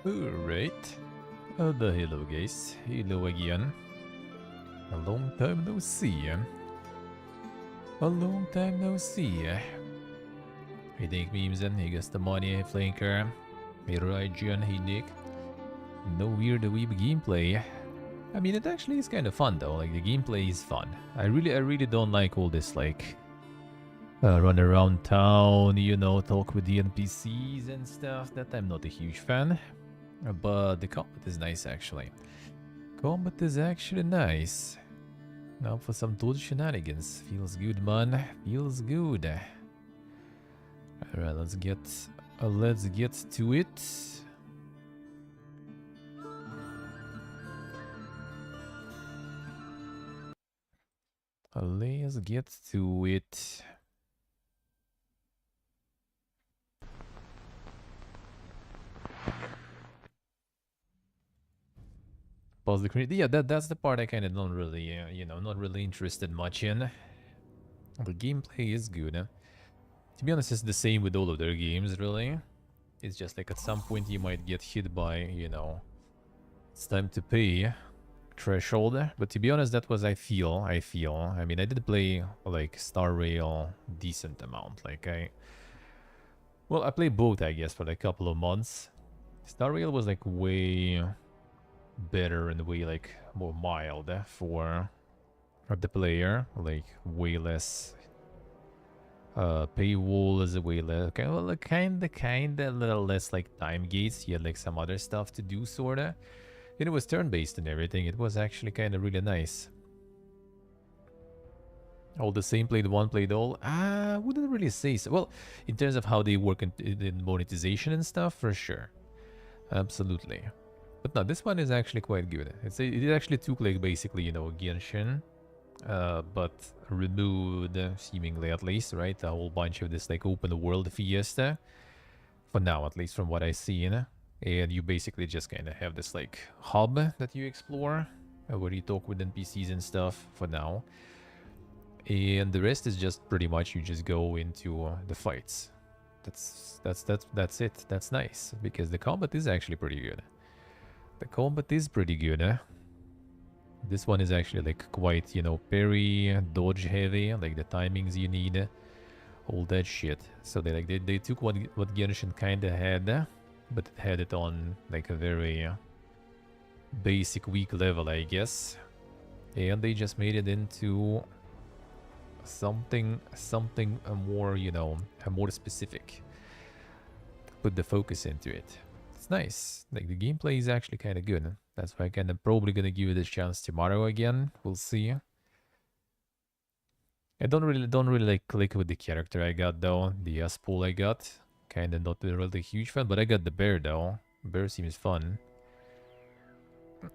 Alright. Hello guys. Hello again. A long time no see. A long time no see. Hey Nick Memeson, hey Gus the Money, hey Flanker. Hey Rajan, hey Nick. No weird weeb gameplay. I mean, it actually is kind of fun though. Like the gameplay is fun. I really don't like all this like run around town, you know, talk with the NPCs and stuff. That I'm not a huge fan. But the combat is nice actually. Combat is actually nice. Now for some total shenanigans. Feels good, man. Feels good. Alright, let's get to it. Let's get to it. Pause the screen. Yeah, that's the part I kind of don't really, you know, not really interested much in. The gameplay is good. To be honest, it's the same with all of their games, really. It's just like at some point you might get hit by, you know, it's time to pay threshold. But to be honest, that was I feel. I mean, I did play like Star Rail decent amount. Like well, I played both, I guess, for like a couple of months. Star Rail was like way better and way like more mild for the player. Like way less paywall is a way less, kinda a little less like time gates. You had like some other stuff to do, sorta. And it was turn-based and everything. It was actually kind of really nice. All the same, played one, played all. I wouldn't really say so. Well, in terms of how they work in monetization and stuff, for sure. Absolutely. But no, this one is actually quite good. It actually took like basically, you know, Genshin. But removed, seemingly at least, right? A whole bunch of this like open world fiesta. For now, at least from what I've seen. And you basically just kind of have this like hub that you explore where you talk with NPCs and stuff for now. And the rest is just pretty much you just go into the fights. That's it. That's nice because the combat is actually pretty good. The combat is pretty good. This one is actually like quite, you know, parry, dodge heavy, like the timings you need, all that shit. So they took what Genshin kind of had, but it had it on like a very basic weak level, I guess. And they just made it into something more, you know, more specific. Put the focus into it. It's nice. Like the gameplay is actually kind of good. That's why I'm probably gonna give it a chance tomorrow again. We'll see. I don't really like click with the character I got though. The S-pool I got. Kinda not a really huge fan, but I got the bear though. Bear seems fun.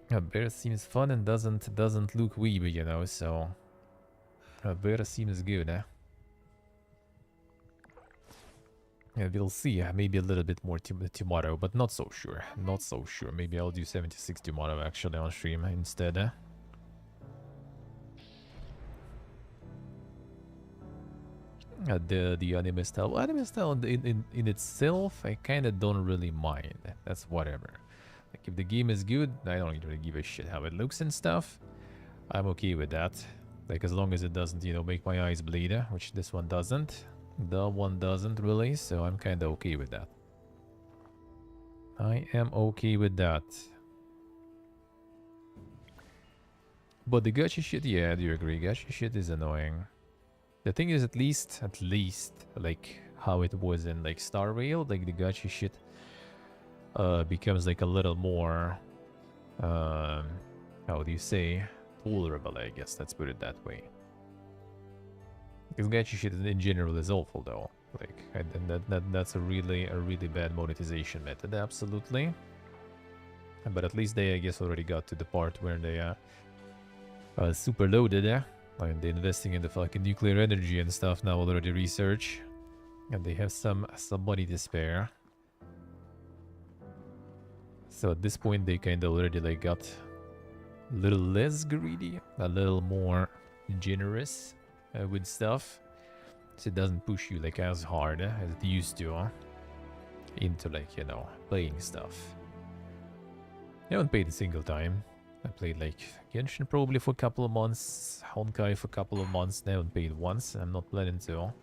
Bear seems fun and doesn't look weeby, you know, so bear seems good, eh? Yeah, we'll see. Maybe a little bit more tomorrow, but not so sure. Not so sure. Maybe I'll do 76 tomorrow actually on stream instead. The anime style. Well, anime style in itself, I kind of don't really mind. That's whatever. Like if the game is good, I don't really give a shit how it looks and stuff. I'm okay with that. Like as long as it doesn't, you know, make my eyes bleed, which this one doesn't. The one doesn't really, so I'm kind of okay with that. I am okay with that. But the gacha shit, yeah, I do agree. Gacha shit is annoying. The thing is, at least, like how it was in like Star Rail, like the gacha shit becomes like a little more, how do you say, tolerable, I guess. Let's put it that way. Because gacha shit in general is awful though. Like, that's a really bad monetization method, absolutely. But at least they, I guess, already got to the part where they super loaded, and they're investing in the fucking nuclear energy and stuff now already research. And they have some money to spare. So at this point they kind of already like got a little less greedy, a little more generous with stuff. So it doesn't push you like as hard as it used to into like, you know, playing stuff. I haven't played a single time. I played like Genshin probably for a couple of months, Honkai for a couple of months. I haven't played once. I'm not planning to.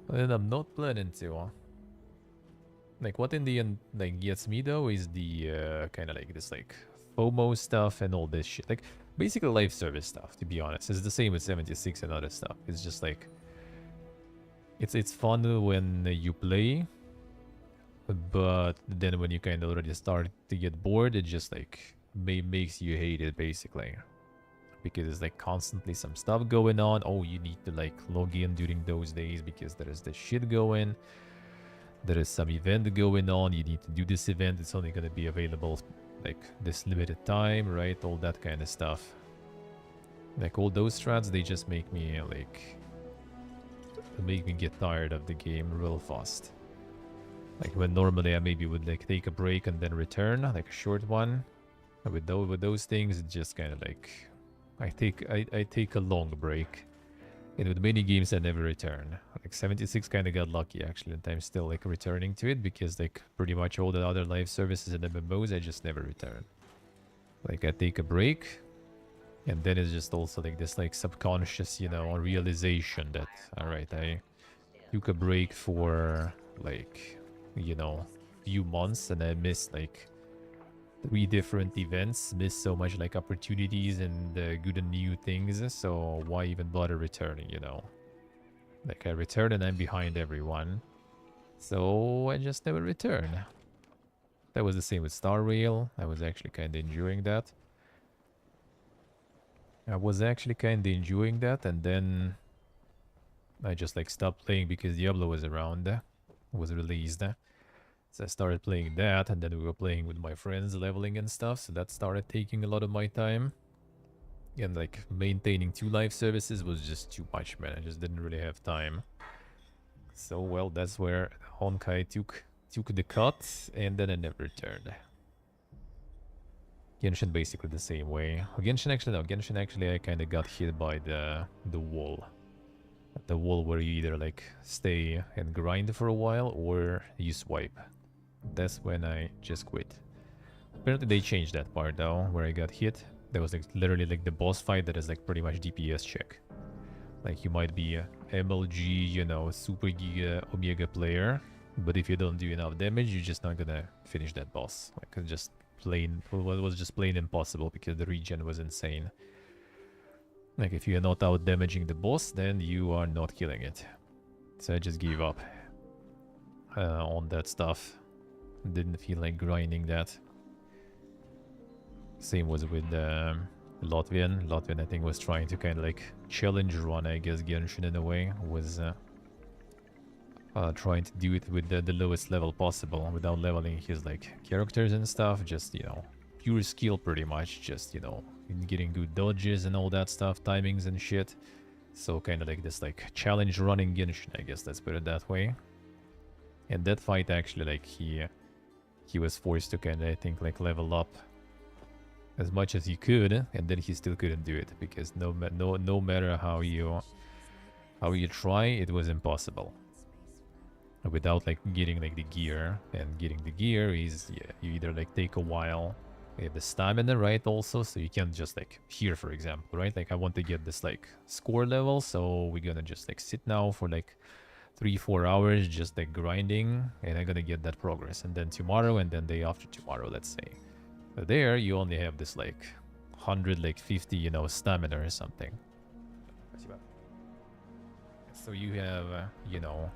And I'm not planning to. Like what in the end like gets me though is the kind of like this like FOMO stuff and all this shit. Like basically live service stuff, to be honest. It's the same with 76 and other stuff. It's just like it's fun when you play, but then when you kind of already start to get bored, it just like makes you hate it basically. Because there's like constantly some stuff going on. Oh, you need to like log in during those days because there is this shit going. There is some event going on. You need to do this event. It's only going to be available like this limited time, right? All that kind of stuff. Like all those strats, they just make me like get tired of the game real fast. Like when normally I maybe would like take a break and then return, like a short one. With those things, it's just kind of like I take a long break. And with many games I never return. Like 76 kind of got lucky actually, and I'm still like returning to it because like pretty much all the other live services and MMOs I just never return. Like I take a break, and then it's just also like this like subconscious, you know, realization that alright, I took a break for like, you know, few months and I missed like 3 different events, missed so much like opportunities and good and new things, so why even bother returning, you know? Like I return and I'm behind everyone, so I just never return. That was the same with Star Rail. I was actually kind of enjoying that. And then I just like stopped playing because Diablo was around, was released. So I started playing that, and then we were playing with my friends, leveling and stuff, so that started taking a lot of my time. And like maintaining 2 live services was just too much, man. I just didn't really have time. So well, that's where Honkai took the cut, and then I never returned. Genshin basically the same way. Genshin actually I kind of got hit by the wall. The wall where you either like stay and grind for a while or you swipe. That's when I just quit. Apparently they changed that part though, where I got hit. There was like literally like the boss fight that is like pretty much DPS check. Like you might be a MLG, you know, Super Giga Omega player, but if you don't do enough damage, you're just not gonna finish that boss. Like it's just plain, it was just plain impossible because the regen was insane. Like if you are not out damaging the boss, then you are not killing it. So I just gave up on that stuff. Didn't feel like grinding that. Same was with Latvian. Latvian I think was trying to kind of like challenge run, I guess, Genshin in a way. Was trying to do it with the lowest level possible without leveling his like characters and stuff. Just, you know, pure skill pretty much. Just, you know, getting good dodges and all that stuff, timings and shit. So kind of like this like challenge running Genshin, I guess, let's put it that way. And that fight actually like he was forced to kind of, I think, like level up as much as he could, and then he still couldn't do it because no matter how you try, it was impossible without like getting like the gear. And getting the gear is, yeah, you either like take a while. You have the stamina, right, also, so you can't just like here, for example, right? Like I want to get this like score level, so we're gonna just like sit now for like 3-4 hours just like grinding, and I'm gonna get that progress, and then tomorrow and then day after tomorrow, let's say. But there you only have this like 100, like 50, you know, stamina or something. So you have, you know,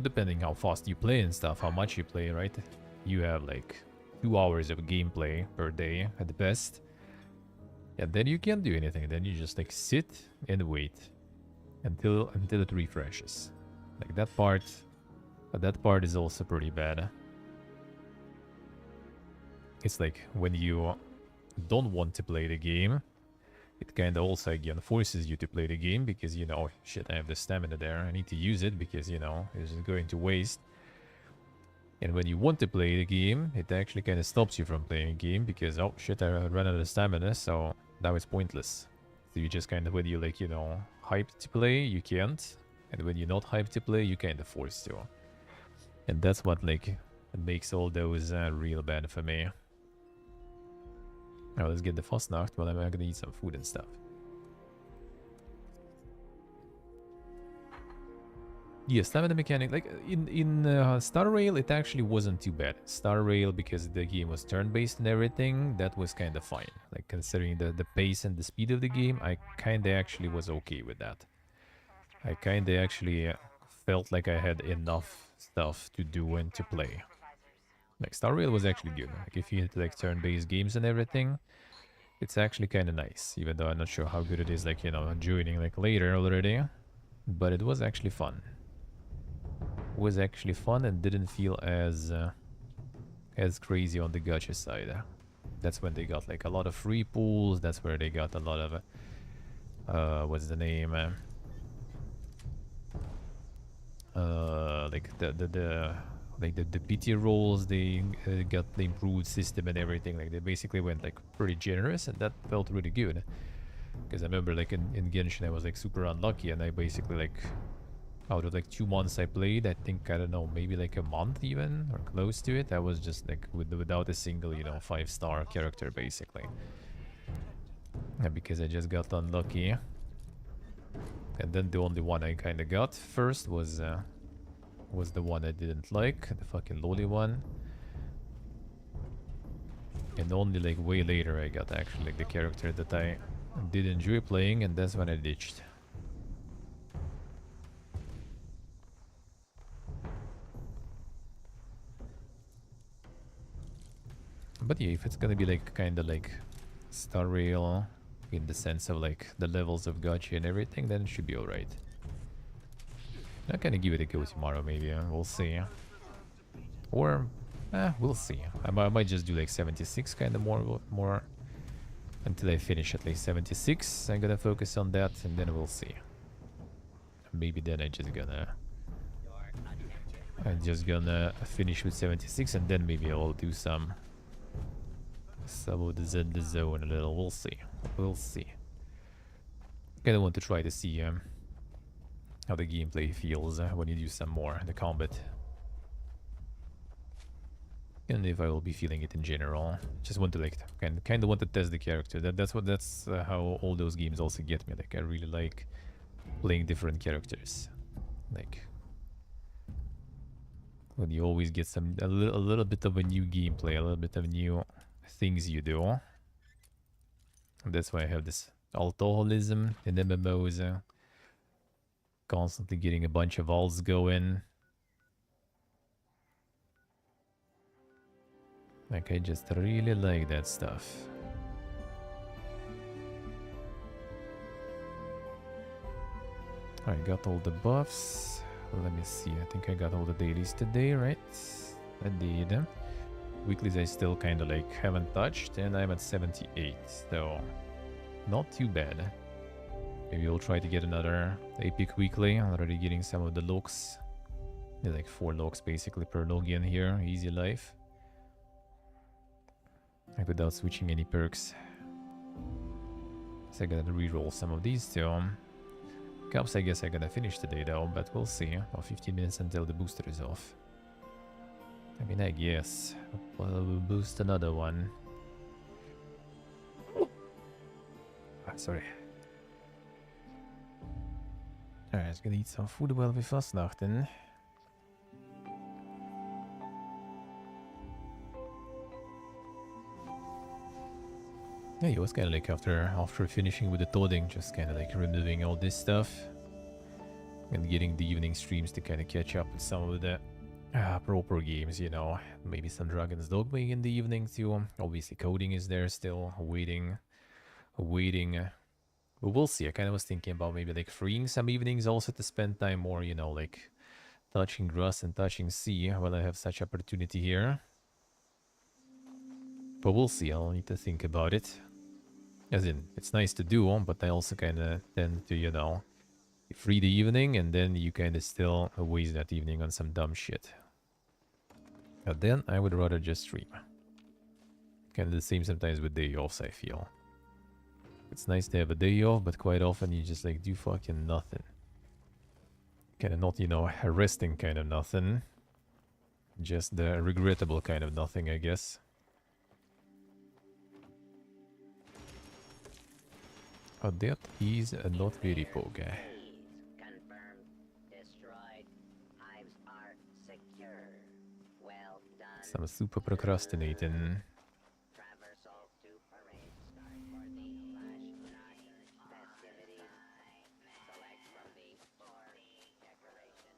depending how fast you play and stuff, how much you play, right? You have like 2 hours of gameplay per day at the best. And then you can't do anything. Then you just like sit and wait until it refreshes. Like that part is also pretty bad. It's like when you don't want to play the game, it kind of also again forces you to play the game because, you know, shit, I have the stamina there, I need to use it because, you know, it's just going to waste. And when you want to play the game, it actually kind of stops you from playing a game because, oh shit, I ran out of stamina, so now it's pointless. So you just kind of, when you like, you know, hyped to play, you can't, and when you're not hyped to play, you kind of forced to. And that's what like It makes all those real bad for me. Now let's get the Fasnacht. Well, I'm gonna eat some food and stuff. Yeah, stamina mechanic, like in Star Rail, it actually wasn't too bad. Star Rail, because the game was turn-based and everything, that was kind of fine. Like, considering the pace and the speed of the game, I kind of actually was okay with that. I kind of actually felt like I had enough stuff to do and to play. Like, Star Rail was actually good. Like, if you hit like turn-based games and everything, it's actually kind of nice. Even though I'm not sure how good it is, like, you know, joining like later already. But it was actually fun. Was actually fun and didn't feel as crazy on the gacha side. That's when they got like a lot of free pools. That's where they got a lot of what's the name? Like the pity rolls. They got the improved system and everything. Like they basically went like pretty generous, and that felt really good. Because I remember like in Genshin I was like super unlucky, and I basically like, out of like 2 months I played, I think, I don't know, maybe like a month even, or close to it, I was just like without a single, you know, 5-star character, basically. And because I just got unlucky. And then the only one I kind of got first was the one I didn't like, the fucking lowly one. And only like way later I got actually like the character that I did enjoy playing, and that's when I ditched. But yeah, if it's gonna be like kind of like Star Rail in the sense of like the levels of gacha and everything, then it should be alright. I'm gonna give it a go tomorrow, maybe. We'll see. Or, we'll see. I might just do like 76 kind of more until I finish at least 76. I'm gonna focus on that, and then we'll see. Maybe then I'm just gonna finish with 76, and then maybe I'll do some of the zone a little. We'll see. We'll see. Kinda want to try to see how the gameplay feels when you do some more the combat. And if I will be feeling it in general. Just want to like kind of want to test the character. That's how all those games also get me. Like I really like playing different characters. Like when you always get a little bit of a new gameplay, a little bit of new things you do. And that's why I have this alcoholism in MMOs. Constantly getting a bunch of alts going. Like, I just really like that stuff. I got all the buffs. Let me see. I think I got all the dailies today, right? I did. Weeklies I still kind of like haven't touched, and I'm at 78, so not too bad. Maybe we'll try to get another epic weekly. I'm already getting some of the looks. There's like 4 looks basically per login here. Easy life. Like without switching any perks. So I gotta reroll some of these too. Cups I guess I gotta finish today though, but we'll see. Well, 15 minutes until the booster is off. I mean, I guess. We'll boost another one. Sorry. Alright, I was gonna eat some food while we Fasnacht then. Yeah, it was kind of like after finishing with the todding, just kind of like removing all this stuff. And getting the evening streams to kind of catch up with some of the proper games, you know. Maybe some Dragon's Dogma in the evening too. Obviously coding is there still, waiting. But we'll see. I kind of was thinking about maybe like freeing some evenings also to spend time more, you know, like touching grass and touching sea while I have such opportunity here. But we'll see. I'll need to think about it. As in, it's nice to do, but I also kind of tend to, you know, free the evening and then you kind of still waste that evening on some dumb shit. But then I would rather just stream. Kind of the same sometimes with day offs, I feel. It's nice to have a day off, but quite often you just like do fucking nothing. Kind of not, you know, resting kind of nothing. Just the regrettable kind of nothing, I guess. Oh, that is not very poke. Confirmed. Destroyed. Hives are secure. Well done. Some super procrastinating. Traversal to parade start for the Fasnacht festivities. Select from the four decoration.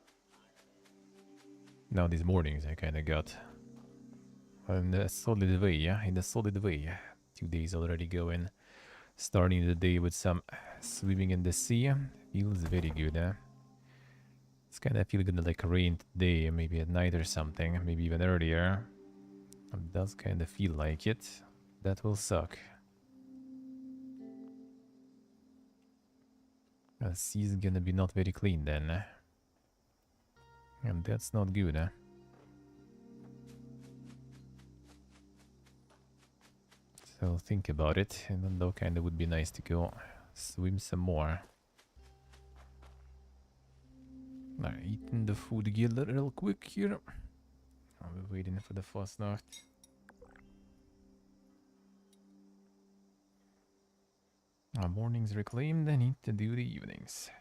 Now these mornings I kind of got in a solid way, yeah, in a solid way. 2 days already going. Starting the day with some swimming in the sea. Feels very good, huh? It's kind of feel gonna like rain today, maybe at night or something, maybe even earlier. It does kind of feel like it. That will suck. The sea's gonna be not very clean then. And that's not good, huh? So think about it, even though kinda would be nice to go swim some more. Alright, eating the food gear real quick here. I'll be waiting for the Fasnacht. Our mornings reclaimed, I need to do the evenings.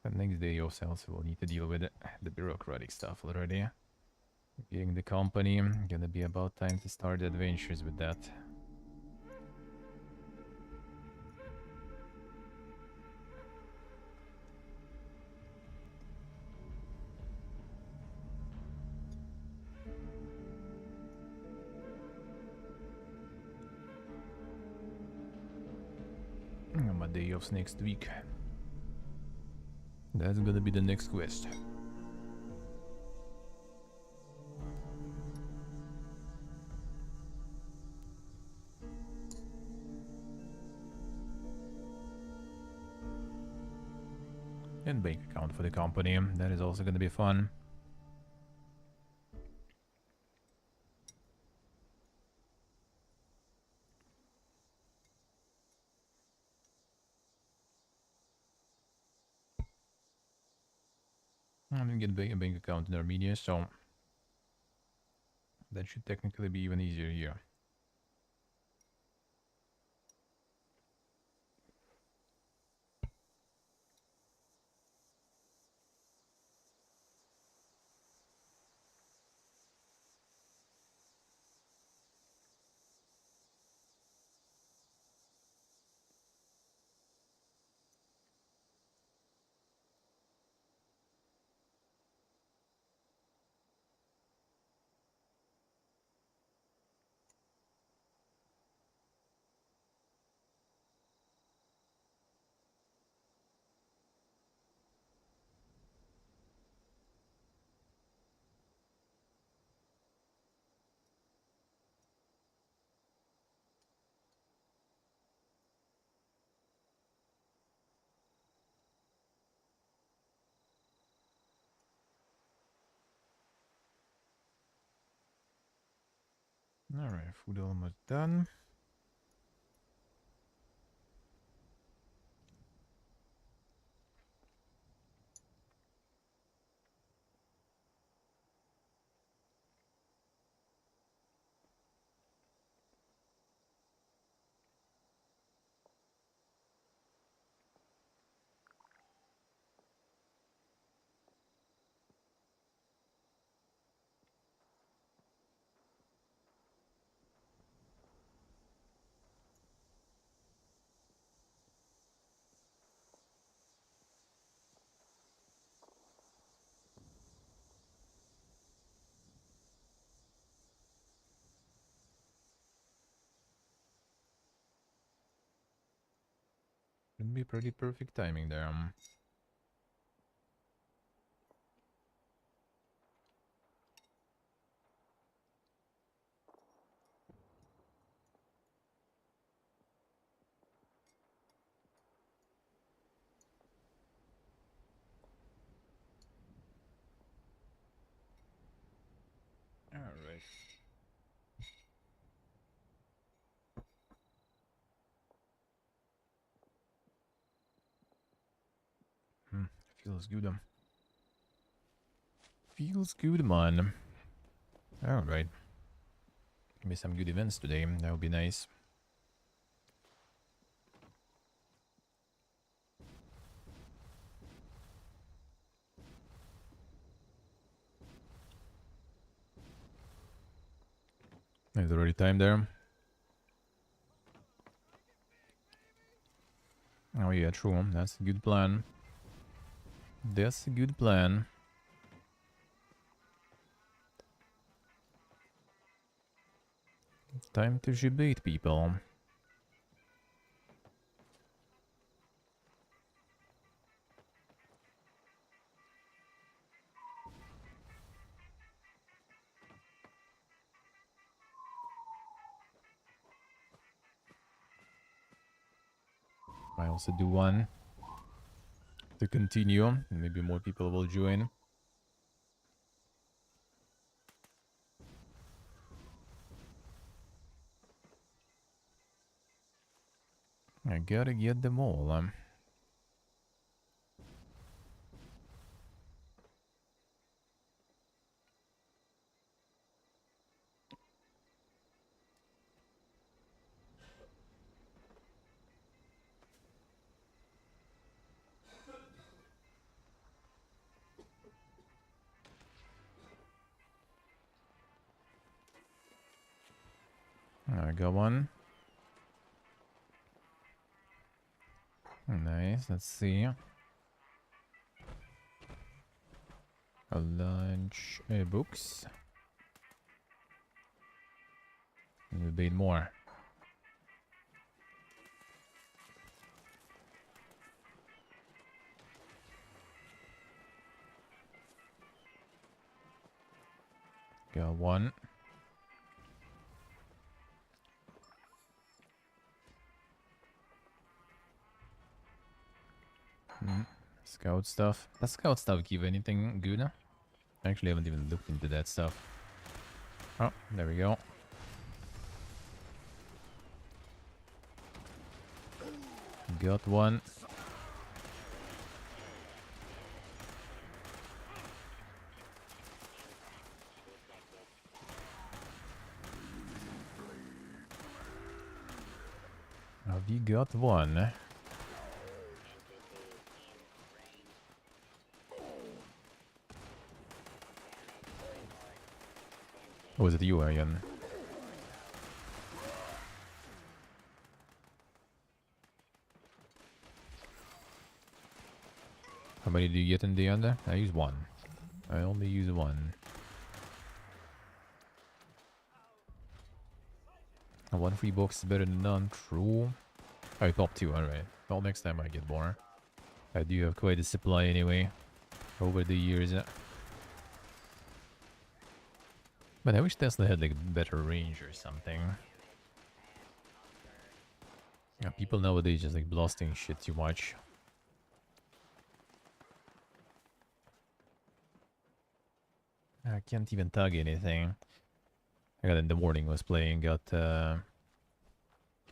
The next day also will need to deal with the bureaucratic stuff already. Getting the company, gonna be about time to start the adventures with that. My day offs next week. That's gonna be the next quest. And bank account for the company. That is also gonna be fun. I'm gonna get a bank account in Armenia, so that should technically be even easier here. Alright, food almost done. Should be pretty perfect timing there. Alright. Feels good. Feels good, man. Alright. Give me some good events today. That would be nice. There's already time there. Oh yeah, true. That's a good plan. That's a good plan. Time to debate, people. I also do one to continue. Maybe more people will join. I gotta get them all. I got one. Nice. Let's see. A lunch books. We need more. Got one. Scout stuff. Does scout stuff give anything good? I actually haven't even looked into that stuff. Oh, there we go. Got one. Have you got one? Or was it you, Ian? How many do you get in the end? I use one. I only use one. And one free box is better than none. True. I top two, alright. Well, next time I get more. I do have quite a supply anyway. Over the years. But I wish Tesla had like better range or something. Yeah, people nowadays just like blasting shit too much. I can't even tag anything. I got in the morning, was playing, got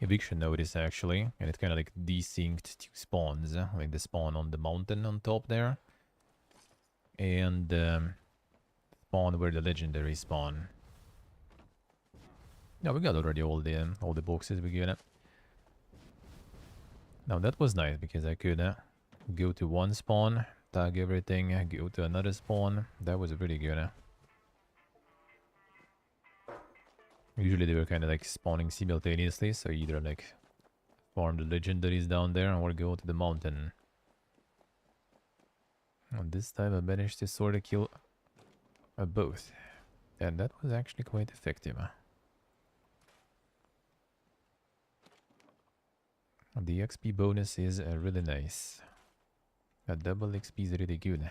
eviction notice actually, and it kind of like desynced two spawns, like the spawn on the mountain on top there, and spawn where the legendary spawn. Yeah, we got already all the boxes we get. Now that was nice because I could go to one spawn, tag everything, go to another spawn. That was really good. Usually they were kind of like spawning simultaneously, so either like farm the legendaries down there or go to the mountain. And this time I managed to sort of kill both. And that was actually quite effective. The XP bonus is really nice. A double XP is really good.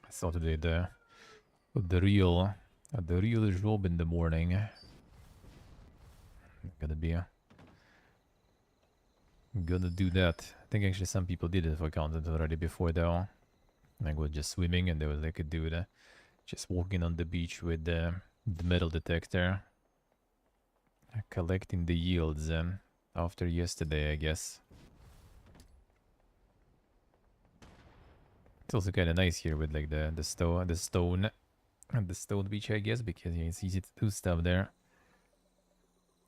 I saw today the real job in the morning. Gonna do that. I think actually some people did it for content already before though. Like was just swimming and there was like a dude just walking on the beach with the metal detector. Collecting the yields after yesterday, I guess. It's also kind of nice here with like the stone and the stone beach, I guess, because yeah, it's easy to do stuff there.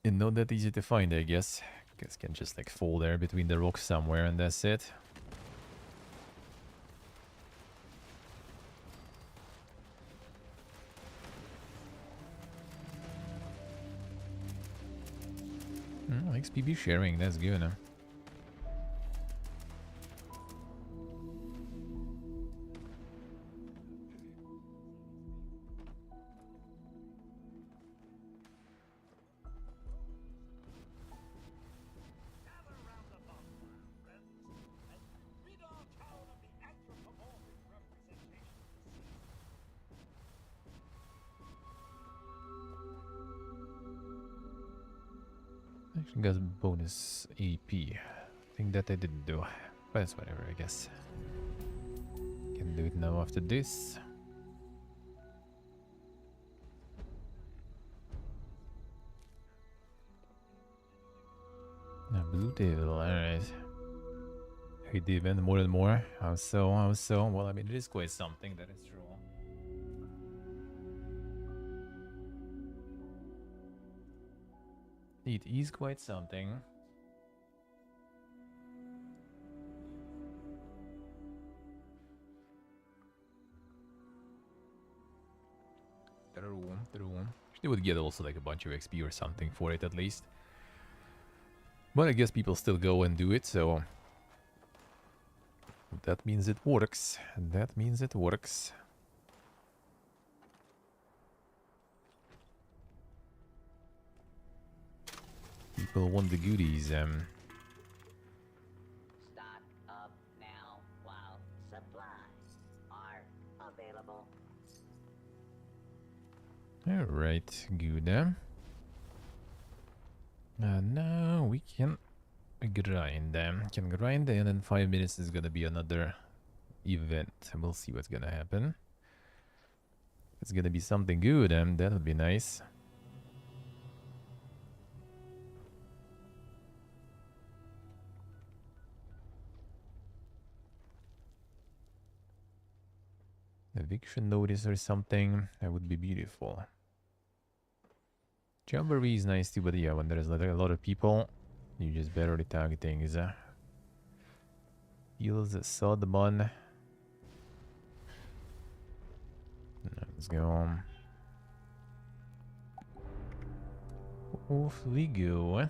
And not that easy to find, I guess. Guess can just like fall there between the rocks somewhere, and that's it. XPB sharing, that's good. Huh? Actually got bonus AP. Thing that I didn't do. But it's whatever, I guess. Can do it now after this. Now, Blue Devil, alright. Hate the event more and more. How so? How so? Well, I mean, it is quite something, that is true. It is quite something. True, true. They would get also like a bunch of XP or something for it at least. But I guess people still go and do it, so... That means it works. That means it works. People want the goodies, Stock up now while supplies are available. Alright, good. Now we can grind. Can grind, and in 5 minutes is gonna be another event. We'll see what's gonna happen. If it's gonna be something good, that would be nice. Eviction notice or something, that would be beautiful. Jamboree is nice too, but yeah, when there's like a lot of people, you just barely tag things. Heals Sodman. Let's go. Off we go.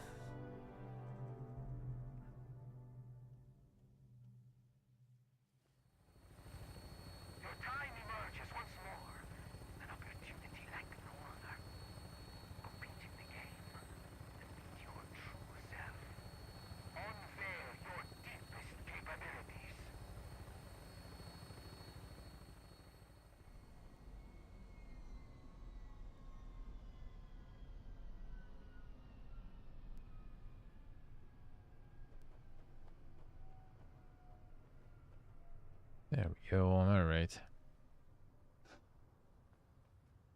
There we go. All right.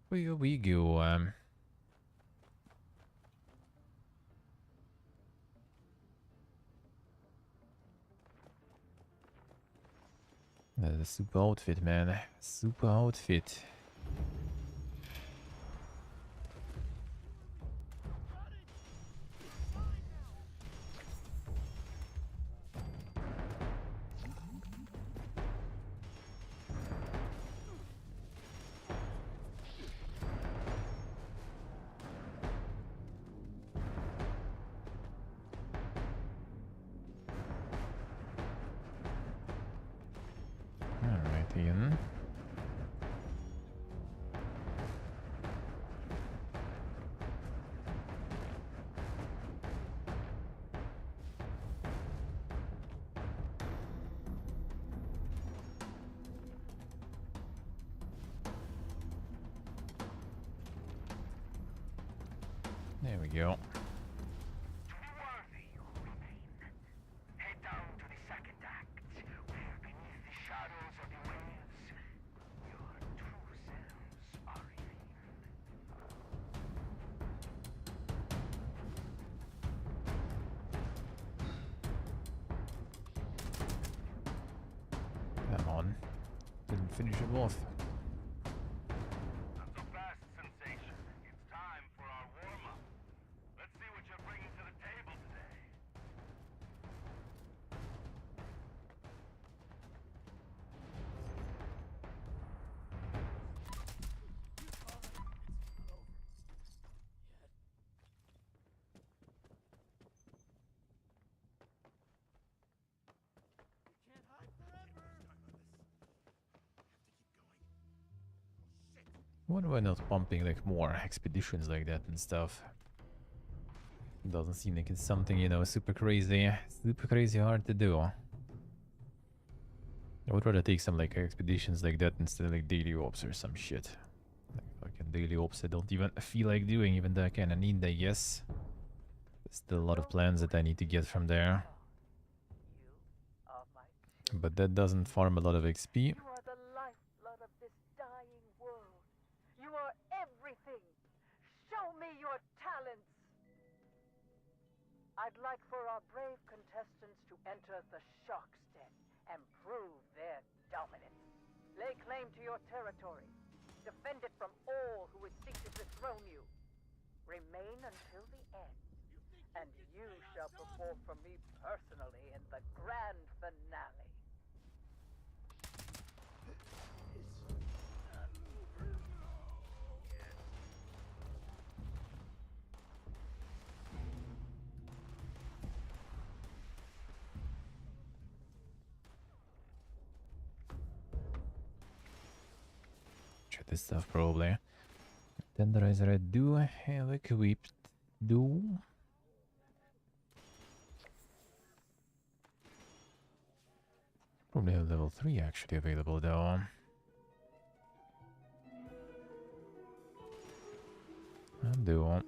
Where we go. That's a super outfit, man. Super outfit. Alright, Ian. There we go. finish him off. Not so fast, Sensation. It's time for our warm-up. Let's see what you're bringing to the table today. Why am I not pumping like more expeditions like that and stuff? Doesn't seem like it's something, you know, super crazy hard to do. I would rather take some like expeditions like that instead of like daily ops or some shit. Like fucking daily ops I don't even feel like doing, even though I kinda need, I guess. There's still a lot of plans that I need to get from there. But that doesn't farm a lot of XP. You are the lifeblood of this dying world. You are everything. Show me your talents. I'd like for our brave contestants to enter the Shark's Den and prove their dominance. Lay claim to your territory. Defend it from all who would seek to dethrone you. Remain until the end. And you shall perform for me personally in the grand finale. Check this stuff probably. Tenderizer I do have equipped. Probably have level 3 actually available though. I do.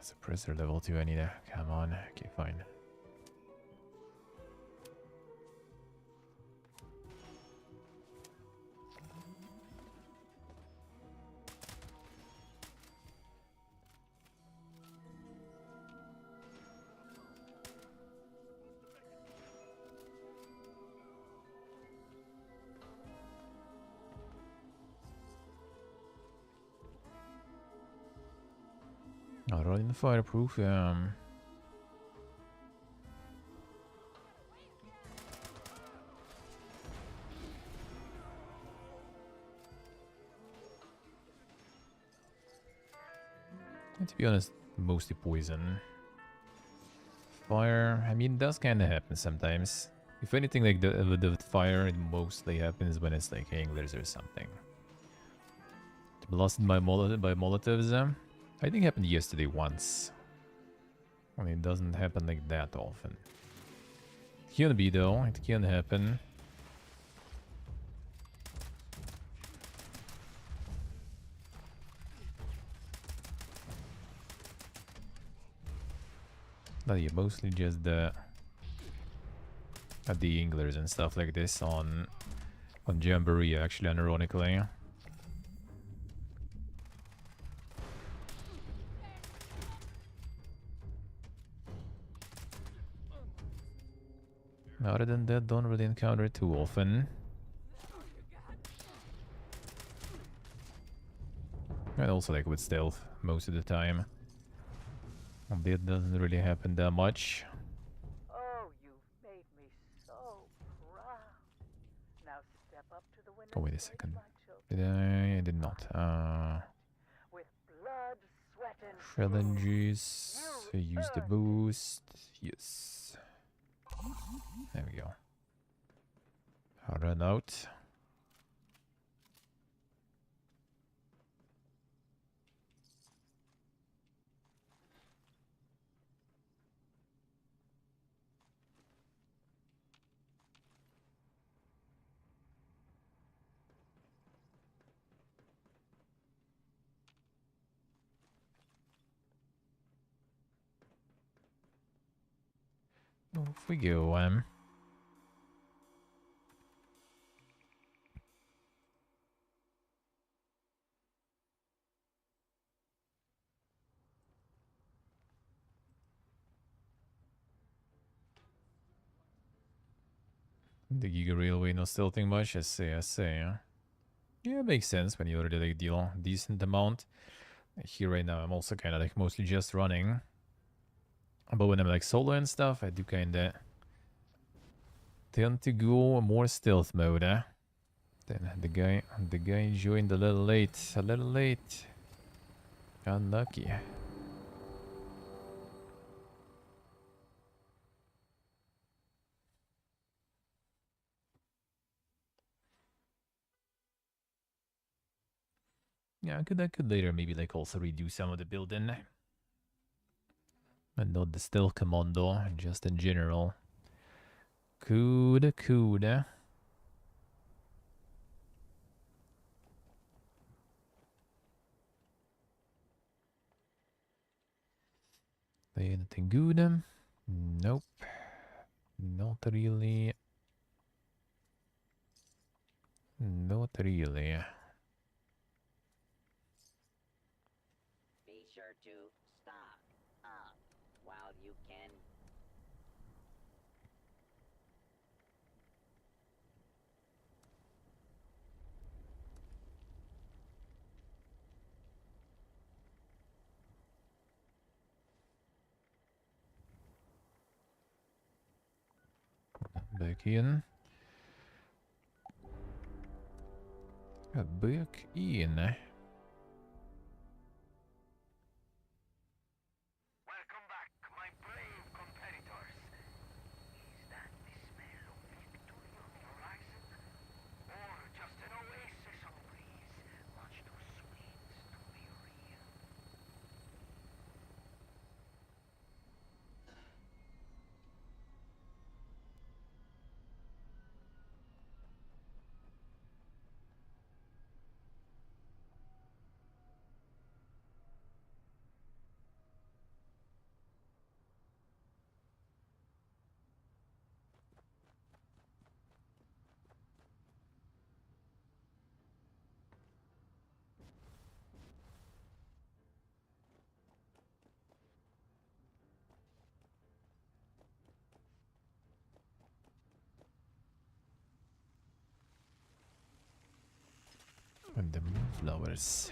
Suppressor level 2 I need a... Come on. Okay, fine. Rolling the fireproof, and to be honest, mostly poison. Fire, I mean, does kind of happen sometimes. If anything, like the fire, it mostly happens when it's like anglers or something. Blasted by Molotovs, I think happened yesterday once. I mean, it doesn't happen like that often. It can be though, it can happen. But yeah, mostly just the anglers and stuff like this on Jamboree, actually, unironically. Other than that, don't really encounter it too often. And also like with stealth most of the time. That doesn't really happen that much. Oh, you've made me so proud. Now step up to the winner's Oh, wait a stage, second. my children. Did I? I did not. With blood, sweat, and Challenges. You Use the earned it. boost. Yes. There we go. Run out. Off we go, The Giga Railway not stealthing much, I say. Yeah, it makes sense when you already like deal decent amount. Here right now, I'm also kind of like mostly just running. But when I'm like solo and stuff, I do kind of tend to go more stealth mode, eh? Then the guy joined a little late. Unlucky. Yeah, I could later maybe like also redo some of the building. And not the stealth commando, just in general. Could. Anything good? Nope. Not really. Not really. Be sure to stock up while you can. Back in. Back in. Welcome back, my brave competitors. Is that the smell of victory on the horizon? Or just an oasis on the breeze, much too sweet to be real? And the moonflowers.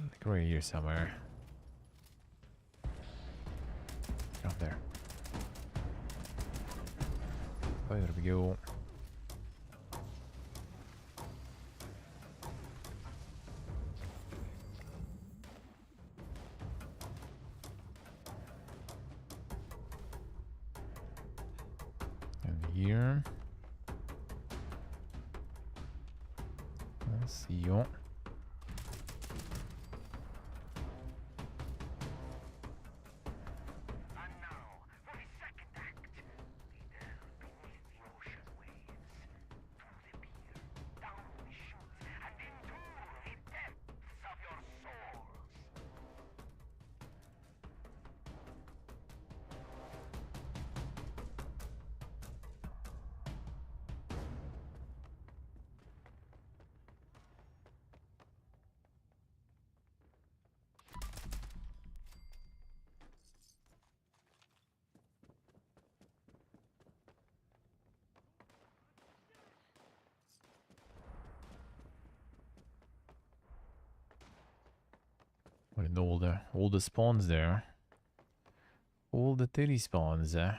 Like right here somewhere. Out there. Oh, there we go. And here. Let's see you. And now, for the second act, we delve beneath the ocean waves, through the pier, down the chutes, and into the depths of your souls. And all the spawns there. All the titty spawns, And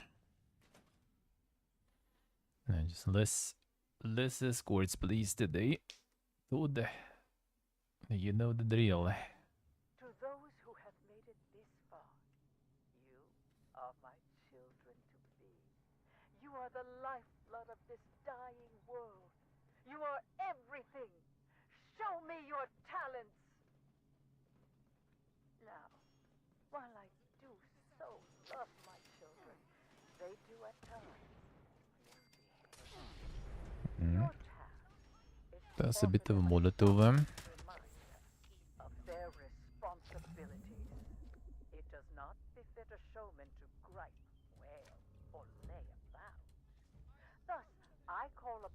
just less escorts, please, today. Toad. You know the drill. To those who have made it this far, you are my children to be. You are the lifeblood of this dying world. You are everything. Show me your talents. Now, while I do so love my children, they do at times misbehave. Your task is to That's a bit offer of a them Molotov. reminder of their responsibilities. It does not befit a showman to gripe, wail, or lay about.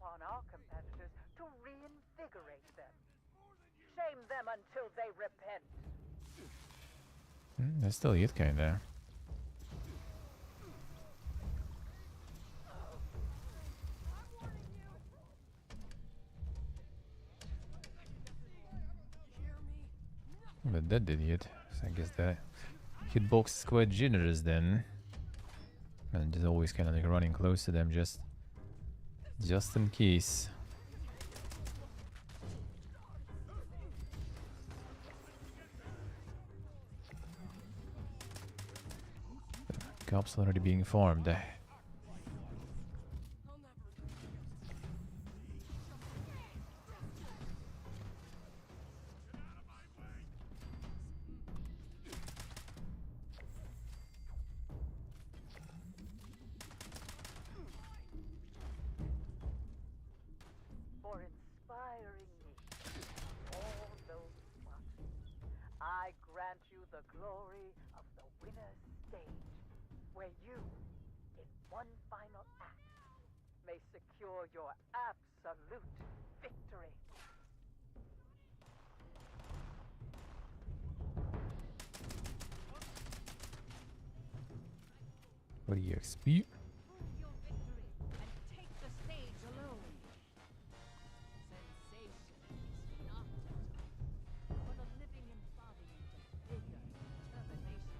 upon our competitors to reinvigorate them. Shame them until they repent. That's still it, kinda. But that did hit. So I guess that hitbox is quite generous then. And just always kind of like running close to them just in case. Cops already being formed. For inspiring me, all those spots, I grant you the glory of the winner's stage, where you, in one final act, may secure your absolute victory. What do you XP? Prove your victory and take the stage alone. Sensation is not but a living embodiment of vigor and determination.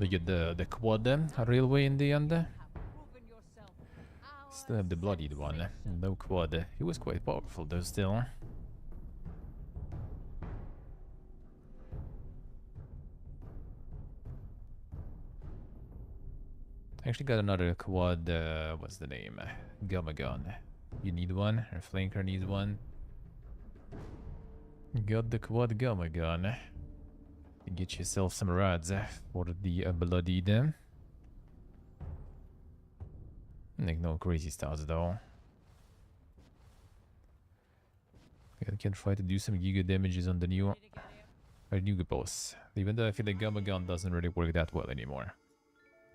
We get the quad railway in the end. Have proven yourself our Still have the bloodied one. sensation. No quad. He was quite powerful though still. Actually got another quad, what's the name? Gamma gun. You need one? Or flanker needs one? Got the quad gamma gun. Get yourself some rods for the bloodied. Like no crazy stars though. I can try to do some giga damages on the new boss. Even though I feel like gamma gun doesn't really work that well anymore.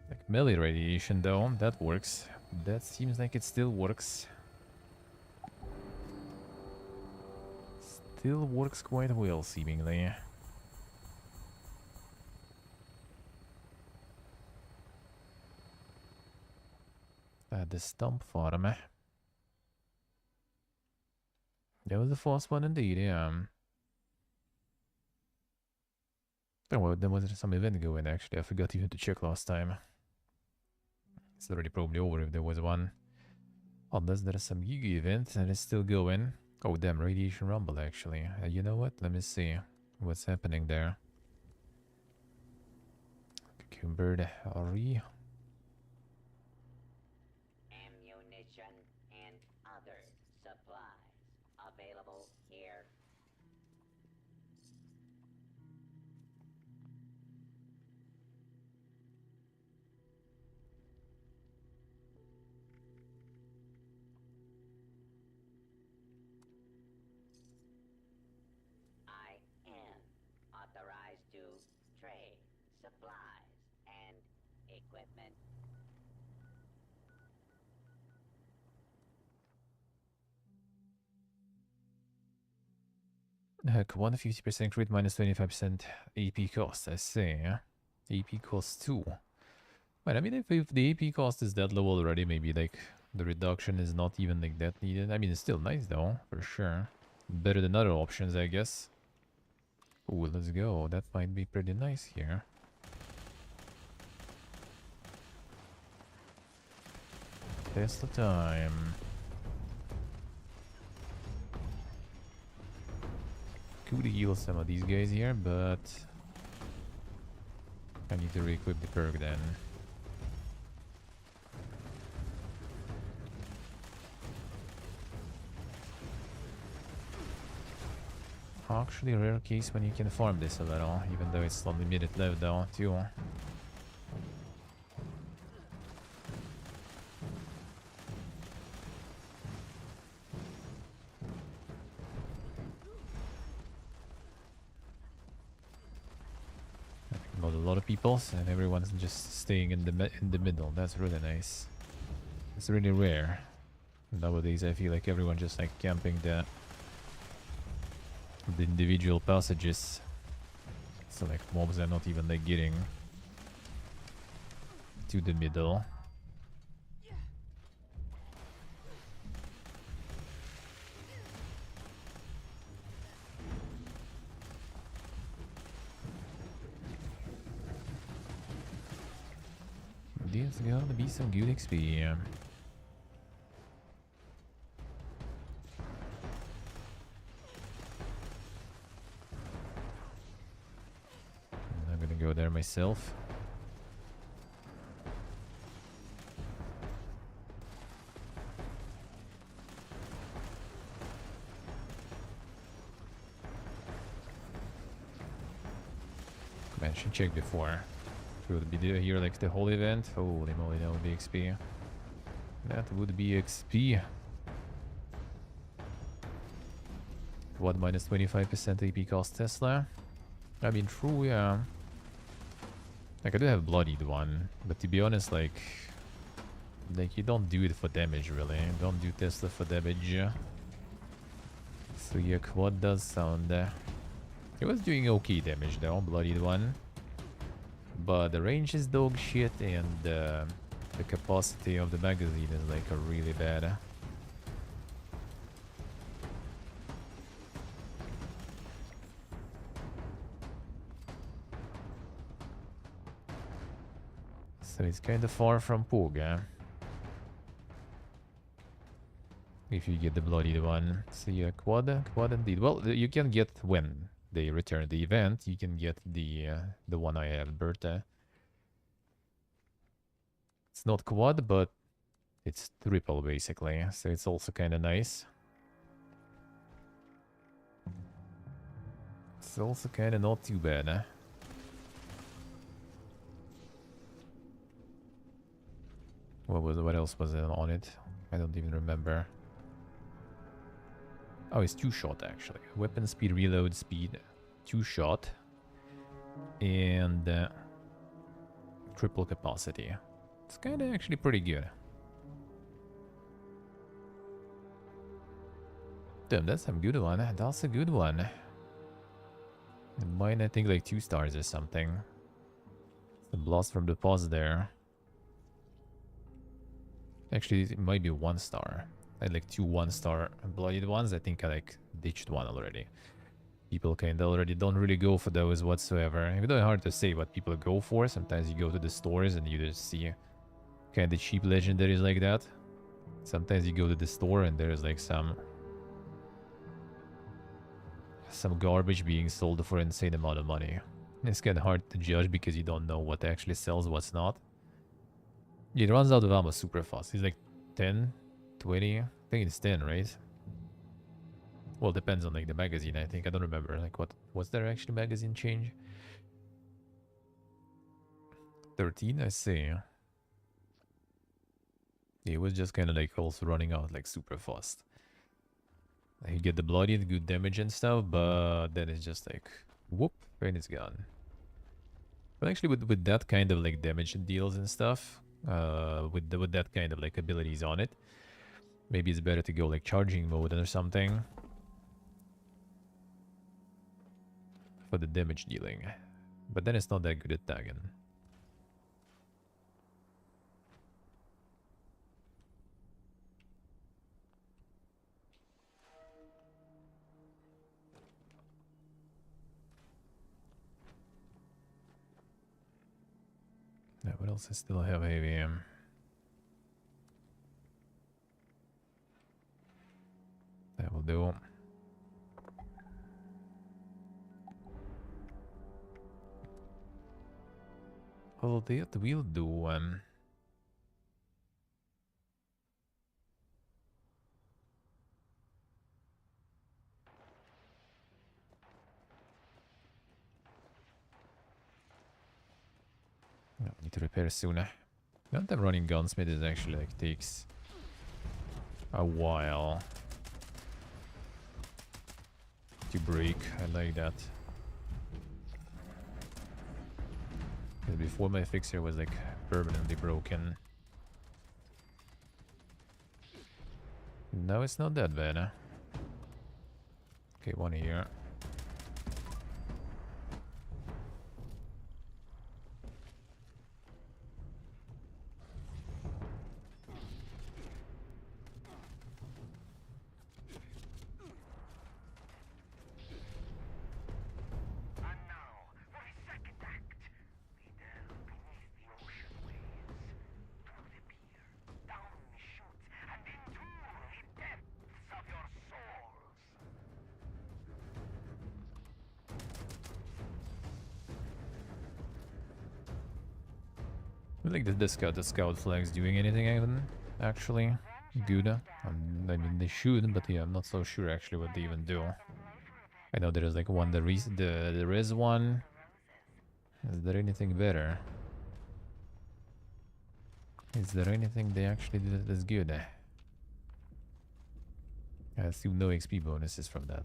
Like melee radiation though, that works. That seems like it still works. Still works quite well seemingly. The stump farm. That was the first one indeed, yeah. Oh well, there was some event going actually. I forgot even to check last time. It's already probably over if there was one. Unless there's some Giga event and it's still going. Oh damn, Radiation Rumble actually. You know what? Let me see what's happening there. Cocoon Bird, RE. Ammunition and other supplies available here. I am authorized to trade supplies and equipment. Heck, 150% crit minus 25% AP cost, I see. AP cost 2. But I mean, if the AP cost is that low already, maybe like the reduction is not even like that needed. I mean, it's still nice though, for sure. Better than other options, I guess. Ooh, let's go. That might be pretty nice here. Tesla time. Could heal some of these guys here, but I need to re-equip the perk then. Actually, rare case when you can farm this a little, even though it's only minute left though, too. Not a lot of people, and everyone's just staying in the middle. That's really nice. It's really rare. Nowadays, I feel like everyone just like camping the individual passages. So like mobs are not even like getting to the middle. This is gonna be some good XP. I'm gonna go there myself. Man, should check before. Would be here like the whole event. Holy moly, that would be XP. That would be XP. What, minus 25% AP cost Tesla? I mean, true, yeah. Like, I do have bloodied one, but to be honest, like you don't do it for damage, really. Don't do Tesla for damage. So yeah, quad does sound... it was doing okay damage though, bloodied one. But the range is dog shit, and the capacity of the magazine is like a really bad. So it's kind of far from Poga. If you get the bloodied one. So yeah, quad indeed. Well, you can get when they return the event. You can get the one I have, Berta. It's not quad, but it's triple basically. So it's also kind of nice. It's also kind of not too bad. What else was on it? I don't even remember. Oh, it's 2-shot actually. Weapon speed, reload speed, 2-shot, and triple capacity. It's kind of actually pretty good. Damn, that's a good one. That's a good one. Mine, I think, like 2 stars or something. The blast from the pause there. Actually, it might be 1 star. I had like 2 1-star bloodied ones. I think I like ditched one already. People kind of already don't really go for those whatsoever. Even though it's hard to say what people go for. Sometimes you go to the stores and you just see kind of cheap legendaries like that. Sometimes you go to the store and there's like some garbage being sold for an insane amount of money. It's kind of hard to judge because you don't know what actually sells, what's not. It runs out of ammo super fast. It's like 10, 20. I think it's 10, right? Well, depends on like the magazine, I think. I don't remember. Like, what's their actual magazine change? 13, I see. It was just kind of like also running out like super fast. You get the bloody and good damage and stuff, but then it's just like whoop, and it's gone. But actually, with that kind of like damage and deals and stuff, with that kind of like abilities on it, maybe it's better to go like charging mode or something for the damage dealing. But then it's not that good at tagging. Yeah, what else I still have AVM? That will do. Well, that will do. I need to repair soon. Not that running gunsmith is actually like takes a while to break. I like that. Because before my fixer was like permanently broken. No, it's not that bad. Okay, one here. And now, for the second act, we delve beneath the ocean waves, through the pier, down the chutes, and into the depths of your souls. I think that the scout flag's doing anything even actually good. I mean, they should, but yeah, I'm not so sure actually what they even do. I know there is like one, there is one. Is there anything better? Is there anything they actually did that's good? I assume no XP bonuses from that.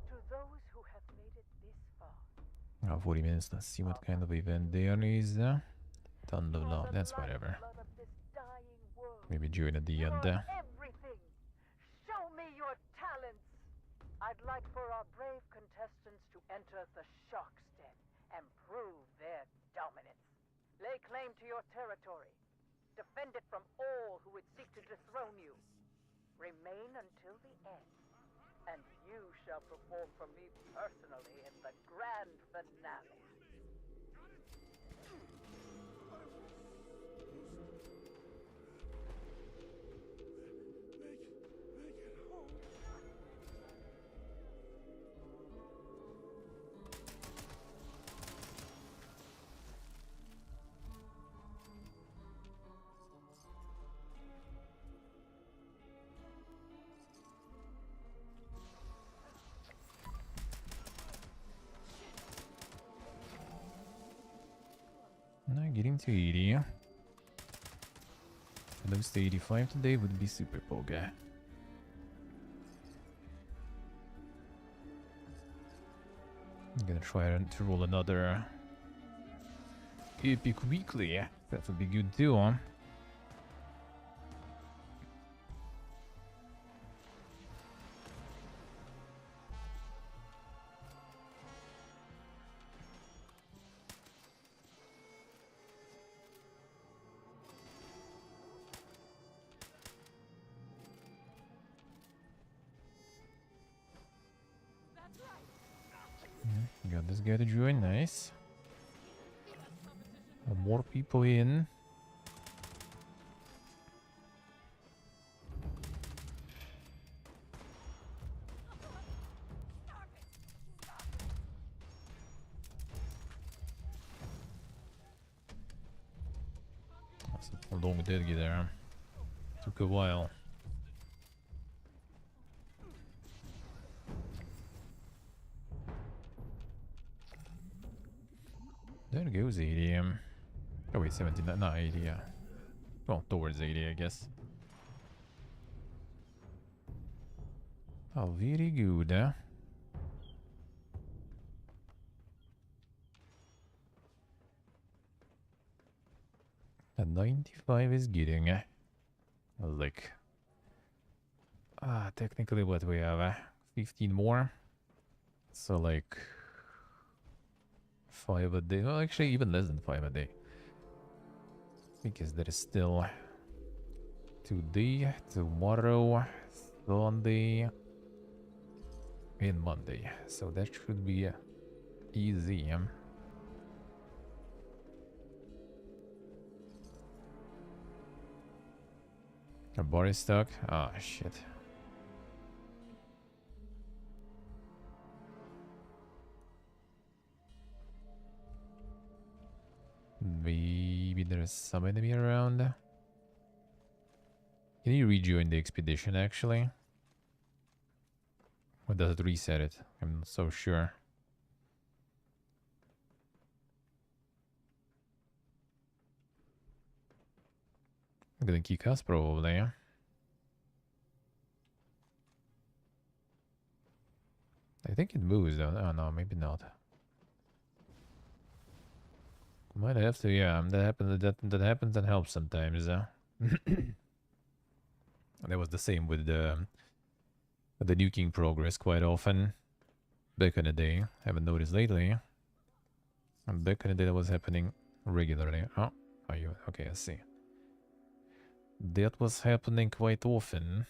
To those who have made it this far, 40 minutes, let's see what kind of event there is. Ton of love, that's whatever. lifeblood of this dying world, Maybe join at the you end. are everything. Show me your talents. I'd like for our brave contestants to enter the Shockstead and prove their dominance. Lay claim to your territory. Defend it from all who would seek to dethrone you. Remain until the end, and you shall perform for me personally in the grand finale. Now getting to 80. Lose to 85 today would be super poga. I'm gonna try to roll another epic weekly. That would be good too, huh? Got this guy to join, nice. More people in. That's a long dead there. Took a while. There goes 80. Oh wait, 79, not 80, yeah. Well, towards 80, I guess. Oh, very good, eh? The 95 is getting, like... technically what we have, 15 more. So like... 5 a day. Well, actually, even less than 5 a day. Because there is still today, tomorrow, Sunday, and Monday. So that should be easy. A bar is stuck. Ah, shit. Maybe there's some enemy around. Can you rejoin the expedition actually? Or does it reset it? I'm not so sure. Gonna kick us probably. Yeah? I think it moves though. Oh no, maybe not. Might have to, yeah. That happens. That happens and helps sometimes. That was the same with the nuking progress quite often. Back in the day, haven't noticed lately. And back in the day, that was happening regularly. Oh, are you okay? I see. That was happening quite often.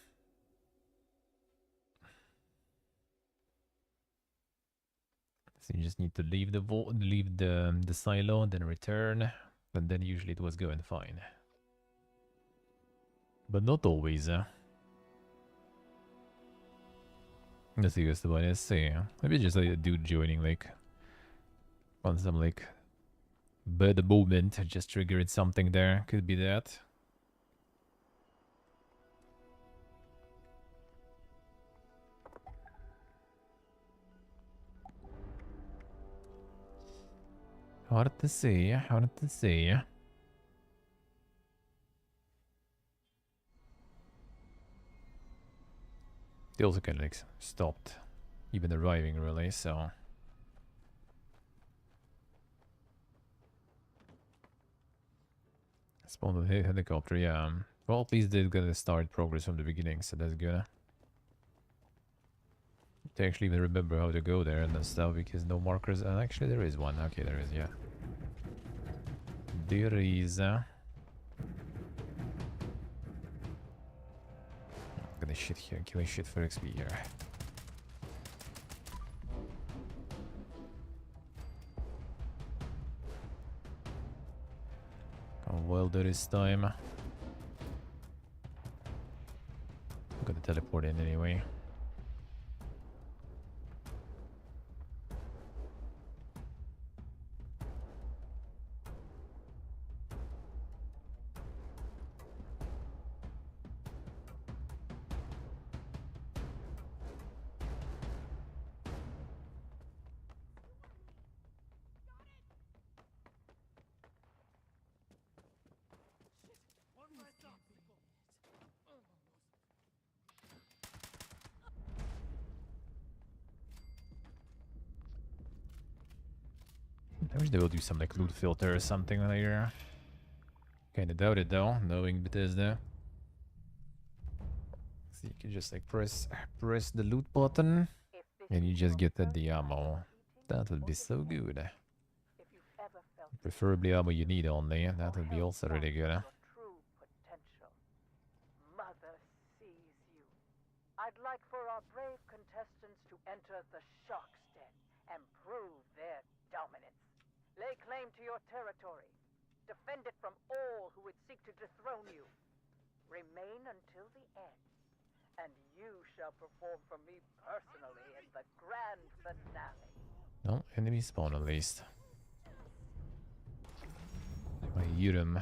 So you just need to leave the silo, then return, and then usually it was going fine. But not always. Let's see what's the one. Let's see. Maybe just like a dude joining like on some like bad moment, just triggered something there. Could be that. Hard to say. Hard to say. They also kind of like stopped even arriving really, so. Spawned a helicopter, yeah. Well, at least they're gonna start progress from the beginning, so that's good. To actually even remember how to go there and stuff, because no markers. And actually, there is one. Okay, there is, yeah. There is. Gonna shit here, killing shit for XP here. Oh, well, there is time. I'm gonna teleport in anyway. I wish they will do some like loot filter or something later. Kinda doubt it though, knowing Bethesda. So you can just like press the loot button If this and you is just your get the first time ammo. competing, That would be or so if good. you've ever felt Preferably ammo you need only. That or would be held also back really good. your true potential, Mother sees you. I'd like for our brave contestants to enter the Shark's Den and prove their dominance. Lay claim to your territory. Defend it from all who would seek to dethrone you. Remain until the end, and you shall perform for me personally in the grand finale. No, enemy spawn at least. My Urim.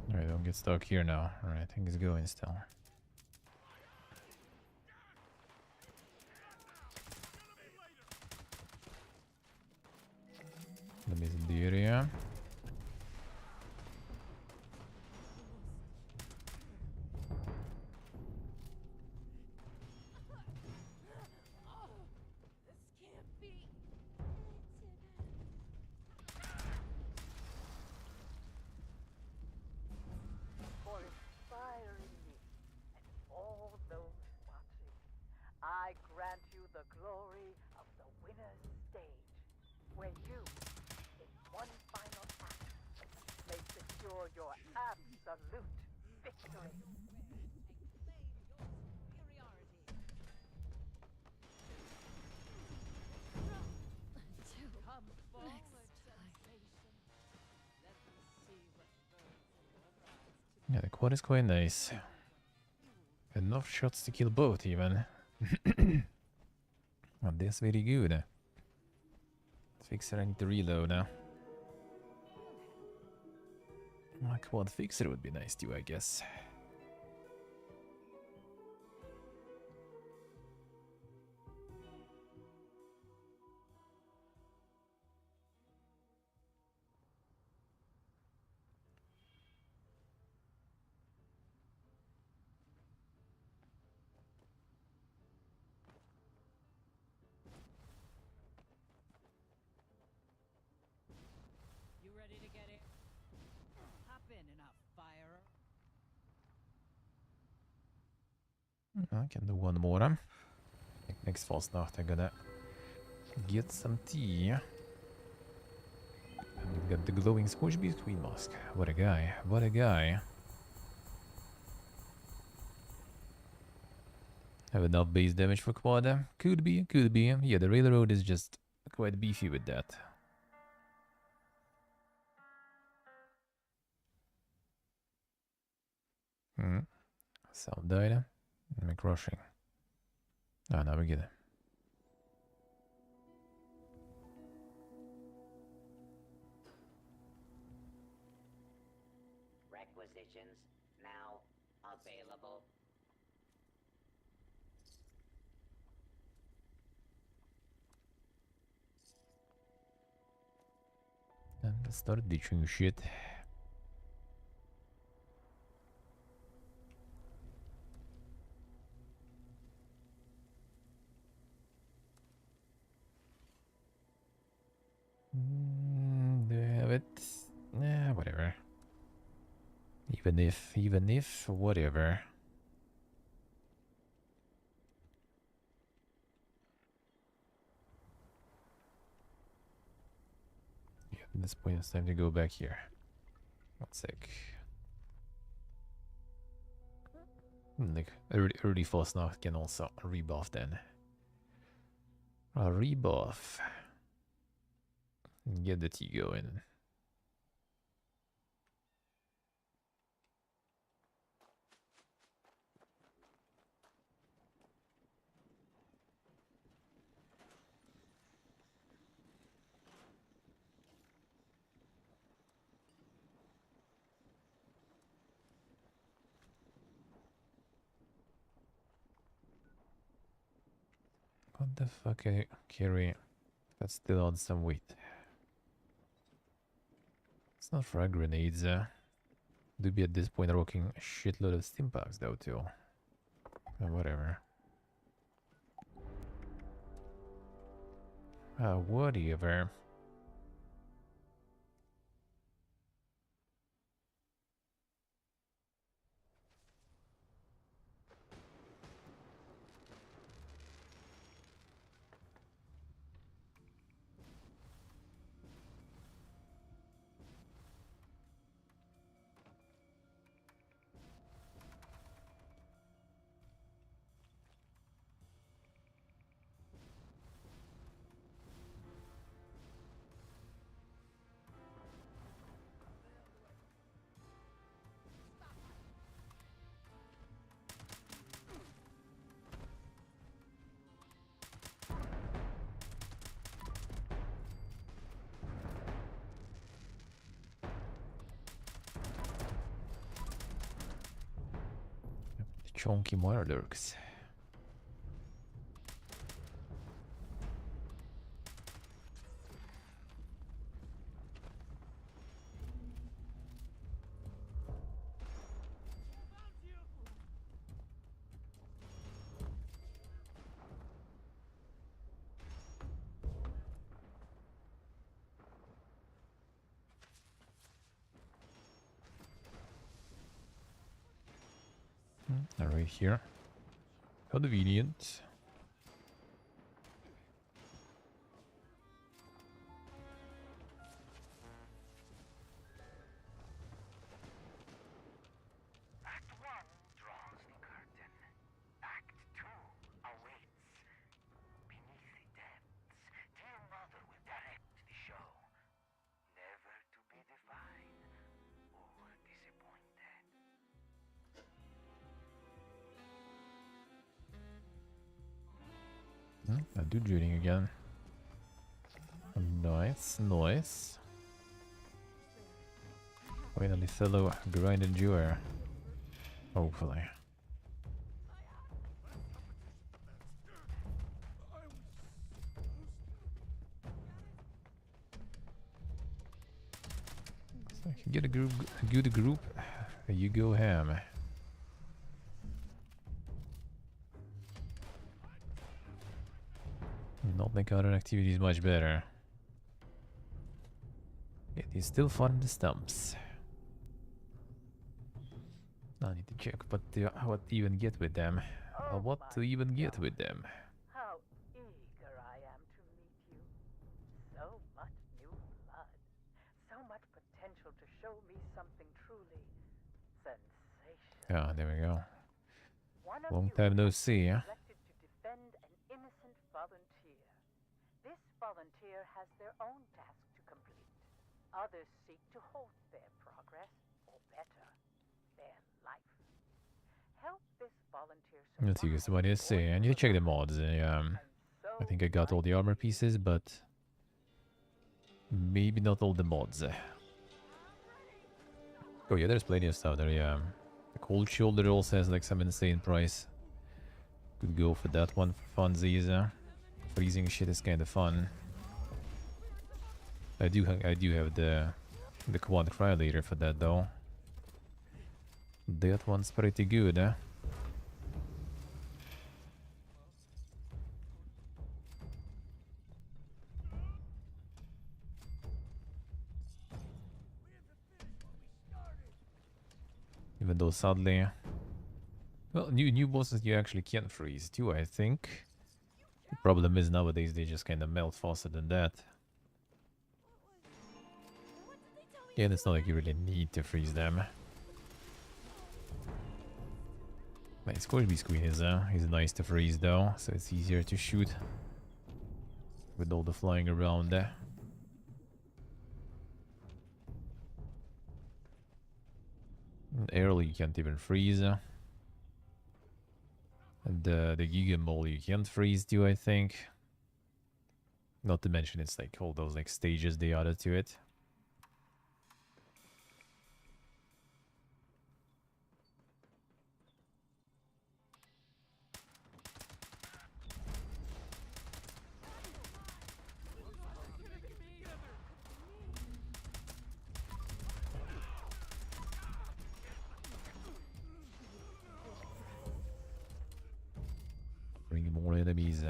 Alright, don't get stuck here now. Alright, I think it's going still. Enemies in the area. This can't be. I grant you the glory of the winner's stage, where you, in one final act, may secure your absolute victory. Come forward, sensation. Let me see what burns in your eyes. Yeah, the quad is quite nice. Enough shots to kill both, even. Well, that's very good. Fixer, I need to reload now. My quad fixer would be nice too, I guess. You ready to get in? Hop in a fire. I can do one more. I think next Fasnacht I'm gonna get some tea. And we've got the glowing squish beast queen mask. What a guy, what a guy. Have enough base damage for quad? Could be, could be. Yeah, the railroad is just quite beefy with that. Sound died. Am I crushing? Ah, now we get it. Requisitions now available. And let's start ditching shit. Do I have it? Nah, whatever. Even if, whatever. Yeah, at this point it's time to go back here. 1 sec. Like, early Fasnacht can also rebuff then. A rebuff. Get the tea going. What the fuck I carry? That's still on some weight. It's not frag grenades. Do be at this point rocking a shitload of stimpaks though too. Whatever. Whatever. Chunky Murderks. Right here. Convenient. I do shooting again. Nice, nice. Finally, fellow grind endure. Hopefully. So if you get a good group, you go ham. Not make other activities much better. It is still fun in the stumps. Now I need to check what to even get with them. Oh What to my even get God. with them. How eager I am to meet you. So much new blood. So much potential to show me something truly sensational. Ah, there we go. One of Long you time no has see, been huh? selected to defend an innocent volunteer. This volunteer has their own task to complete. Others seek to halt their progress, or better, their life. Help this volunteer Let's see, survive what do you or say? I need to check the survive. mods. And so I think I got all the armor pieces, but maybe not all the mods. Oh yeah, there's plenty of stuff there, yeah. The cold shoulder also has like some insane price. Could go for that one for funsies. Freezing shit is kind of fun. I do have the quad cryolator for that though. That one's pretty good, huh? Even though sadly, well, new bosses you actually can freeze too, I think. The problem is nowadays they just kind of melt faster than that. Yeah, and it's not like you really need to freeze them. Nice, Scorby Screen is nice to freeze though, so it's easier to shoot with all the flying around there. Airly you can't even freeze. And the Giga Mole you can't freeze too, I think. Not to mention it's like all those like stages they added to it. Bring more enemies.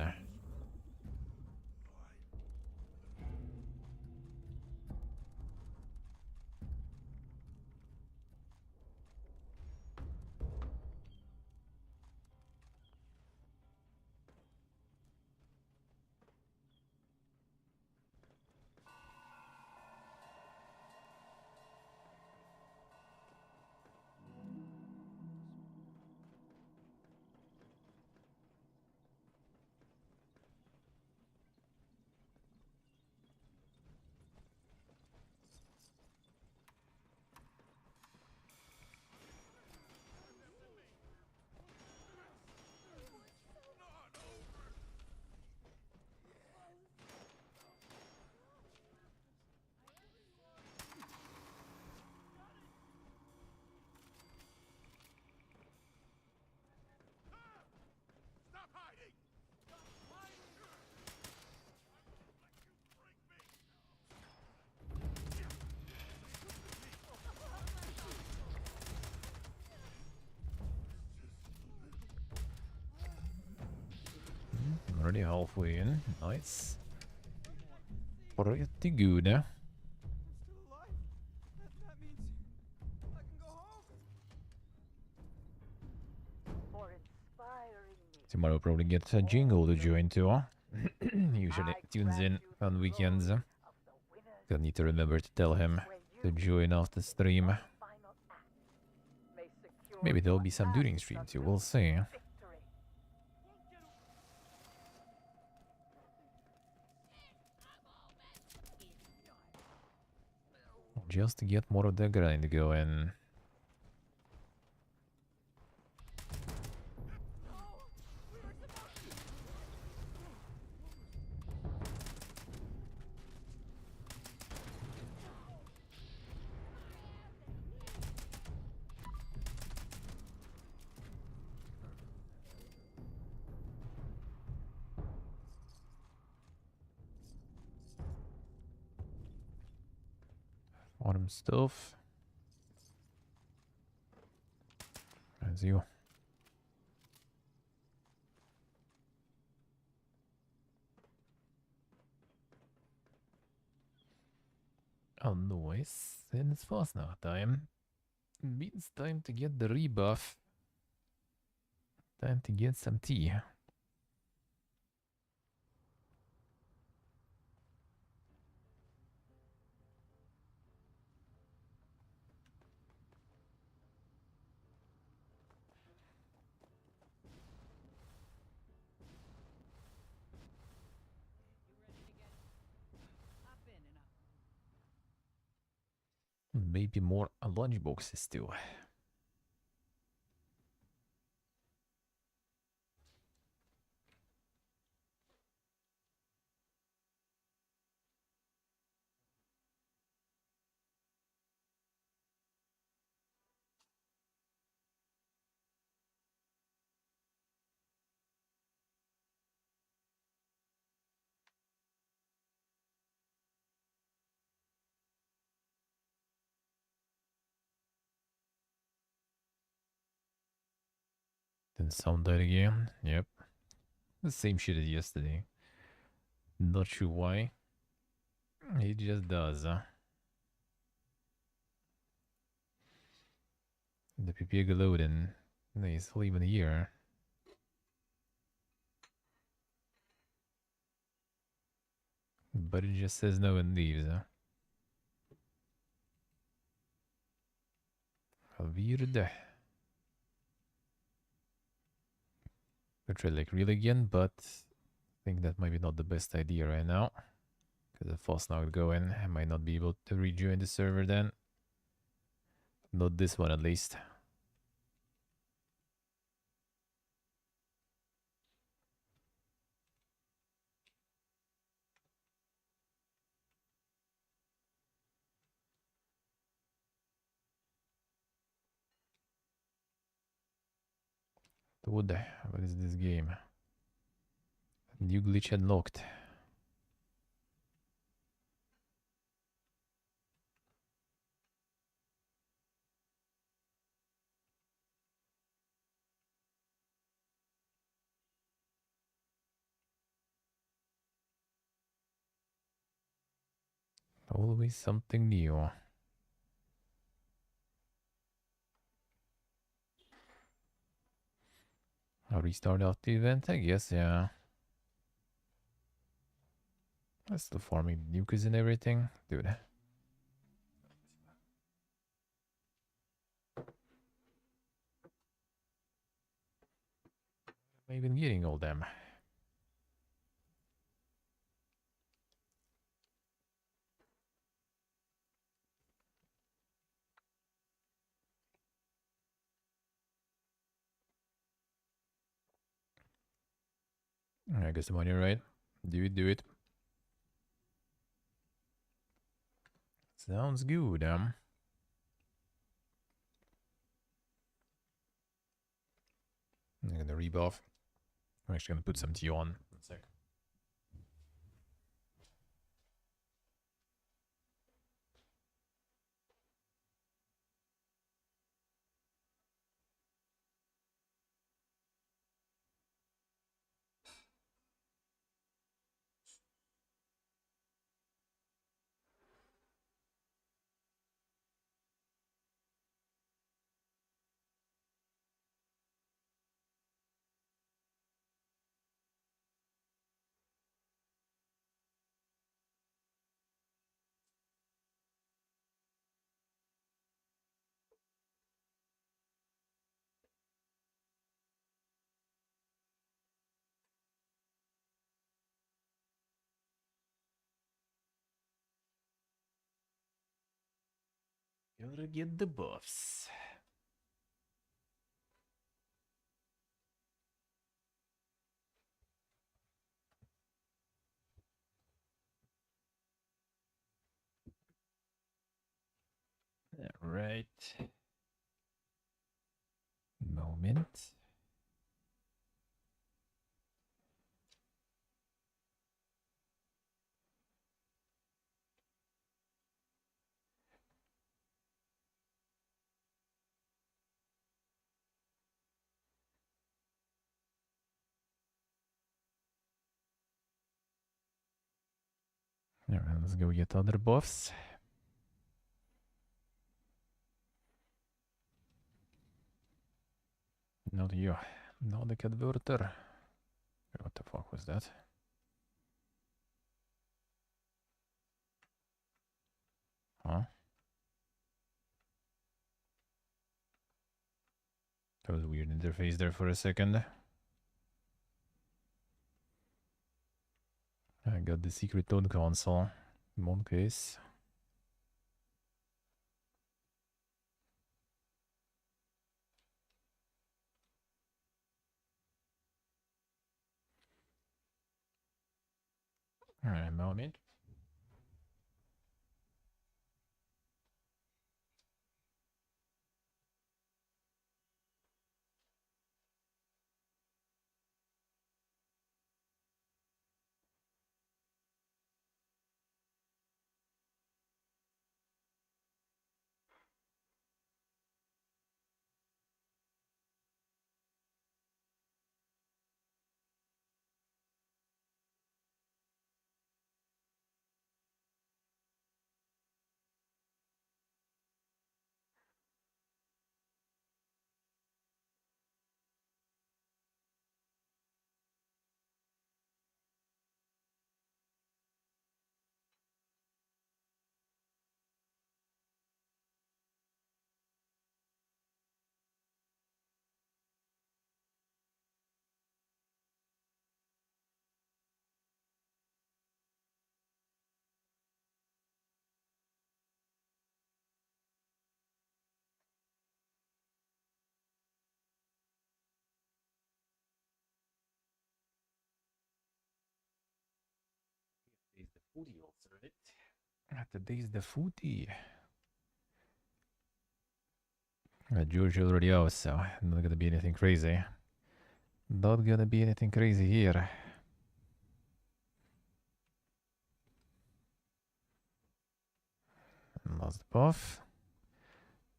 I'm already halfway in. Nice. Pretty good, eh? For inspiring me. Tomorrow probably get a Jingle to join too, huh? Usually tunes in on weekends. Of the winners Gonna need to remember to tell him where to you join after stream. final act may secure Maybe there'll your be some last during stream too, we'll see. victory. Just to get more of the grind going. some stuff. As you. Oh, noise. Then it's Fasnacht time. Means time to get the rebuff. Time to get some tea. You ready to get hop in and up? Maybe more lunchboxes too. Then sound that again. Yep. The same shit as yesterday. Not sure why. It just does, huh? The PP Golden. He's leaving here. But it just says no and leaves, huh? How weird. Could try like real again, but I think that might be not the best idea right now. Because if Fasnacht go in, I might not be able to rejoin the server then. Not this one at least. What is this game? New glitch unlocked. Always something new. I'll restart out the event, I guess, yeah. That's still farming nukes and everything. Dude. Am I even getting all them? I guess I'm on your right. Do it, do it. Sounds good, I'm gonna rebuff. I'm actually gonna put some tea on. 1 sec. Gotta get the buffs. Right. Moment. Alright, let's go get other buffs. Not you. Not the converter. What the fuck was that? Huh? That was a weird interface there for a second. I got the secret tone console. Mon case. Alright, moment. Today's the foodie also, right? Today's the foodie. George already out, so not gonna be anything crazy. Not gonna be anything crazy here. Last buff.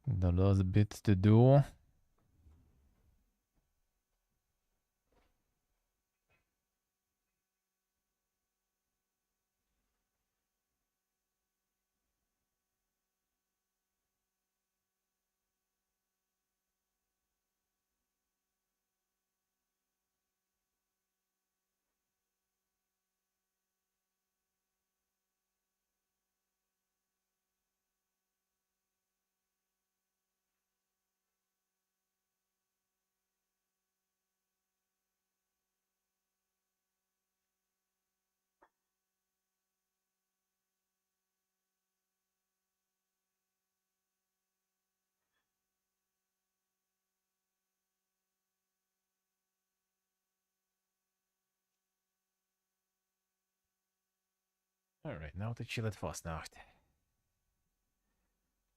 The last bit to do. Alright, now to chill at Fasnacht.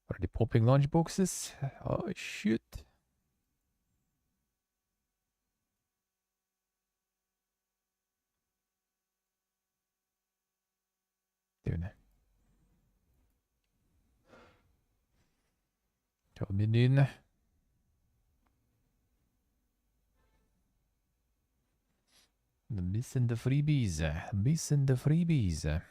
Are they popping lunch boxes? Oh shit. Dude. Coming in. Missing the freebies. Missing the freebies.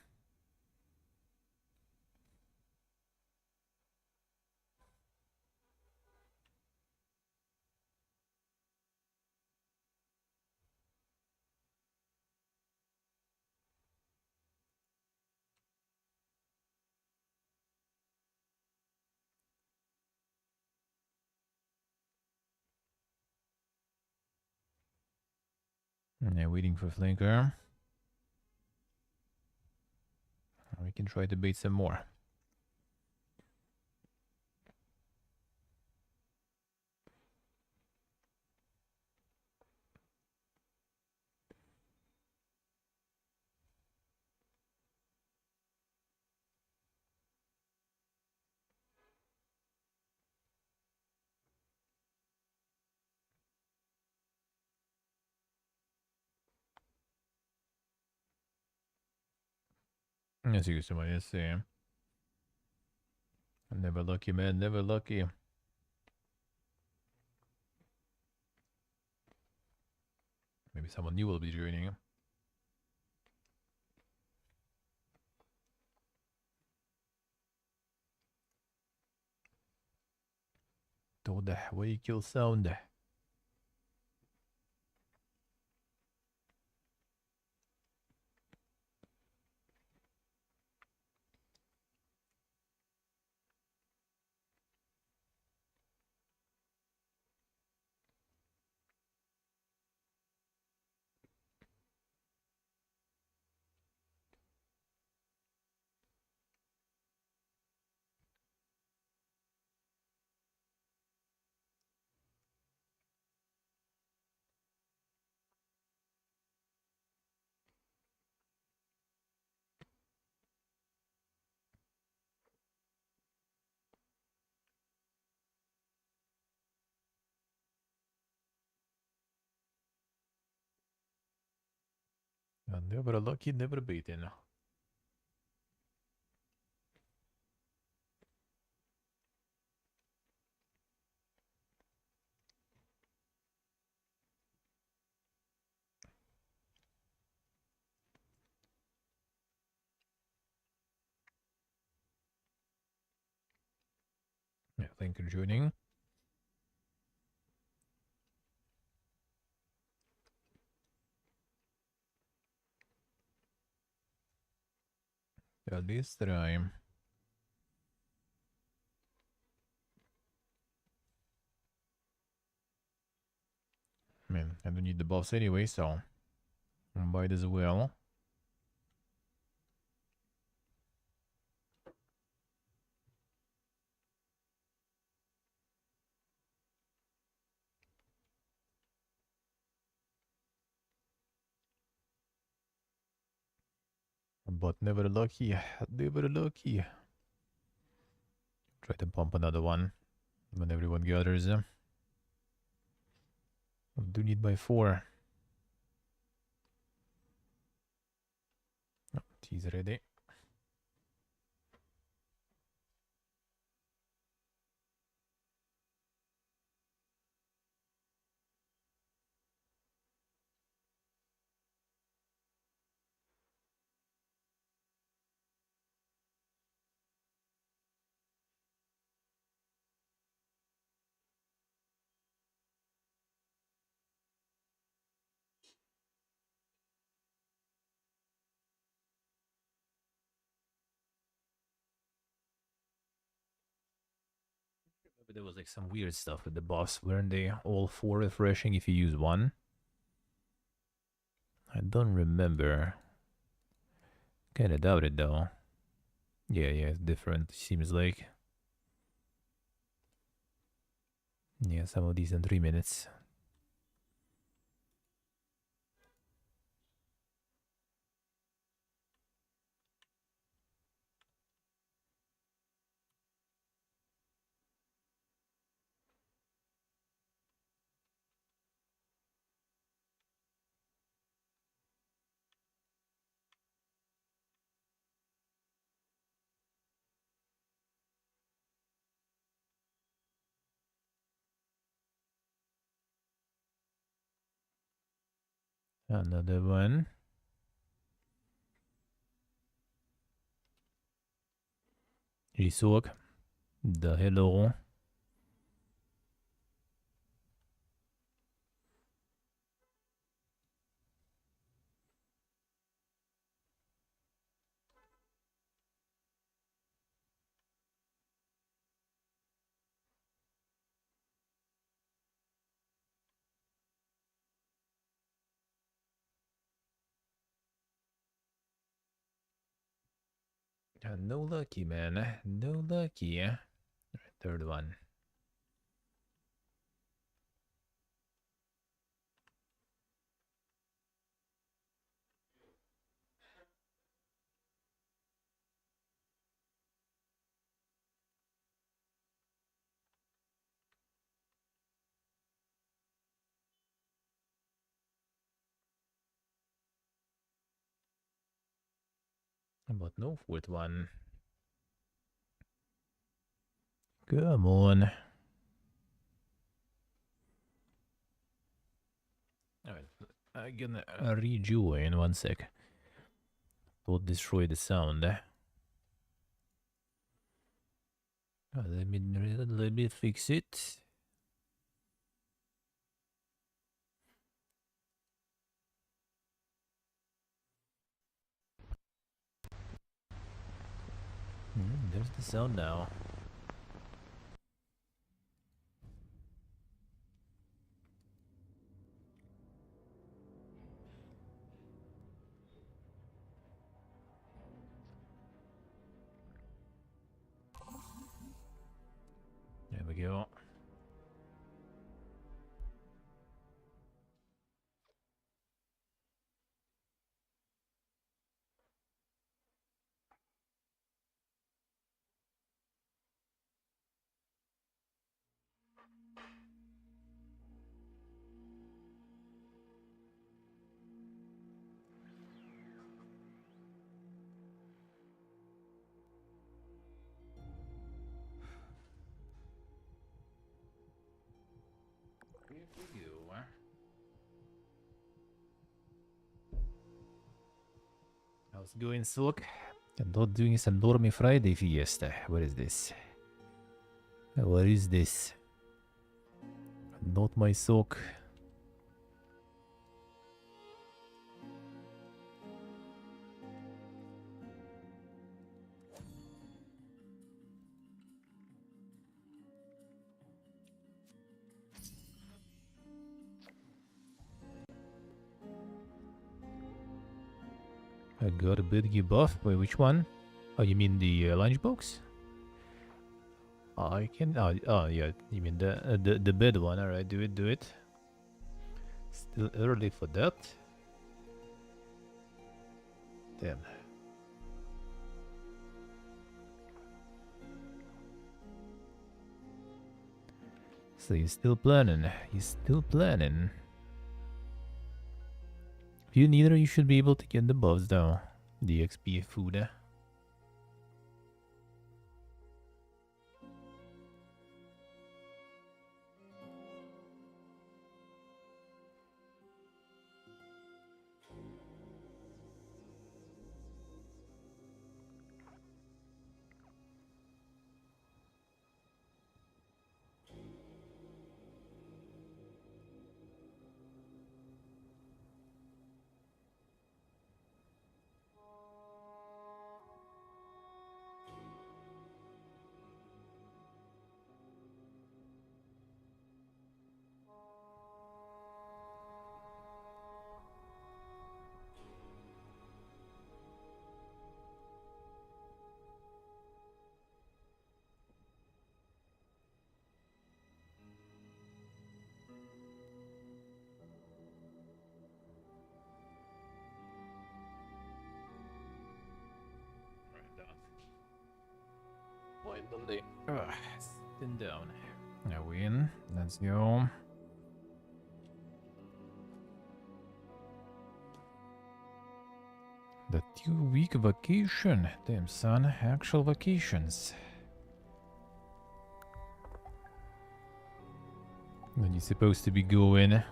Yeah, waiting for Flanker. We can try to bait some more. As you somebody say. Never lucky, man. Never lucky. Maybe someone new will be joining. God, the vehicle sound. Never lucky, never beaten. Yeah, thank you for joining. At this time. I mean, I don't need the buffs anyway, so might as well. But never lucky, never lucky. Try to pump another one when everyone gathers. I do need by 4. Oh, tea's ready. But there was like some weird stuff with the boss. Weren't they all 4 refreshing if you use one? I don't remember. Kinda doubt it though. Yeah, it's different, seems like. Yeah, some of these in 3 minutes. Another one. Risok. The hello. No lucky, man. No lucky. Third one. But no fourth one. Come on. Alright, I'm gonna rejoin 1 sec. Don't destroy the sound. Let me fix it. So now. There we go. Here we go. How's it going, Silk? I'm not doing some Normie Friday fiesta. What is this? What is this? Not my sock. I got a big buff. Wait, which one? Oh, you mean the lunchbox? I can. Oh, yeah. You mean the bed one? All right, do it, do it. Still early for that. Damn. So you're still planning. You're still planning. If you need her, you should be able to get the buffs though. The XP food. Finally. Sitting down. Now we in. Let's go. The 2-week vacation. Damn, son. Actual vacations. Then you're supposed to be going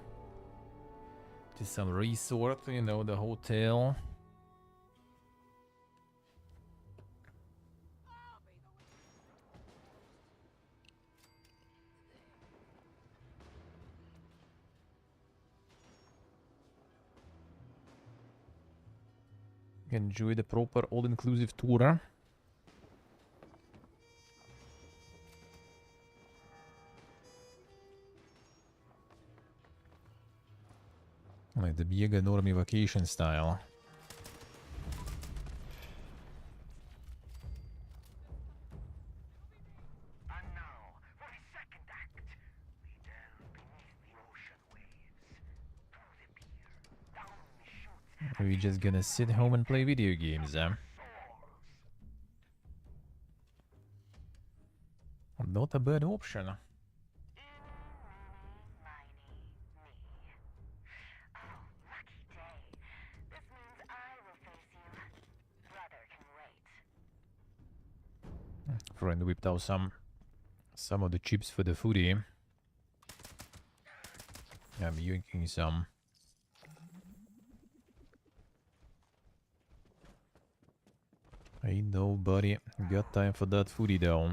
to some resort, you know, the hotel. Enjoy the proper all-inclusive tour. Like the Biega Normie vacation style. And now, for the second act, we delve beneath the ocean waves, through the pier, down the chutes, Are we just gonna sit home and play video games, souls. Not a bad option. Miny, me. Oh, lucky day. This means I will face you. Brother can wait. Friend whipped out some of the chips for the foodie. I'm yanking some. Ain't nobody got time for that foodie though.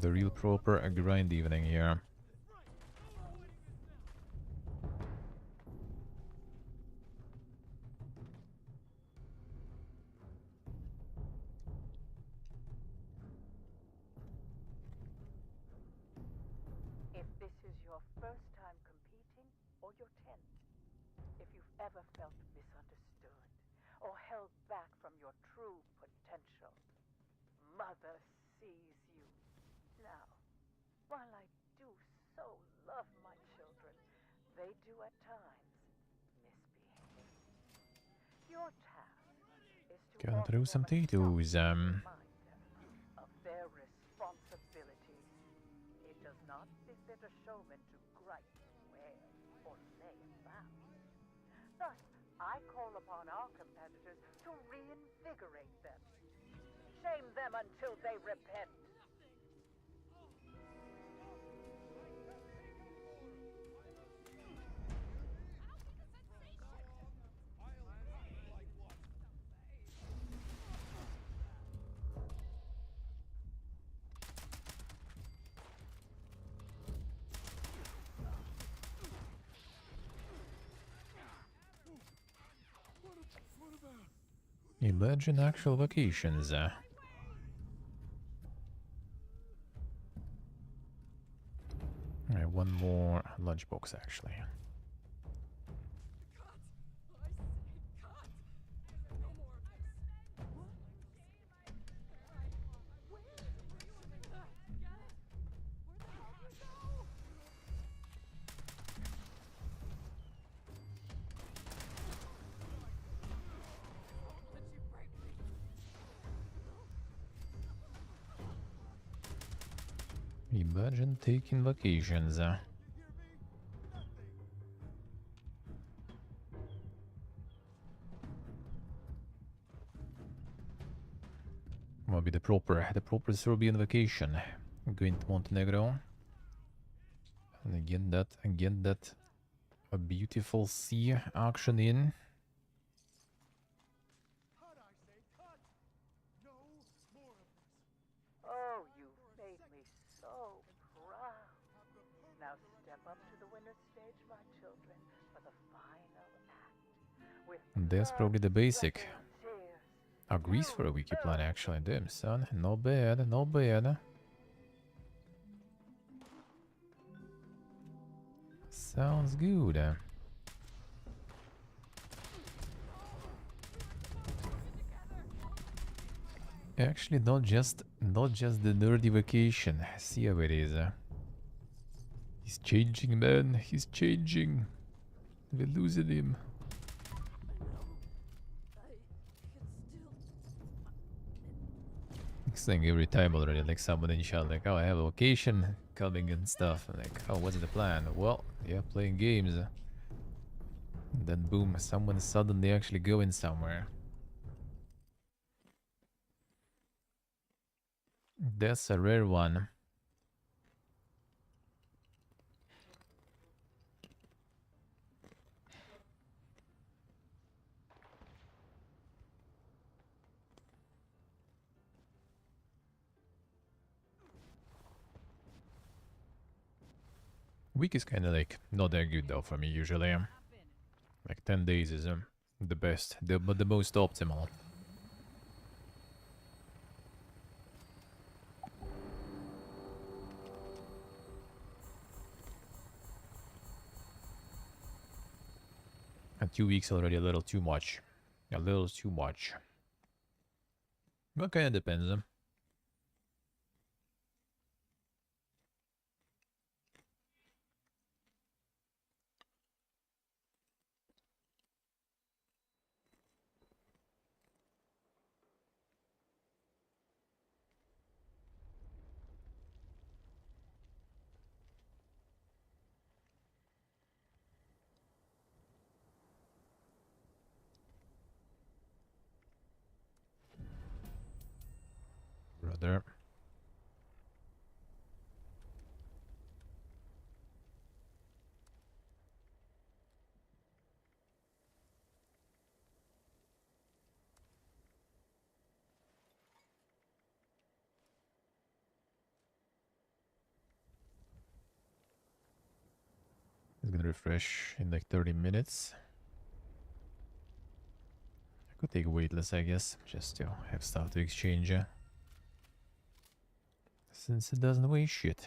The real proper grind evening here. your tent. If you've ever felt misunderstood or held back from your true potential, Mother sees you. Now, while I do so love my children, they do at times misbehave. Your task is to Gonna offer throw them some a shocking potatoes. reminder of their responsibilities. It does not befit a showman to gripe, wail, or lay about. Thus, I call upon our competitors to reinvigorate them. Shame them until they repent. Imagine actual vacations. Alright, one more lunchbox actually. Imagine taking vacations. Will be the proper Serbian vacation. Going to Montenegro. And again that a beautiful sea action in. Oh, you made me so proud. Now step up to the winner's stage, my children, for the final act. With That's blood, probably the basic. sweat, and tears, Agrees for a you wiki plan earned actually. Damn son, not bad, not bad. Sounds good. Actually, not just the nerdy vacation. See how it is. He's changing, man. He's changing. We're losing him. Saying every time already, like someone in chat, like, oh, I have a vacation coming and stuff. I'm like, oh, what's the plan? Well, yeah, playing games. And then boom, someone suddenly actually going somewhere. That's a rare one. Week is kind of like not that good though for me usually. Like 10 days is the best, but the most optimal. And 2 weeks already a little too much. A little too much. But kind of depends. Brother. It's gonna refresh in like 30 minutes. I could take weightless, I guess, just to have stuff to exchange. Since it doesn't weigh shit.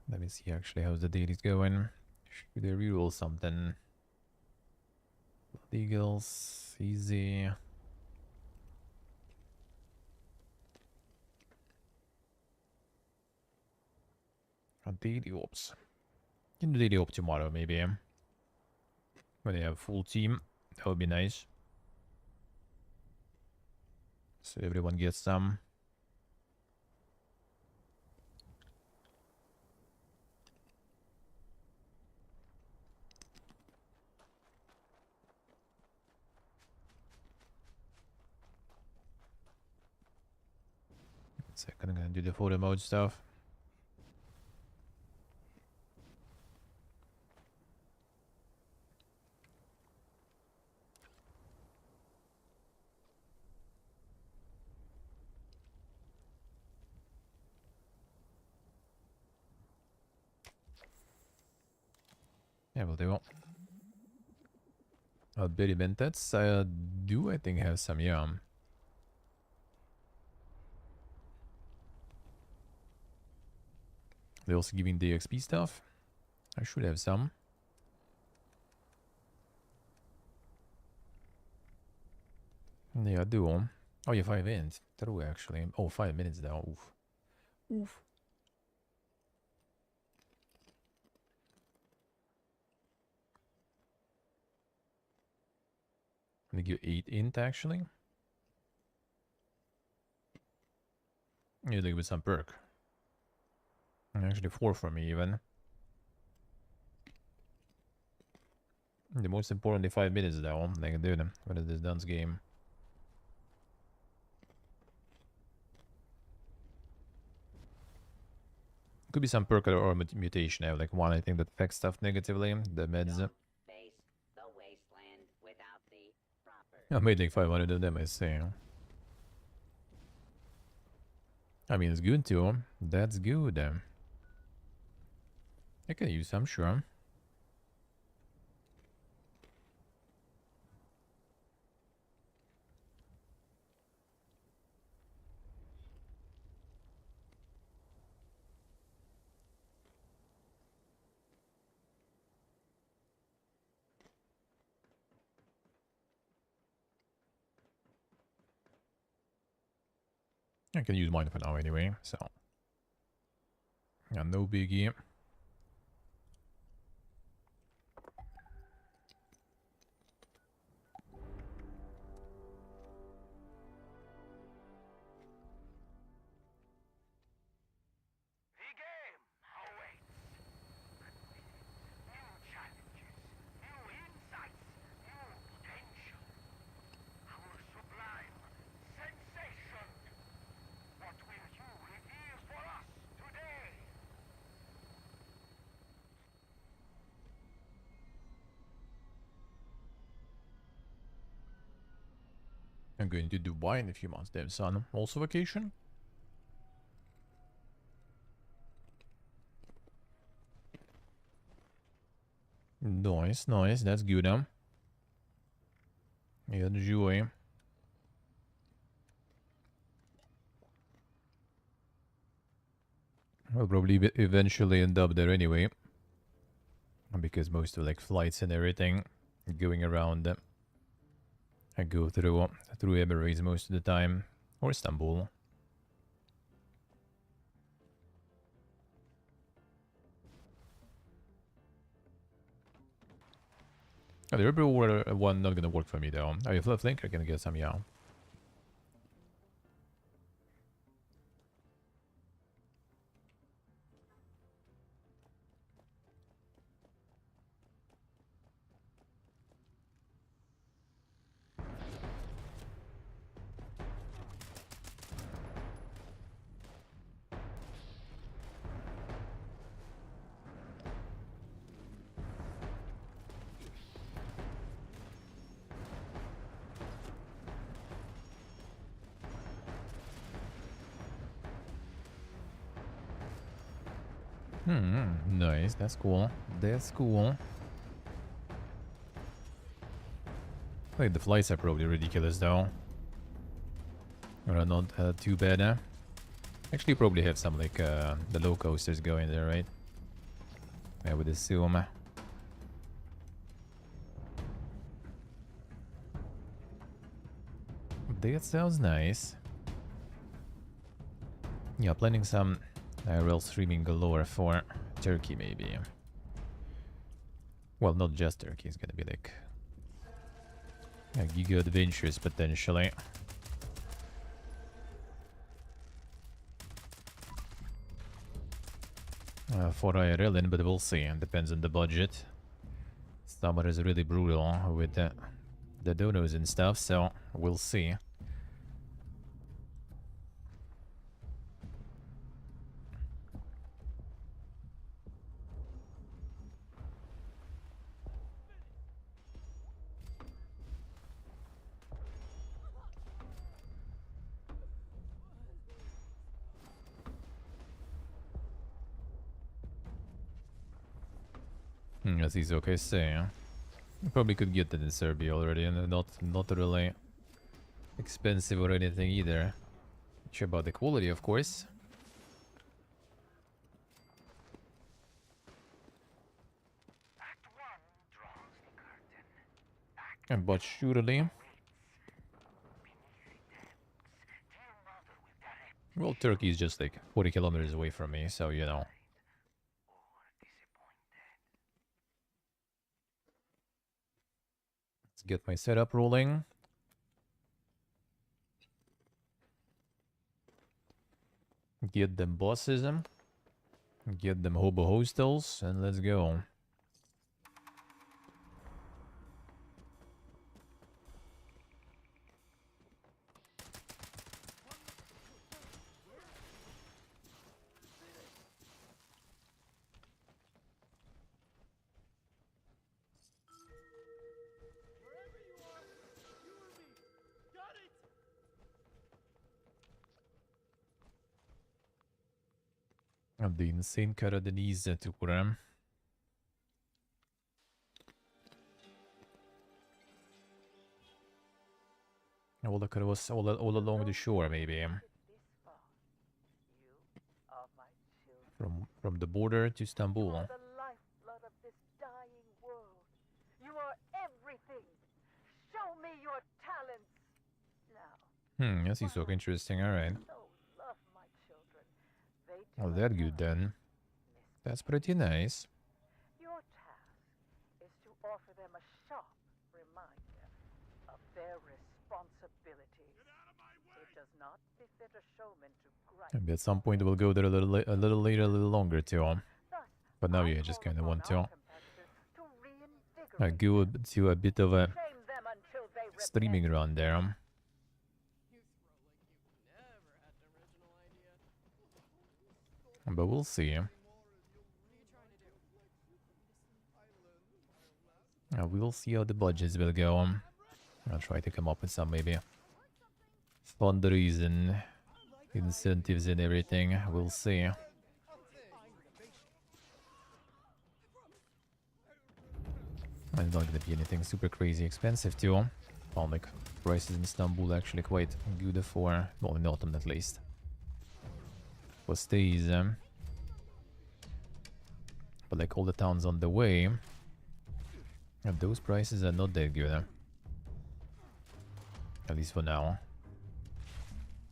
Let me see actually how the daily's going. Should they reroll something? Blood Eagles, easy. A daily ops. Can do daily op tomorrow, maybe. When they have full team, that would be nice. So everyone gets some. Second, I'm gonna do the photo mode stuff. Yeah, will do. Berry Bentats, I do, I think, have some, yeah. They're also giving the XP stuff. I should have some. Yeah, I do. Oh, yeah, 5 minutes. True, actually. Oh, 5 minutes though. Oof. Oof. Let me give 8 int, actually. Yeah, like with some perk. And actually 4 for me, even. The most importantly, 5 minutes though. I can do them. What is this dance game? Could be some perk or mutation. I have like one, I think, that affects stuff negatively. The meds. Face the wasteland without the proper. I made like 500 of them, I say. I mean, it's good too. That's good. I can use some, sure. I can use mine for now anyway, so. Yeah, no biggie. The game awaits. And with it, new challenges, new insights, new potential. Our sublime sensation. What will you reveal for us today? I'm going to Dubai in a few months. There's son. Also vacation. Nice, nice. That's good, huh? Yeah, enjoy. I'll probably eventually end up there anyway. Because most of like flights and everything going around. I go through Emirates most of the time. Or Istanbul. Oh, the Rebel War one not gonna work for me though. Oh, you flip link? I can get some, yeah. Nice. That's cool. That's cool. Like the flights are probably ridiculous though. Or not too bad, huh? Actually, you probably have some like the low coasters going there, right? I would assume. That sounds nice. Yeah, planning some IRL streaming galore for Turkey, maybe. Well, not just Turkey. It's gonna be like Giga Adventures, potentially. For IRL, but we'll see. Depends on the budget. Summer is really brutal with the donos and stuff, so we'll see. As he's okay saying. You probably could get that in Serbia already, and not really expensive or anything either. Not sure about the quality, of course. Act 1 draws the curtain. Act But surely, beneath the depths. Dear mother with direct well, Turkey is just like 40 kilometers away from me, so you know. or disappointed. Let's get my setup rolling. Get them bosses, get them hobo hostels, and let's go. Of the insane Karadeniz tour. All the was all along the shore, maybe. This far. You are my children. From the border to You Istanbul. are the lifeblood of this dying world. You are everything. Show me your talents. Now, That seems so interesting, alright. so love my children. They do Well, not that good then. miss That's pretty nice. Your task is to offer them a sharp reminder of their responsibilities. It does not befit a showman to gripe. Maybe at some point we'll go there a little later, a little longer too. Thus, But now, I yeah, just call kind of upon want our to competitors to reinvigorate go them. to a bit of a Shame them until they streaming repent. run there. But we'll see. We'll see how the budgets will go. I'll try to come up with some maybe fundraising incentives and everything. We'll see. It's not gonna be anything super crazy expensive too. Found like prices in Istanbul actually quite good for, well, in autumn at least. For stays. But like all the towns on the way, those prices are not that good. At least for now.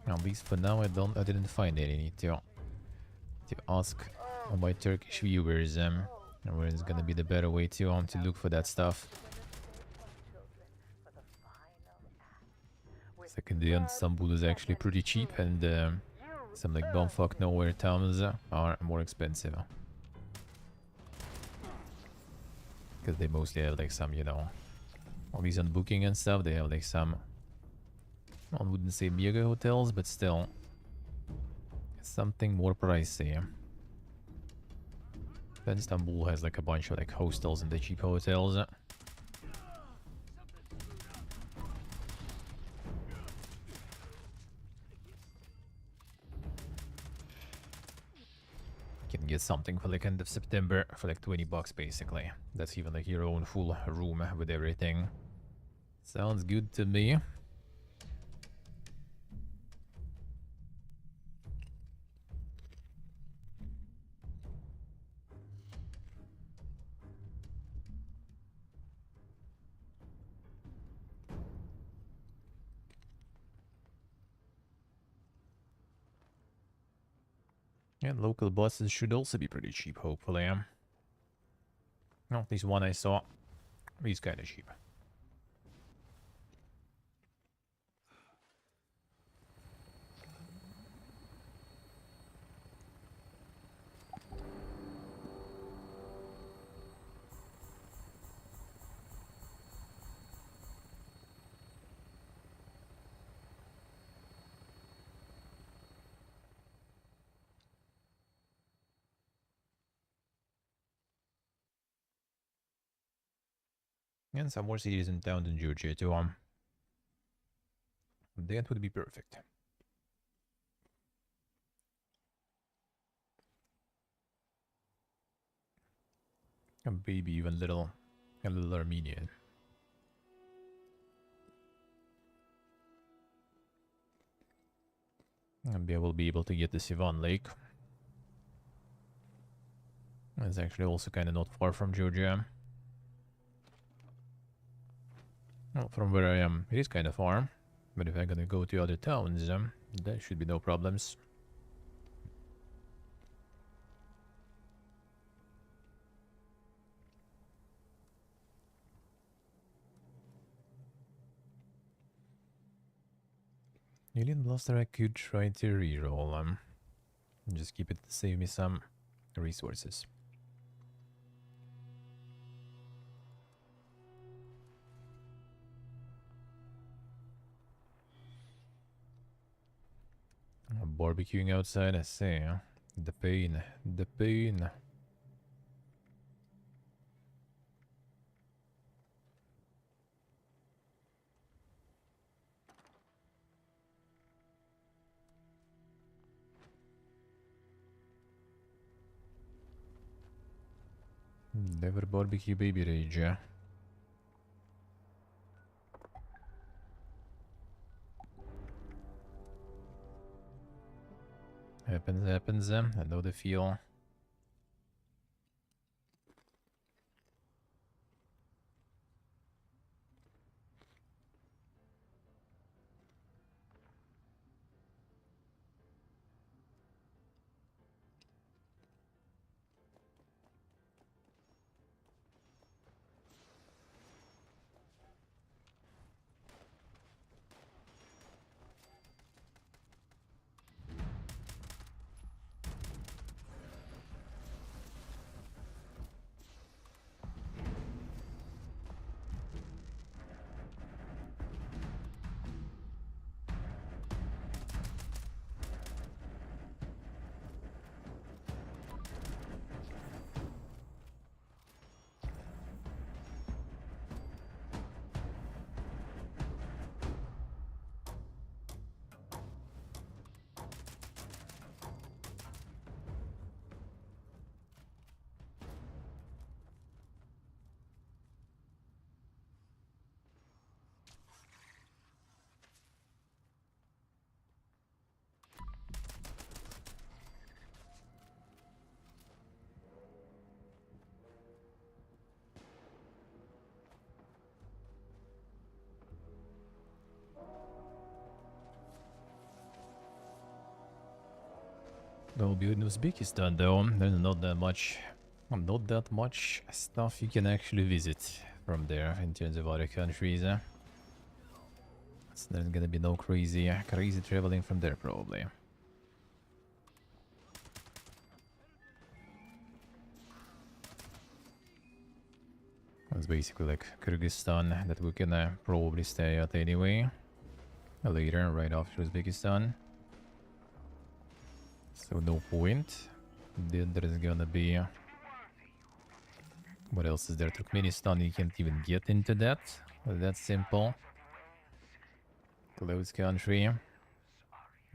At least for now, I didn't find any. Need to ask my Turkish viewers where is gonna be the better way to look for that stuff. Second, the Istanbul is actually pretty cheap, and some like bumfuck nowhere towns are more expensive. Because they mostly have like some, you know, at least on booking and stuff, they have like some, I wouldn't say mega hotels, but still something more pricey. Then Istanbul has like a bunch of like hostels and the cheap hotels. Can get something for like end of September for like 20 bucks basically. That's even like your own full room with everything. Sounds good to me. And local buses should also be pretty cheap, hopefully. Well, at least one I saw. He's kind of cheap. And some more cities and towns in Georgia too. That would be perfect. And maybe even a little Armenian. And I will be able to get the Sivan Lake. It's actually also kind of not far from Georgia. Well, from where I am, it is kind of far. But if I'm gonna go to other towns, there should be no problems. Alien Blaster, I could try to reroll. Just keep it to save me some resources. Barbecuing outside, I see. The pain, the pain. Never barbecue baby rage. Happens. I know the feel. That'll be in Uzbekistan though. There's not that much stuff you can actually visit from there in terms of other countries. So there's gonna be no crazy traveling from there probably. It's basically like Kyrgyzstan that we can probably stay at anyway. Later, right after Uzbekistan. So no point. Then there's gonna be... what else is there? Turkmenistan, you can't even get into that. That's simple. Close country.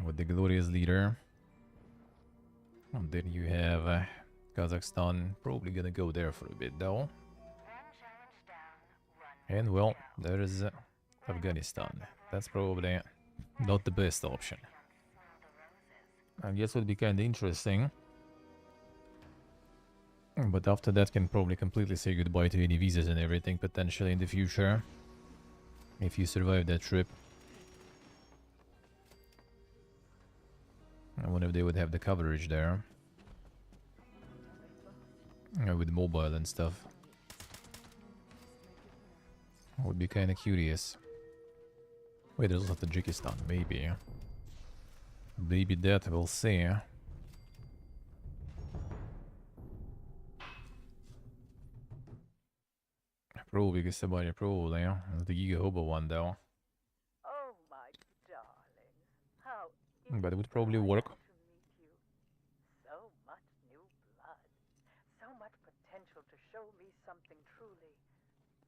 With the glorious leader. And then you have Kazakhstan. Probably gonna go there for a bit though. And well, there's Afghanistan. That's probably not the best option. I guess it would be kind of interesting. But after that can probably completely say goodbye to any visas and everything potentially in the future. If you survive that trip. I wonder if they would have the coverage there. With mobile and stuff. Would be kind of curious. Wait, there's also Tajikistan, maybe. Maybe that, we'll see. Probably, because somebody probably. The Giga Hobo one, though. Oh, my darling. How But it would eager probably I am work. to meet you. So much new blood. So much potential to show me something truly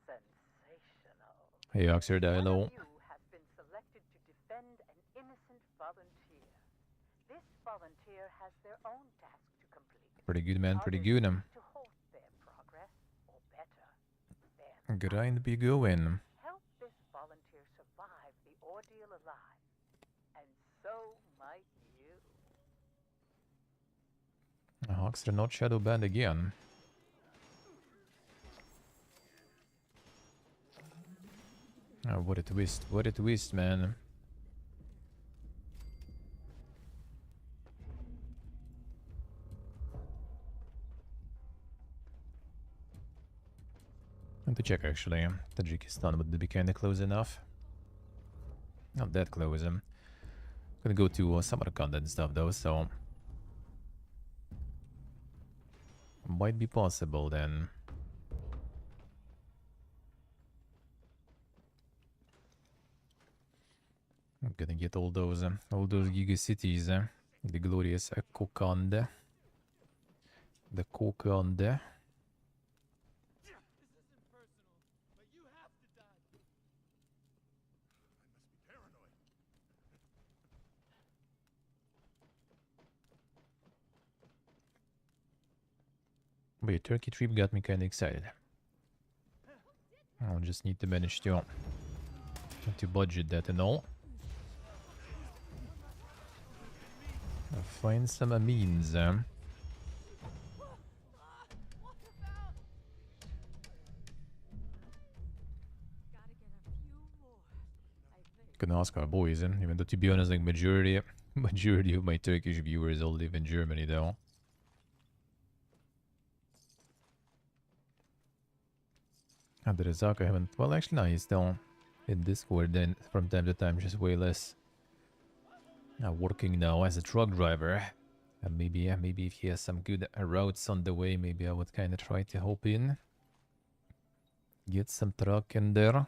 sensational. Hey, Oxford, One hello. of you has been selected to defend an innocent volunteer. This volunteer has their own task to complete. Pretty good, man, pretty Others good. seek to halt their progress, or better, their Grind be going. help this volunteer survive the ordeal alive. And so might you. Oxford not shadow banned again. Oh, what a twist, man. And to check, actually. Tajikistan would be kinda close enough. Not that close. Gonna go to Samarkand and stuff, though, so... Might be possible, then. I'm gonna get all those giga cities. The glorious Kokande. The Kokande. But yeah, Turkey trip got me kinda excited. I'll just need to manage to budget that and all. I'll find some means. Gonna ask our boys, even though to be honest, like majority of my Turkish viewers all live in Germany, though. And the Razak, I haven't. Well, actually, no, he's still in Discord. Then from time to time, just way less. Working now as a truck driver. And maybe, yeah, maybe if he has some good routes on the way, maybe I would kind of try to hop in. Get some truck in there.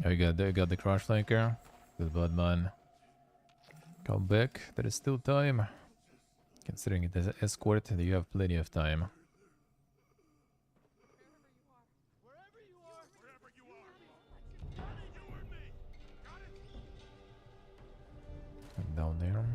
I got the crash flanker. Good bad man. Come back. There is still time. Considering it as an escort, you have plenty of time. And down there.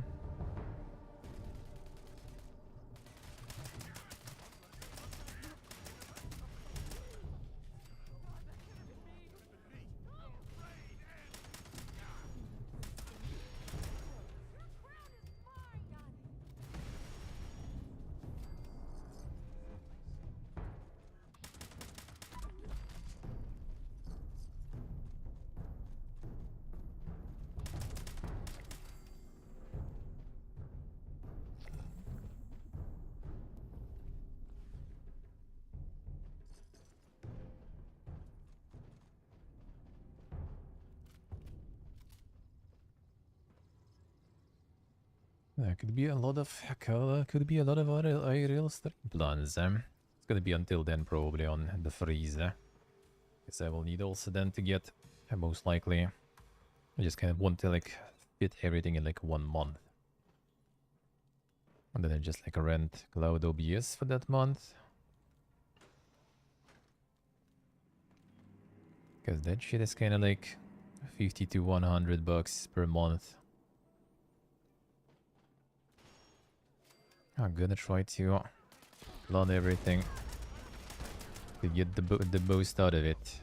There could be a lot of other aerial plans. It's gonna be until then probably on the freeze. Because I will need also then to get most likely. I just kind of want to like fit everything in like 1 month. And then I just like rent Cloud OBS for that month. Because that shit is kind of like 50 to 100 bucks per month. I'm gonna try to learn everything to get the most out of it.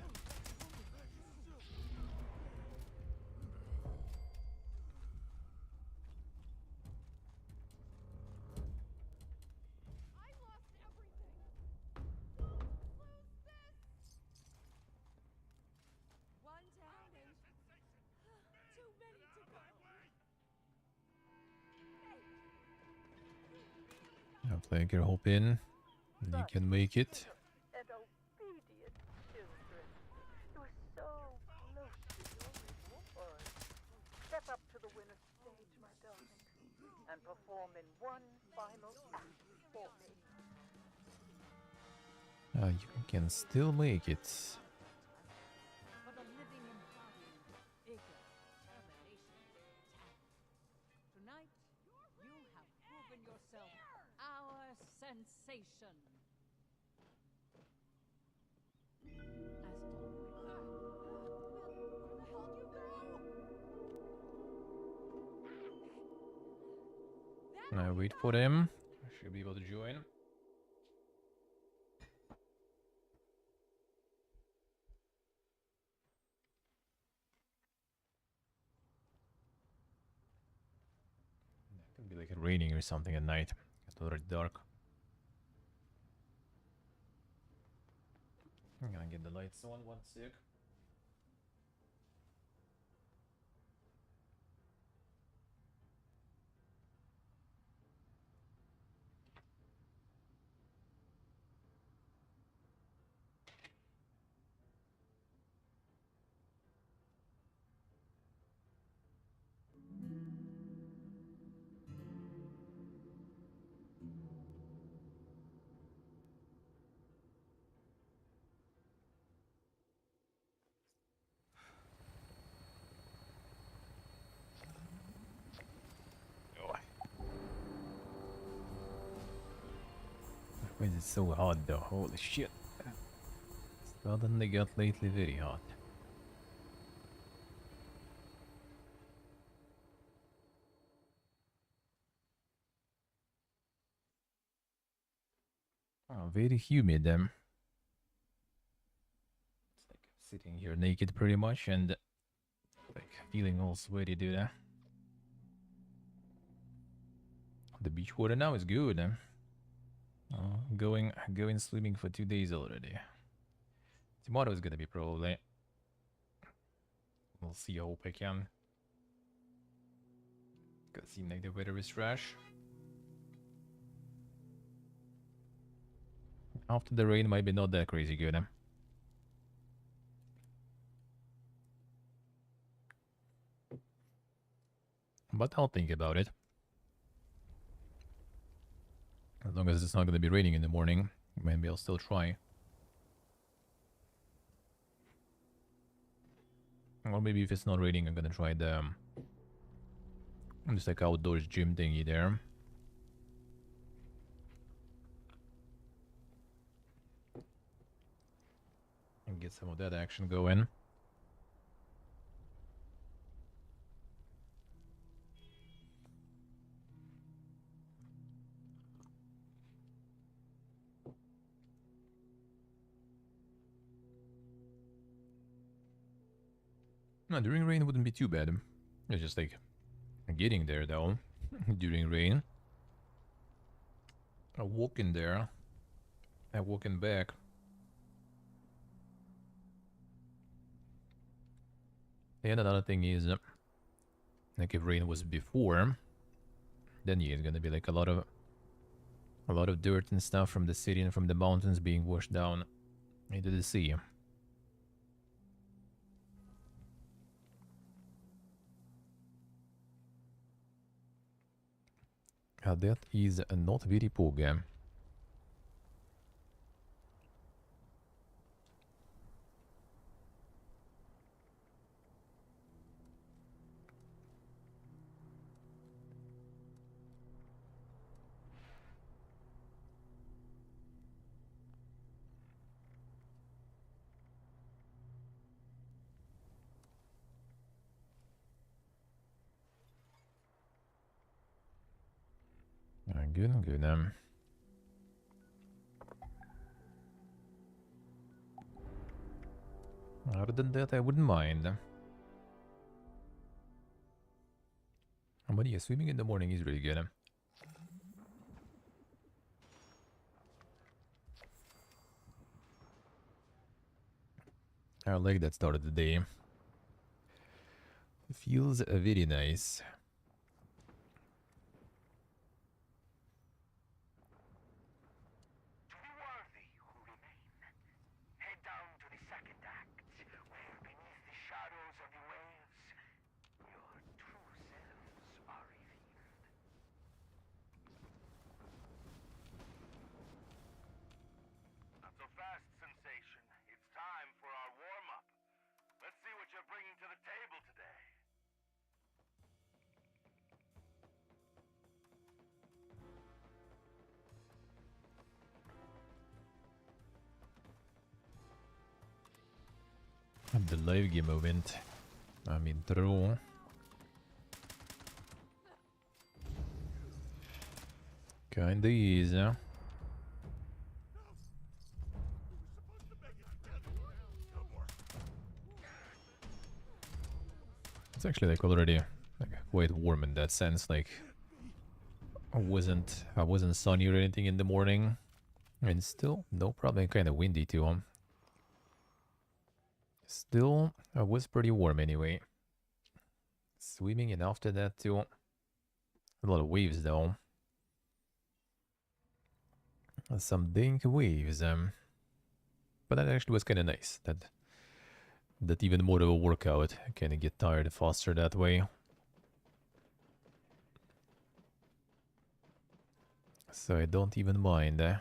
Flanker, hop in. You can make it. And obedient children. You're so close to your reward. Step up to the winner's stage, my darling, and perform in one final act for me. You can still make it. But a living embodiment of vigor, determination, and talent. Tonight, you have proven yourself our sensation. I wait for them. I should be able to join. It can be like raining or something at night. It's already dark. I'm gonna get the lights on one sec. Why is it so hot though? Holy shit. Suddenly got lately very hot. Oh, very humid. It's like sitting here naked pretty much and like feeling all sweaty, dude. The beach water now is good. Going swimming for 2 days already. Tomorrow is gonna be probably. We'll see. I hope I can. Cause seem like the weather is trash. After the rain, might be not that crazy good. But I'll think about it. As long as it's not gonna be raining in the morning, maybe I'll still try. Or maybe if it's not raining, I'm gonna try the just like outdoors gym thingy there. And get some of that action going. No, during rain wouldn't be too bad. It's just like getting there though. During rain. I walk in there. I walking back. And another thing is, like if rain was before, then yeah, it's gonna be like a lot of dirt and stuff from the city and from the mountains being washed down into the sea. That is not very poor. Good, good. Other than that, I wouldn't mind. But yeah, swimming in the morning is really good. I like that start of the day. Feels very nice. The live game event. I mean, throw. Kinda easy. It's actually like already like quite warm in that sense. Like I wasn't sunny or anything in the morning, and still no problem. Kind of windy too. Still, I was pretty warm anyway. Swimming, and after that too, a lot of waves though. Some dang waves. But that actually was kind of nice. That even more of a workout. I kind of get tired faster that way. So I don't even mind.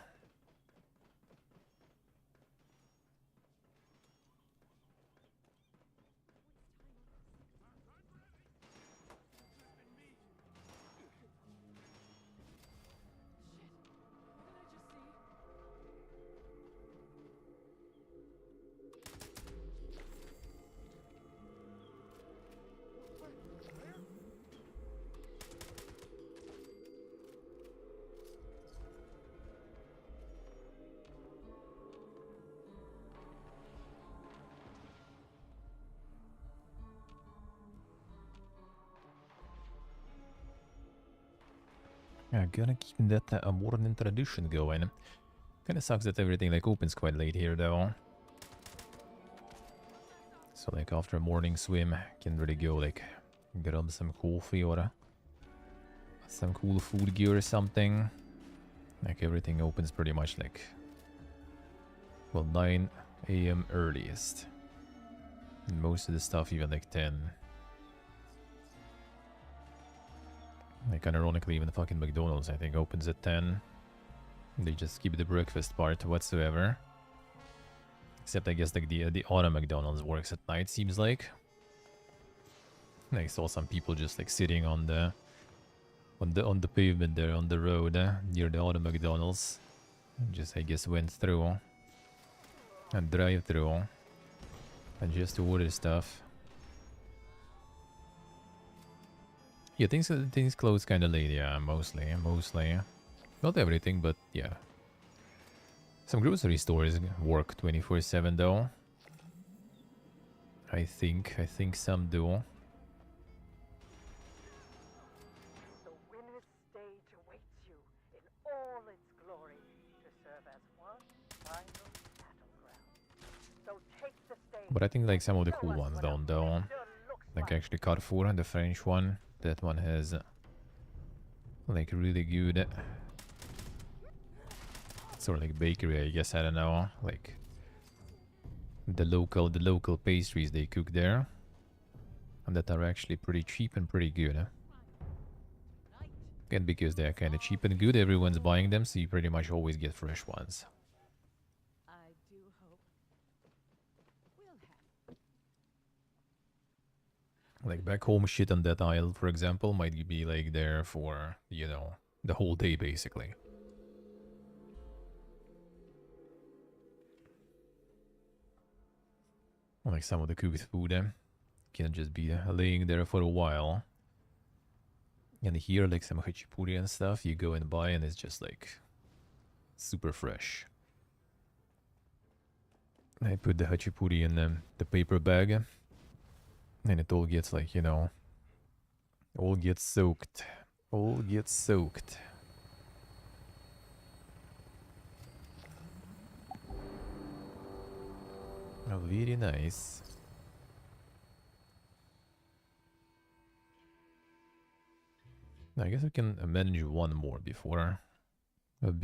Yeah, gonna keep that morning tradition going. Kinda sucks that everything like opens quite late here though. So like after a morning swim, can really go like grab some coffee or some cool food gear or something. Like everything opens pretty much like, well, 9 a.m. earliest. And most of the stuff even like 10. Like unironically even fucking McDonald's I think opens at 10. They just skip the breakfast part whatsoever. Except I guess like the auto McDonald's works at night seems like. And I saw some people just like sitting on the pavement there on the road near the auto McDonald's. Just I guess went through and drive through and just to order stuff. Yeah, things close kind of late. Yeah, mostly. Not everything, but yeah. Some grocery stores work 24/7 though. I think some do. The winner's stage awaits you in all its glory to serve as one final battleground. So take the stage. But I think like some of the cool ones don't though. Like actually Carrefour, the French one. That one has like really good sort of like bakery, I guess, I don't know. Like the local pastries they cook there. And that are actually pretty cheap and pretty good. And because they're kind of cheap and good, everyone's buying them, so you pretty much always get fresh ones. I do hope we'll have. Like back home shit on that aisle, for example, might be like there for, you know, the whole day basically. Like some of the cooked food can just be laying there for a while. And here, like some hachipuri and stuff, you go and buy and it's just like super fresh. I put the hachipuri in the paper bag and it all gets like, you know, all gets soaked. All gets soaked. Oh, very nice. I guess we can manage one more before the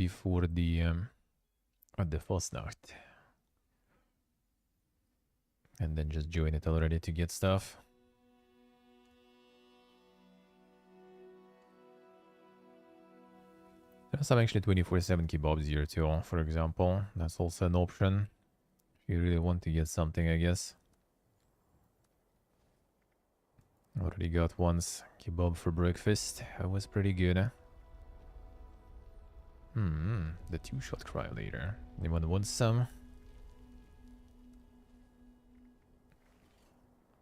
Fasnacht, and then just join it already to get stuff. There are some actually 24/7 kebabs here too, for example. That's also an option if you really want to get something, I guess. Already got once kebab for breakfast. That was pretty good. The two-shot cryo later. Anyone want some?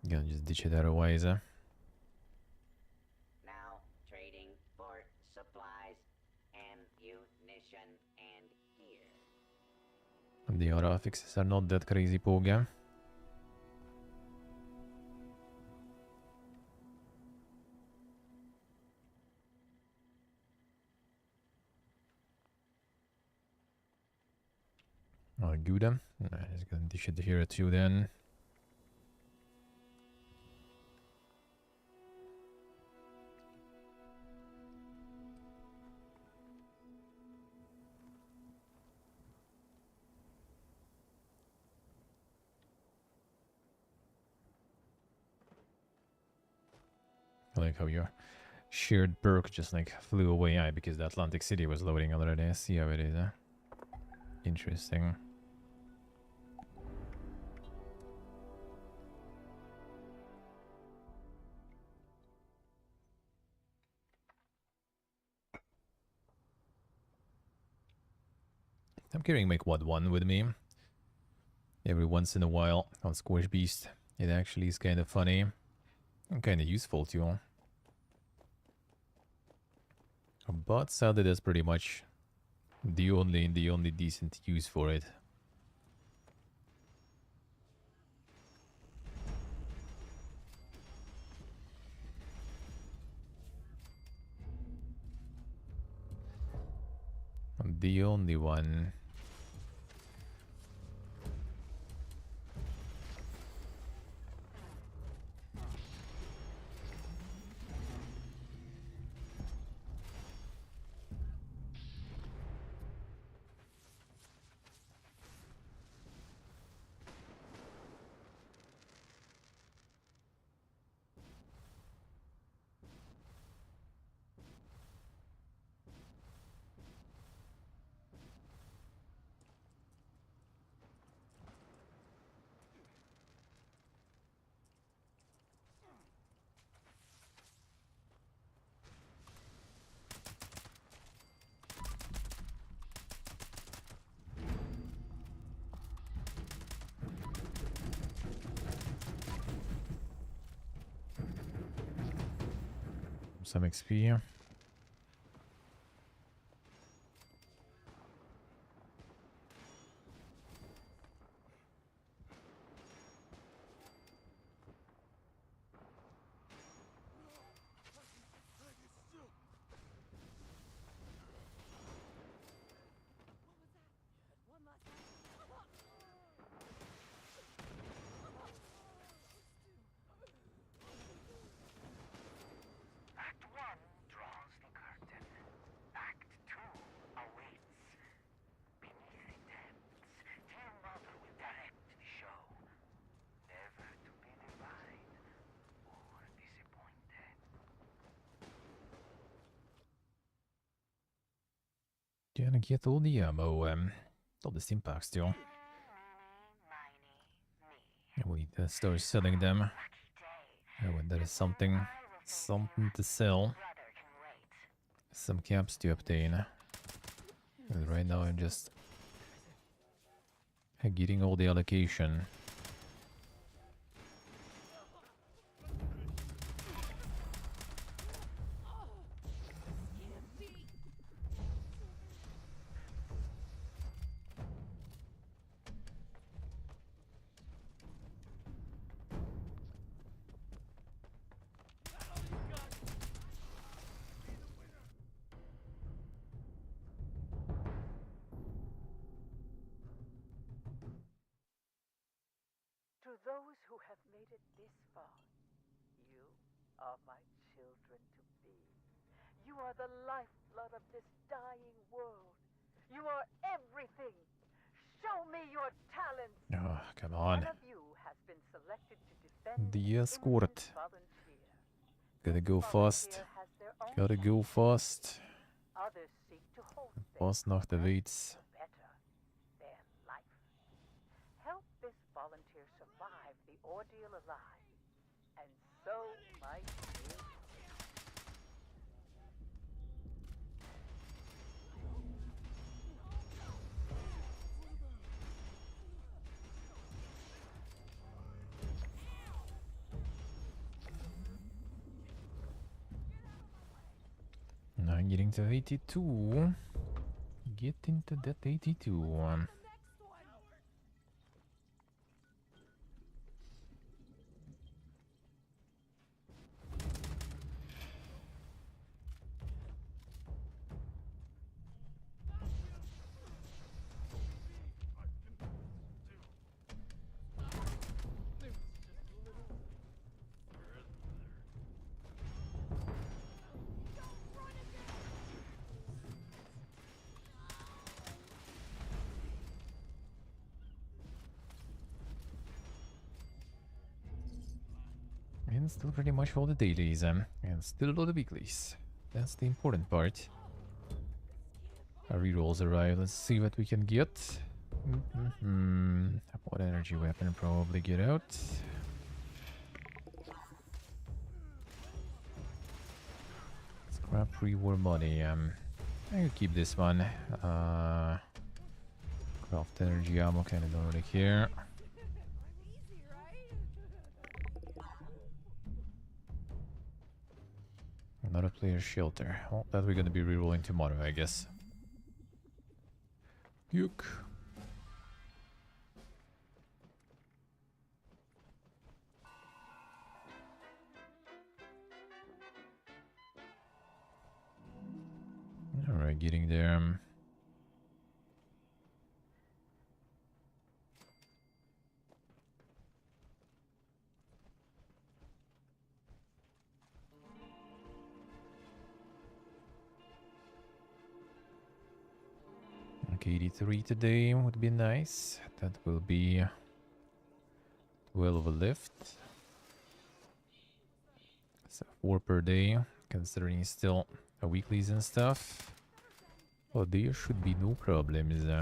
Gonna just ditch it otherwise, huh? Now trading for supplies, ammunition, and gear. The other affixes are not that crazy, Poga. Oh, Gouda. Just gonna dish it here too then. I like how your shared perk just like flew away. Because the Atlantic City was loading already. I see how it is, huh? Interesting. I'm carrying my quad 1 with me. Every once in a while on Squish Beast. It actually is kind of funny. And kind of useful too. But sadly that's pretty much the only decent use for it. The only one. Some XP. One last time. Act 1 draws the curtain. Act 2 awaits. Beneath the depths, dear mother will direct the show. Never to be divided or disappointed. Gonna get all the ammo, all the stim packs still. And we need to start selling them. And when there is something to sell, some caps to obtain. And right now I'm just getting all the allocation. To those who have made it this far, you are my children to be. You are the lifeblood of this dying world. You are everything. Show me your talents. Oh, come on. One of you has been selected to defend The an escort. innocent volunteer. Gotta This go fast. volunteer has their own Gotta go fast. Others seek to hold things Fasnacht awaits. better their life. Help this volunteer survive the ordeal alive, and so might you. Alright, getting to 82. Get into that 82. And still pretty much all the dailies, and still a lot of weeklies. That's the important part. Our rerolls arrive. Let's see what we can get. What energy weapon probably get out? Scrap reward money. I could keep this one. Craft energy ammo, kind of don't really care. Another player shelter. Well, that we're gonna be rerolling tomorrow, I guess. Yuck. Alright, getting there. Okay, 83 today would be nice. That will be 12 a lift. So 4 per day, considering still a weeklies and stuff. Oh, there should be no problems. Well,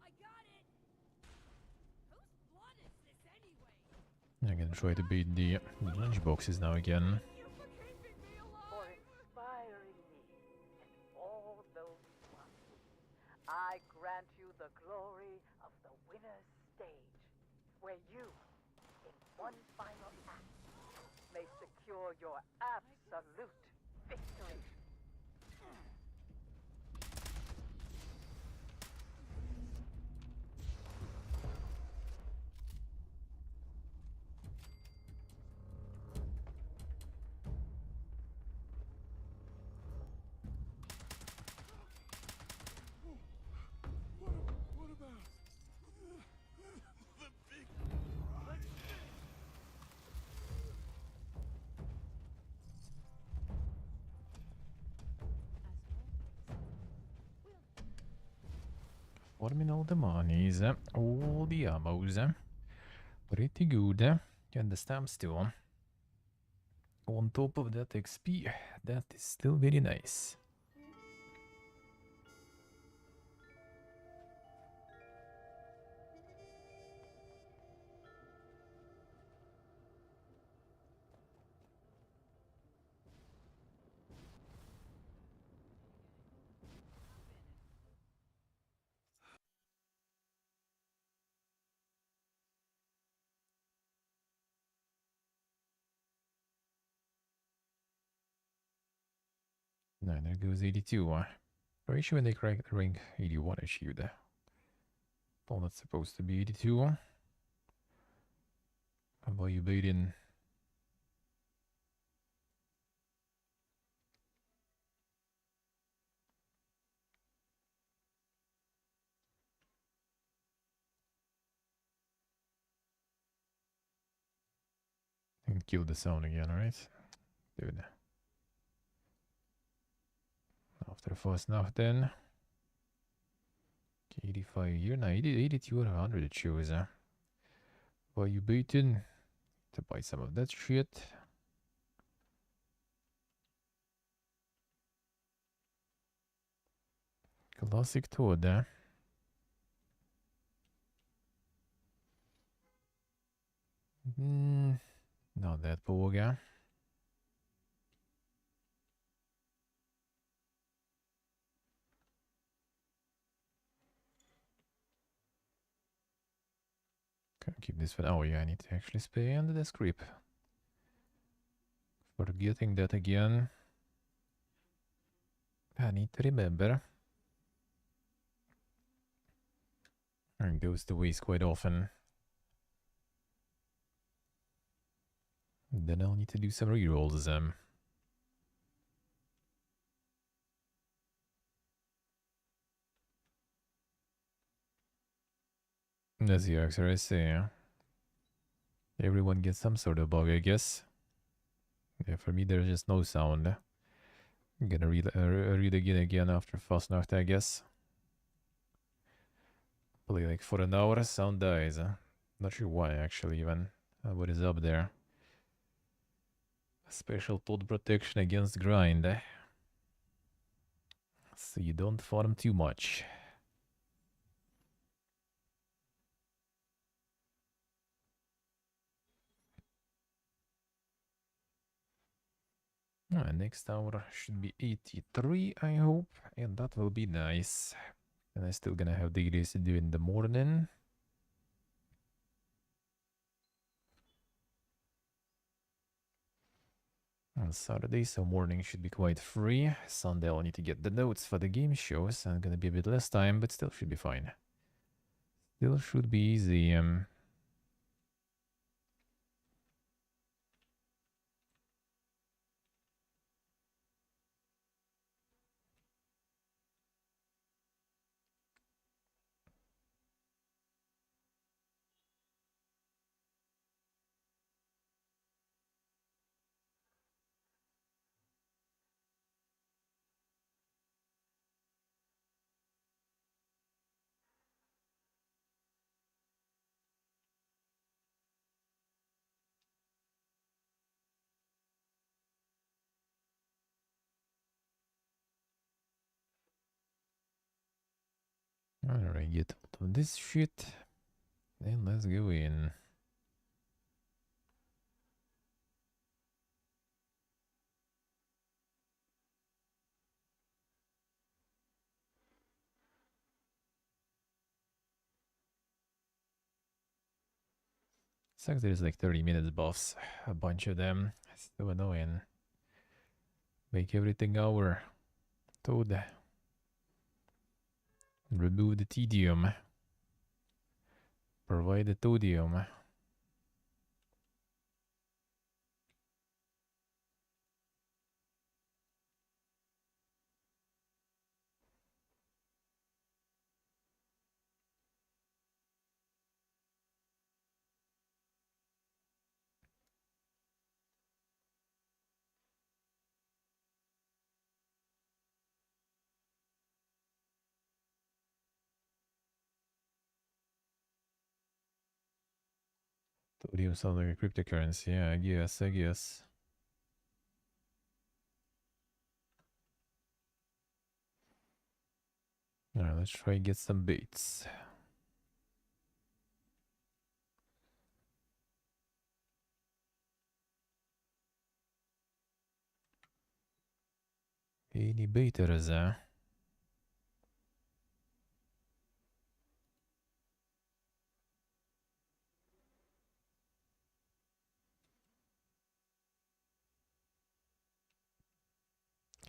I got it. Whose blood is this anyway? I'm gonna try to beat the lunch boxes now again. You for keeping me For alive. inspiring me and all those watching, I grant you the glory of the winner's stage, where you, in one final act, may secure your absolute victory. What about the big prize? Forming all the monies, all the ammos. Pretty good. And the stamp still. On top of that XP, that is still very nice. No, there goes 82. Very sure when they crack the rank 81 achieved. Well, that's supposed to be 82. How about you bait in? And kill the sound again, right? Dude. After Fasnacht then. 85 here, now 82 or 100 to choose. Why you baiting to buy some of that shit? Classic Toad, Not that båga. Can keep this for. Oh yeah, I need to actually spend the script. Forgetting that again. I need to remember. And goes to waste quite often. Then I'll need to do some rerolls. As the I say, everyone gets some sort of bug, I guess. Yeah, for me, there's just no sound. I'm gonna read again after Fasnacht, I guess. Play like for an hour, sound dies. Not sure why, actually, even. What is up there? Special pod protection against grind. So you don't farm too much. Next hour should be 83, I hope. And that will be nice. And I'm still gonna have dailies to do in the morning. On Saturday, so morning should be quite free. Sunday I'll need to get the notes for the game shows. I'm gonna be a bit less time, but still should be fine. Still should be easy. Alright, get out of this shit. And let's go in. Sucks there's like 30 minutes buffs. A bunch of them. It's so annoying. Make everything our Toad. Remove the tedium. Provide the todium. Todium sounds like a cryptocurrency. Yeah, I guess. Alright, let's try and get some baits. Any baiters,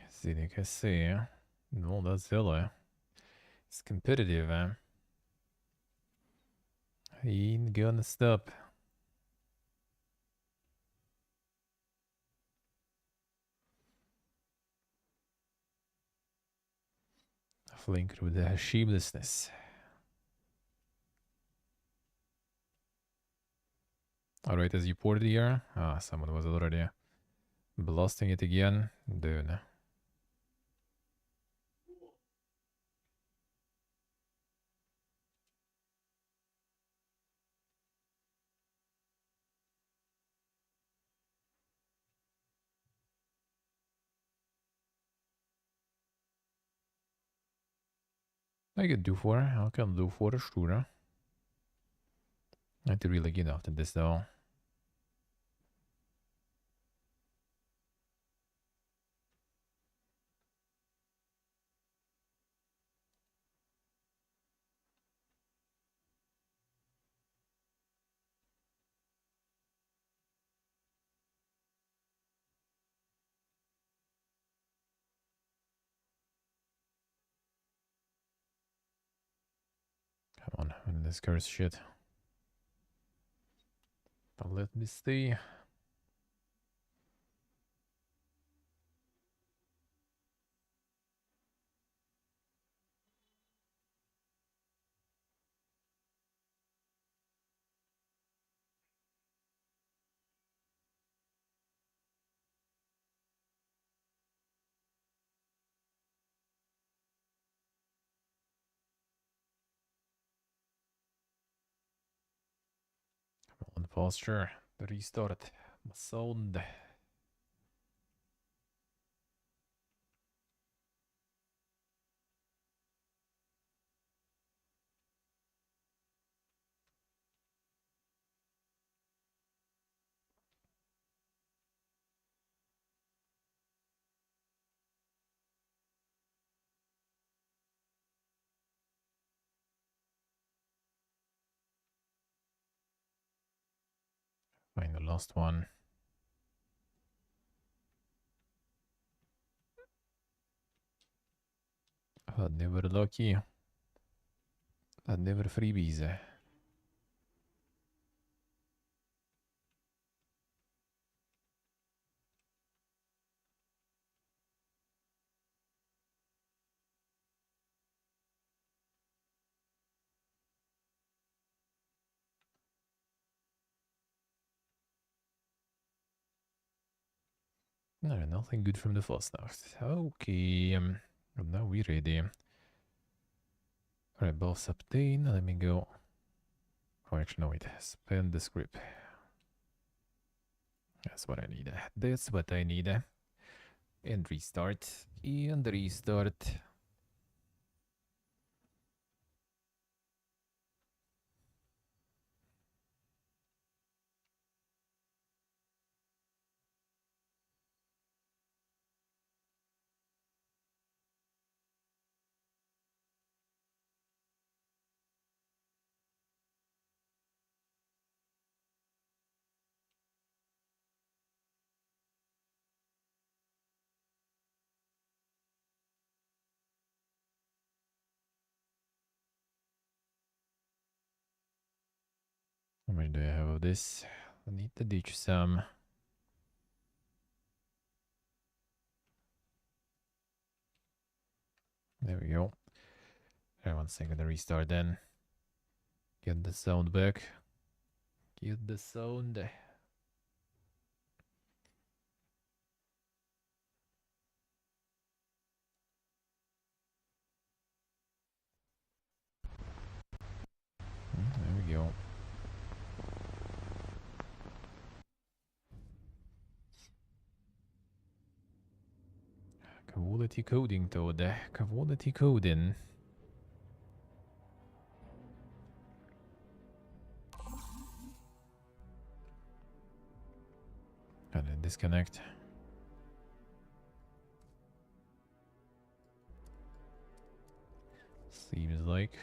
See, they can see. No, that's Villa. It's competitive, He ain't gonna stop. Fling through the shamelessness. Alright, as you poured here. Ah, someone was already blasting it again. Dude. I can do four. I can do four, sure. Not really good after this though. Come on, this curse shit. But let me see. Come on, posture. Restart. My sound. Find the last one. Never lucky. Never freebies. No, nothing good from the Fasnacht. Okay, now we're ready. Alright, boss obtain. Let me go. Oh, actually, no, wait. Spend the script. That's what I need. That's what I need. And restart. And restart. How much do I have of this? I need to ditch some. There we go. Alright, 1 second to restart then. Get the sound back. Get the sound. There we go. Quality coding, Toad. Quality coding. Gotta disconnect. Seems like.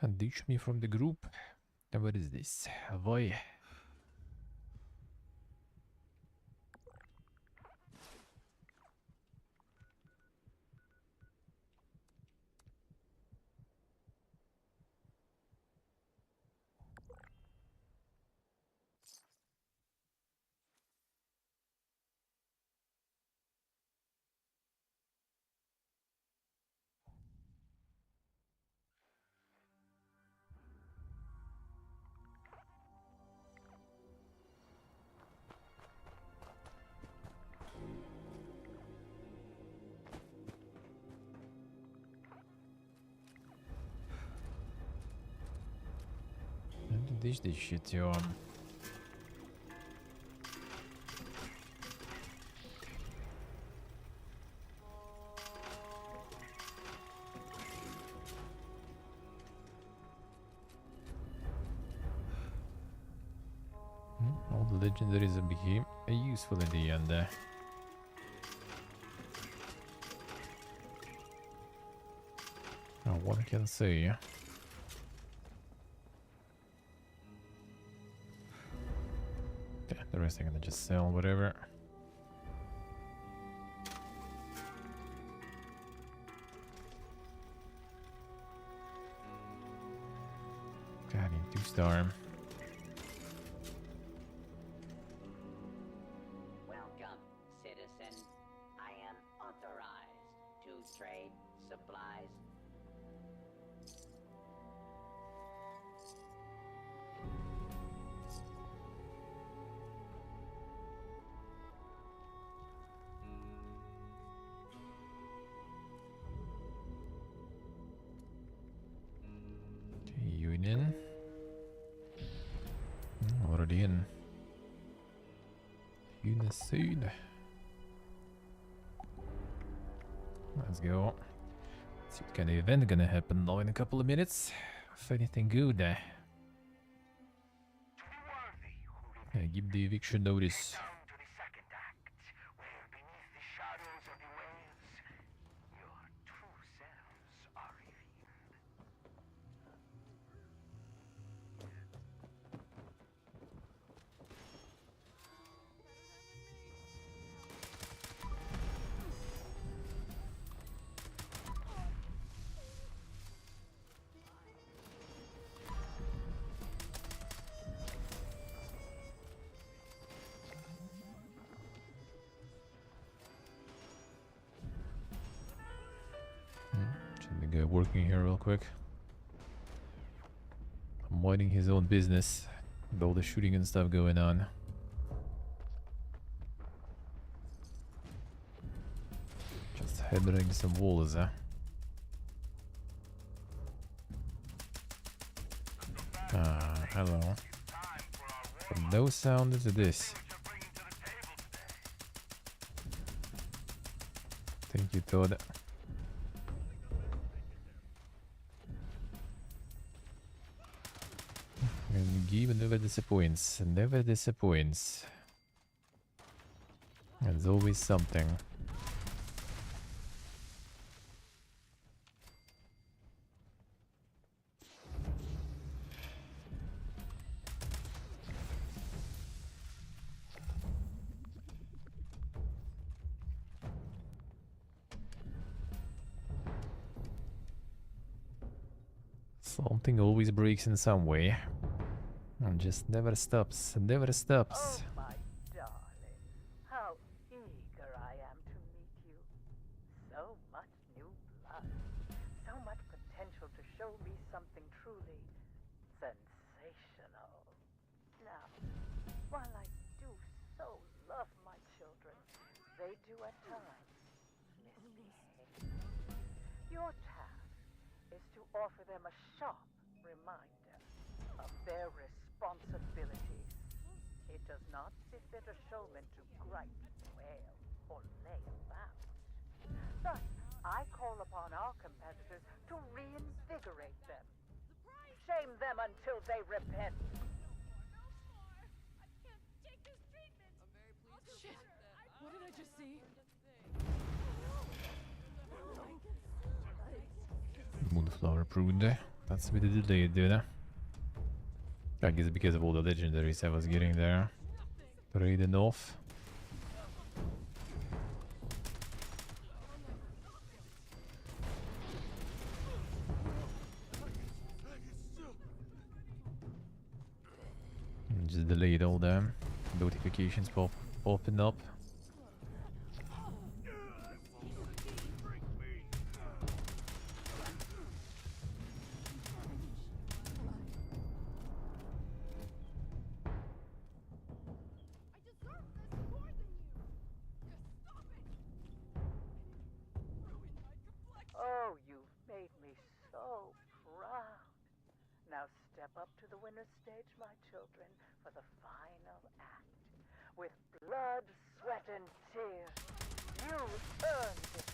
And ditch me from the group. What is this? Why? Dish this shit, yo. All the legendaries became useful in the end. Oh, what can I say? Yeah, the rest I'm gonna just sell, whatever. God, I need 2-star. Welcome, citizen. I am authorized to trade supplies. Okay, you in? Already in. Uniseed. Let's go. See what kind of event gonna happen now in a couple of minutes. If anything good. To the worthy who remain, Give the eviction notice. down to the second act, where beneath the shadows of the waves, your true selves are revealed. Just the guy working here real quick. Minding his own business with all the shooting and stuff going on. Just hammering some walls, huh? Ah, hello. From no sound to this. Thank you, Todd. And game never disappoints. Never disappoints. There's always something. Something always breaks in some way. And just never stops. Never stops. Oh, my darling. How eager I am to meet you. So much new blood. So much potential to show me something truly sensational. Now, while I do so love my children, they do at times misbehave. Your task is to offer them a sharp reminder of their responsibilities. It does not befit a showman to gripe, wail, or lay about. Thus, I call upon our competitors to reinvigorate them. Shame them until they repent. Shit! What did I just see? Moonflower pruned. That's with the delay, dude. I guess because of all the legendaries I was getting there. Trading off. Just delayed all the notifications popping up. Oh, you've made me so proud. Now step up to the winner's stage, my children, for the final act. With blood, sweat, and tears, you earned it.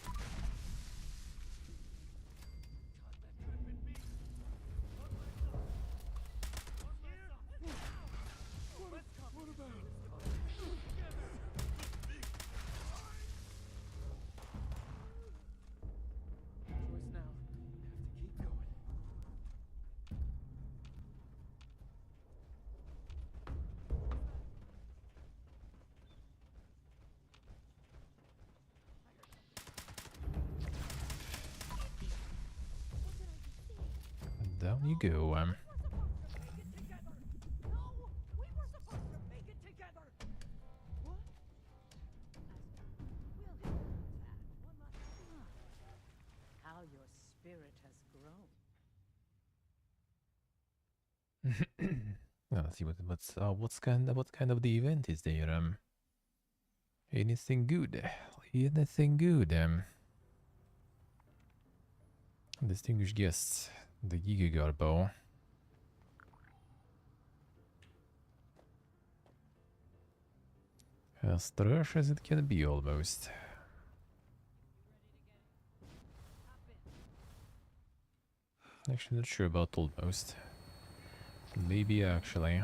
Choice now. Have to keep going. Down you go. How your spirit has grown. Well, let's see what kind of the event is there. Anything good? Anything good? Distinguished guests, the Giga Garbo. As trash as it can be, almost. Actually, not sure about almost. Maybe actually.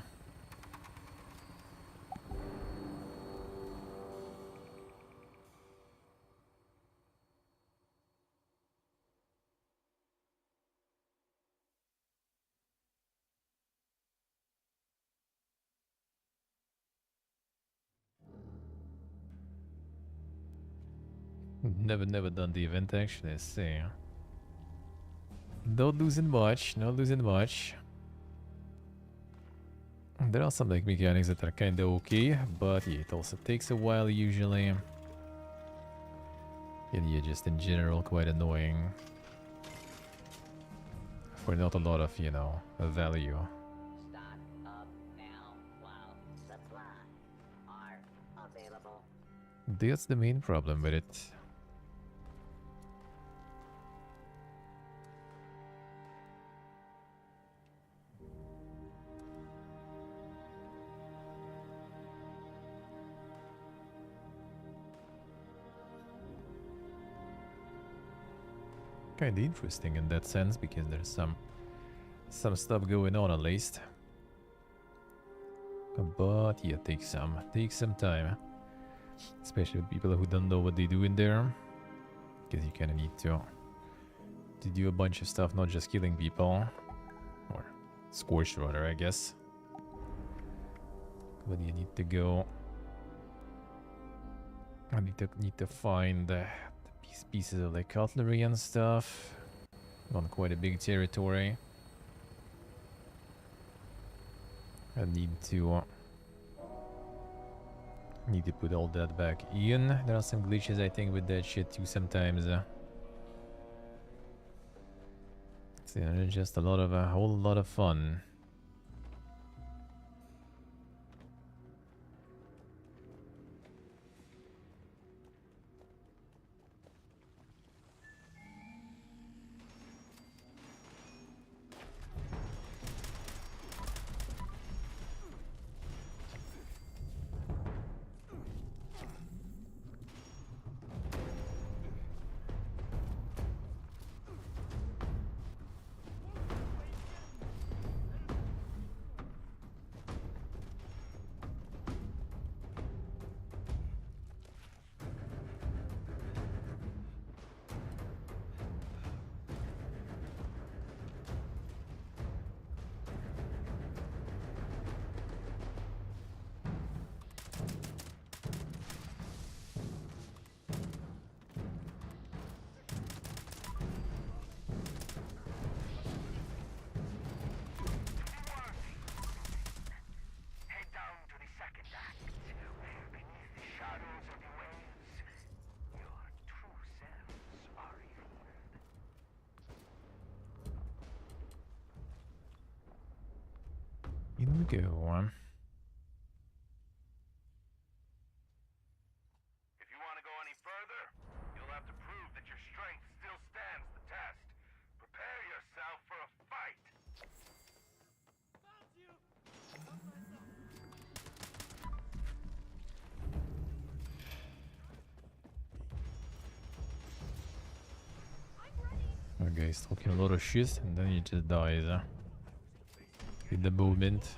Never done the event actually, let's see. Not losing much, not losing much. There are some like mechanics that are kinda okay, but yeah, it also takes a while usually. And yeah, just in general quite annoying. For not a lot of, you know, value. Stock up now while supplies are available. That's the main problem with it. Kinda interesting in that sense because there's some stuff going on at least. But yeah, take some time. Especially with people who don't know what they do in there. Because you kinda need to do a bunch of stuff, not just killing people. Or scorched rather, I guess. But you need to go. I need to find the pieces of like cutlery and stuff on quite a big territory. I need to put all that back in. There are some glitches I think with that shit too sometimes. So yeah, just a whole lot of fun. Head down to the second act, where beneath the shadows of the waves, your true selves are revealed. In we go. If you want to go any further, you'll have to prove that your strength still stands the test. Prepare yourself for a fight. guy's talking a lot of shit and then he just dies in the moment.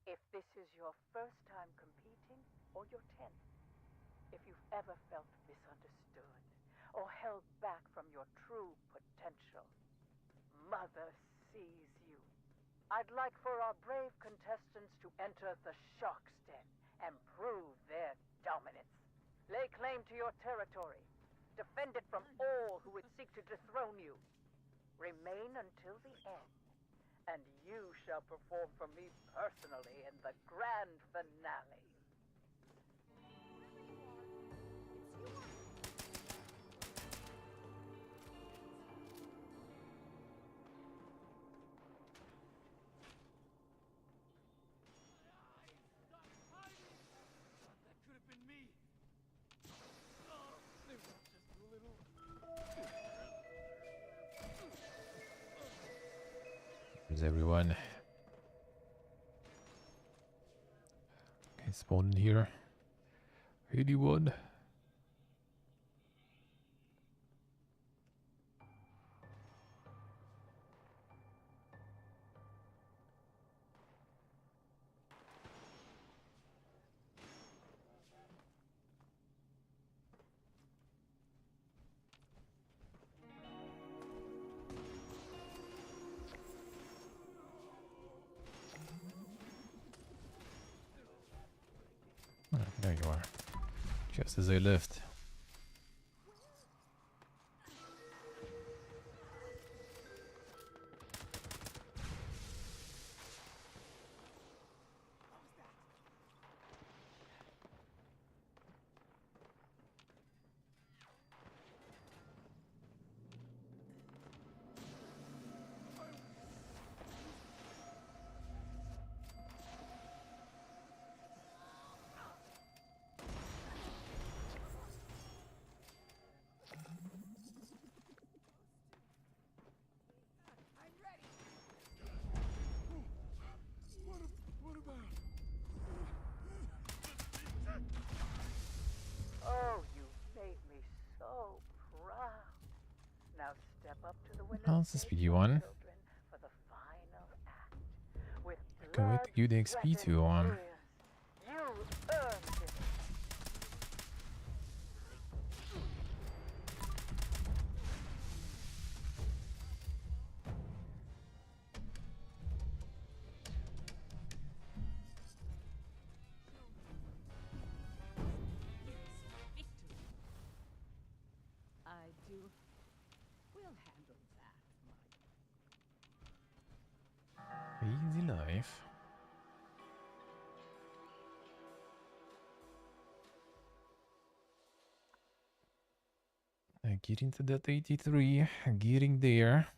If this is your first time competing, or your 10th, if you've ever felt misunderstood, or held back from your true potential, Mother sees you. I'd like for our brave contestants to enter the Shark's Den and prove their dominance. Lay claim to your territory. Defend it from all who would seek to dethrone you. Remain until the end, and you shall perform for me personally in the grand finale. That could have been me. Oh, they were just a little. There's everyone. Okay, spawn in here. 81. Oh, there you are. Just as I left. What about? Oh, you made me so proud. Now step up to the winner's Oh, it's a stage, speedy my one. children, for the final act. With I can't wait to give the blood, XP sweat, to and tears, you earned it. Victory. I do. We'll handle that, my Easy life. Getting to that 83. Getting there.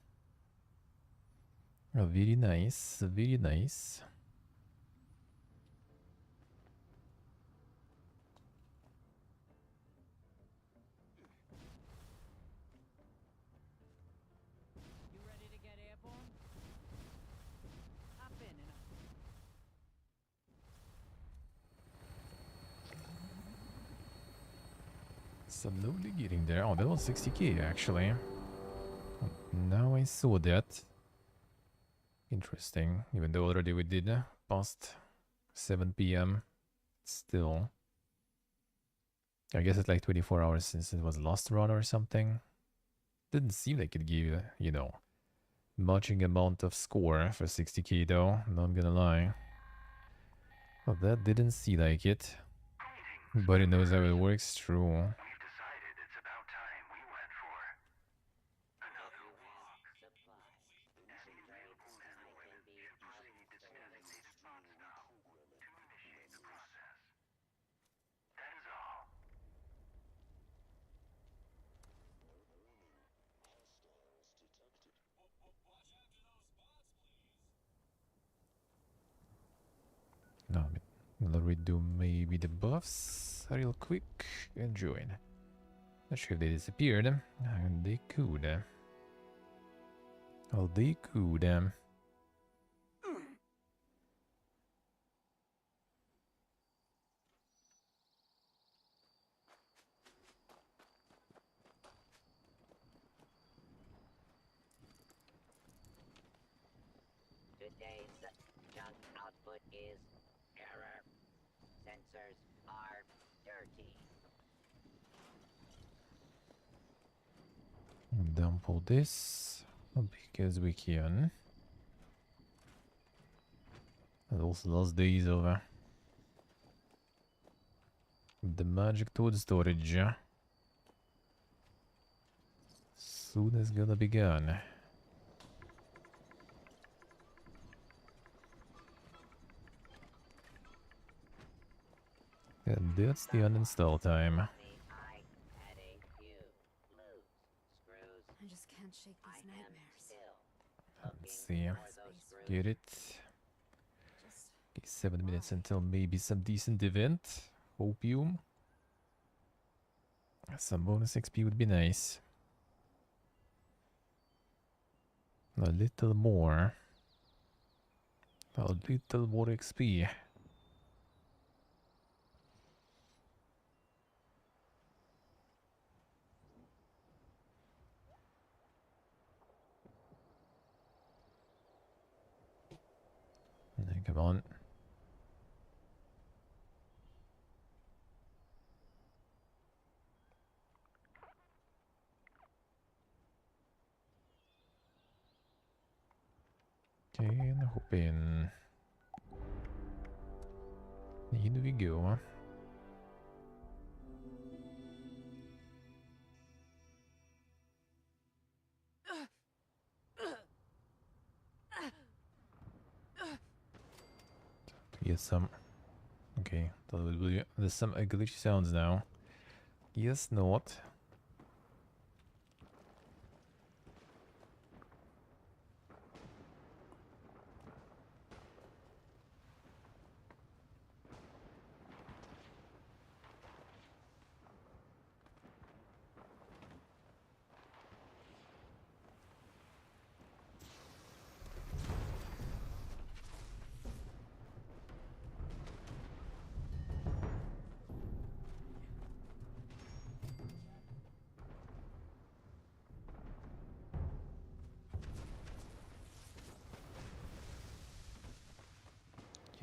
Oh, very nice. Very nice. You ready to get airborne? Hop in and Slowly getting there. Oh, that was 60k actually. Now I saw that. Interesting. Even though already we did past 7 p.m. Still. I guess it's like 24 hours since it was last run or something. Didn't seem like it gave, you know, matching amount of score for 60k though. Not gonna lie. Well, that didn't see like it. But it knows how it works, true. We've decided it's about time we went for another walk. Any available men or women should proceed to designated spots now to initiate the process. That is all. I'll redo maybe the buffs real quick and join. Not sure if they disappeared. And they could. Well, they could. Today's junk output is error. Sensors are dirty. Dump all this because we can. And also last days over. The magic toad storage. Soon as gonna be gone. And that's the uninstall time. I had a few loose screws. I just can't shake I these am nightmares. still Let's looking see. for those screws. Get it. Just Okay, 7 minutes until maybe some decent event. Opium. Some bonus XP would be nice. A little more. A little more XP. Come on. Okay, and hop in. In we go. Yes, some. Okay, there's some glitchy sounds now. Yes, not.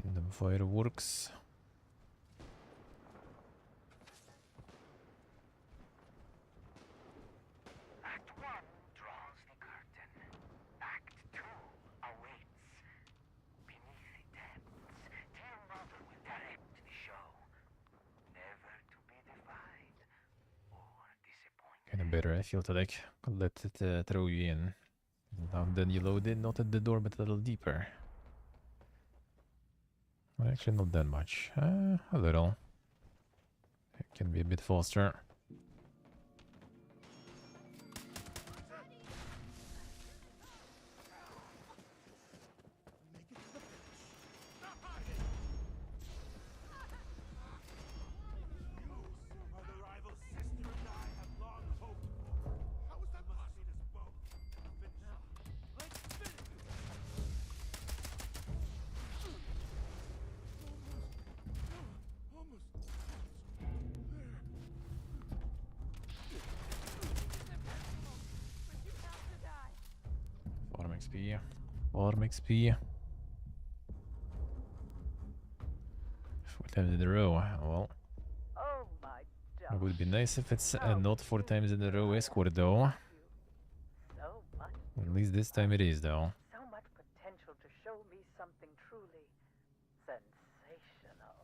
Kingdom fireworks. Act 1 draws the curtain. Act 2 awaits. Beneath the depths, dear mother will direct the show. Never to be defied or disappointed. Kinda better, I feel to like let it throw you in. Now then you load in, not at the door, but a little deeper. Well, actually, not that much. A little. It can be a bit faster. are the rival sister and I have long hoped for. How is that possible? Us both. Finish now. Let's finish this. Almost. There. Farm XP. Farm XP. 4 times in a row. Well, Oh, my it darling. would be nice if it's not 4 times in a row escort though. So much. At least this time it is though. So much potential to show me something truly sensational.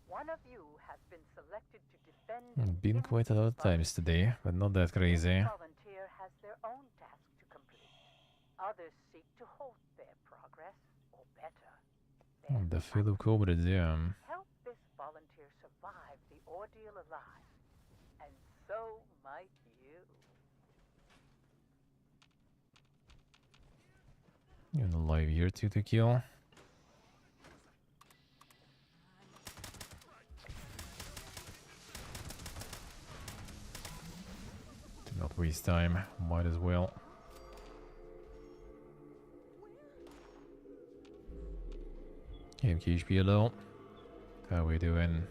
One of you has been selected to defend. Been quite a lot of times today, but not that crazy. Each volunteer has their own task to complete. Others seek to halt their progress, or better, their The fellow cobras, yeah. help this volunteer survive the ordeal alive. And so might you. You're alive here too to kill. waste time. Might as well. Game HP low. How we doing?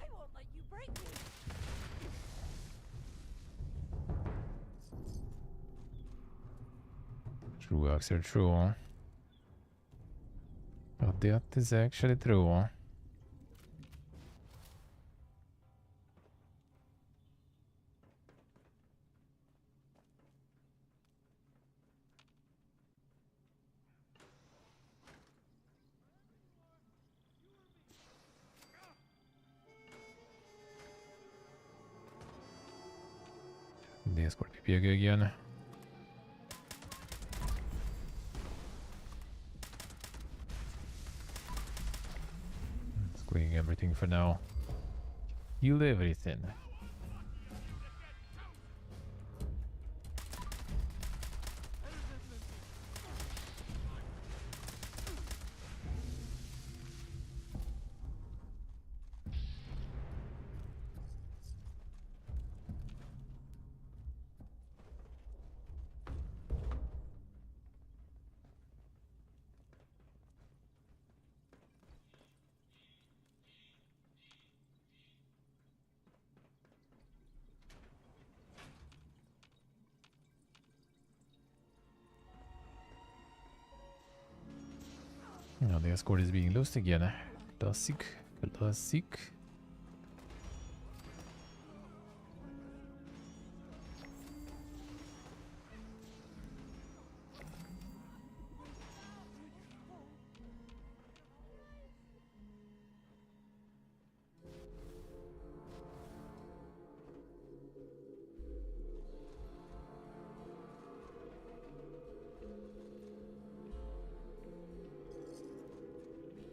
I won't let you break me. True, Axel, true. Oh, that is actually true. The escort PPG again. Cleaning everything for now. Heal everything. Now the escort is being lost again. Classic. Classic.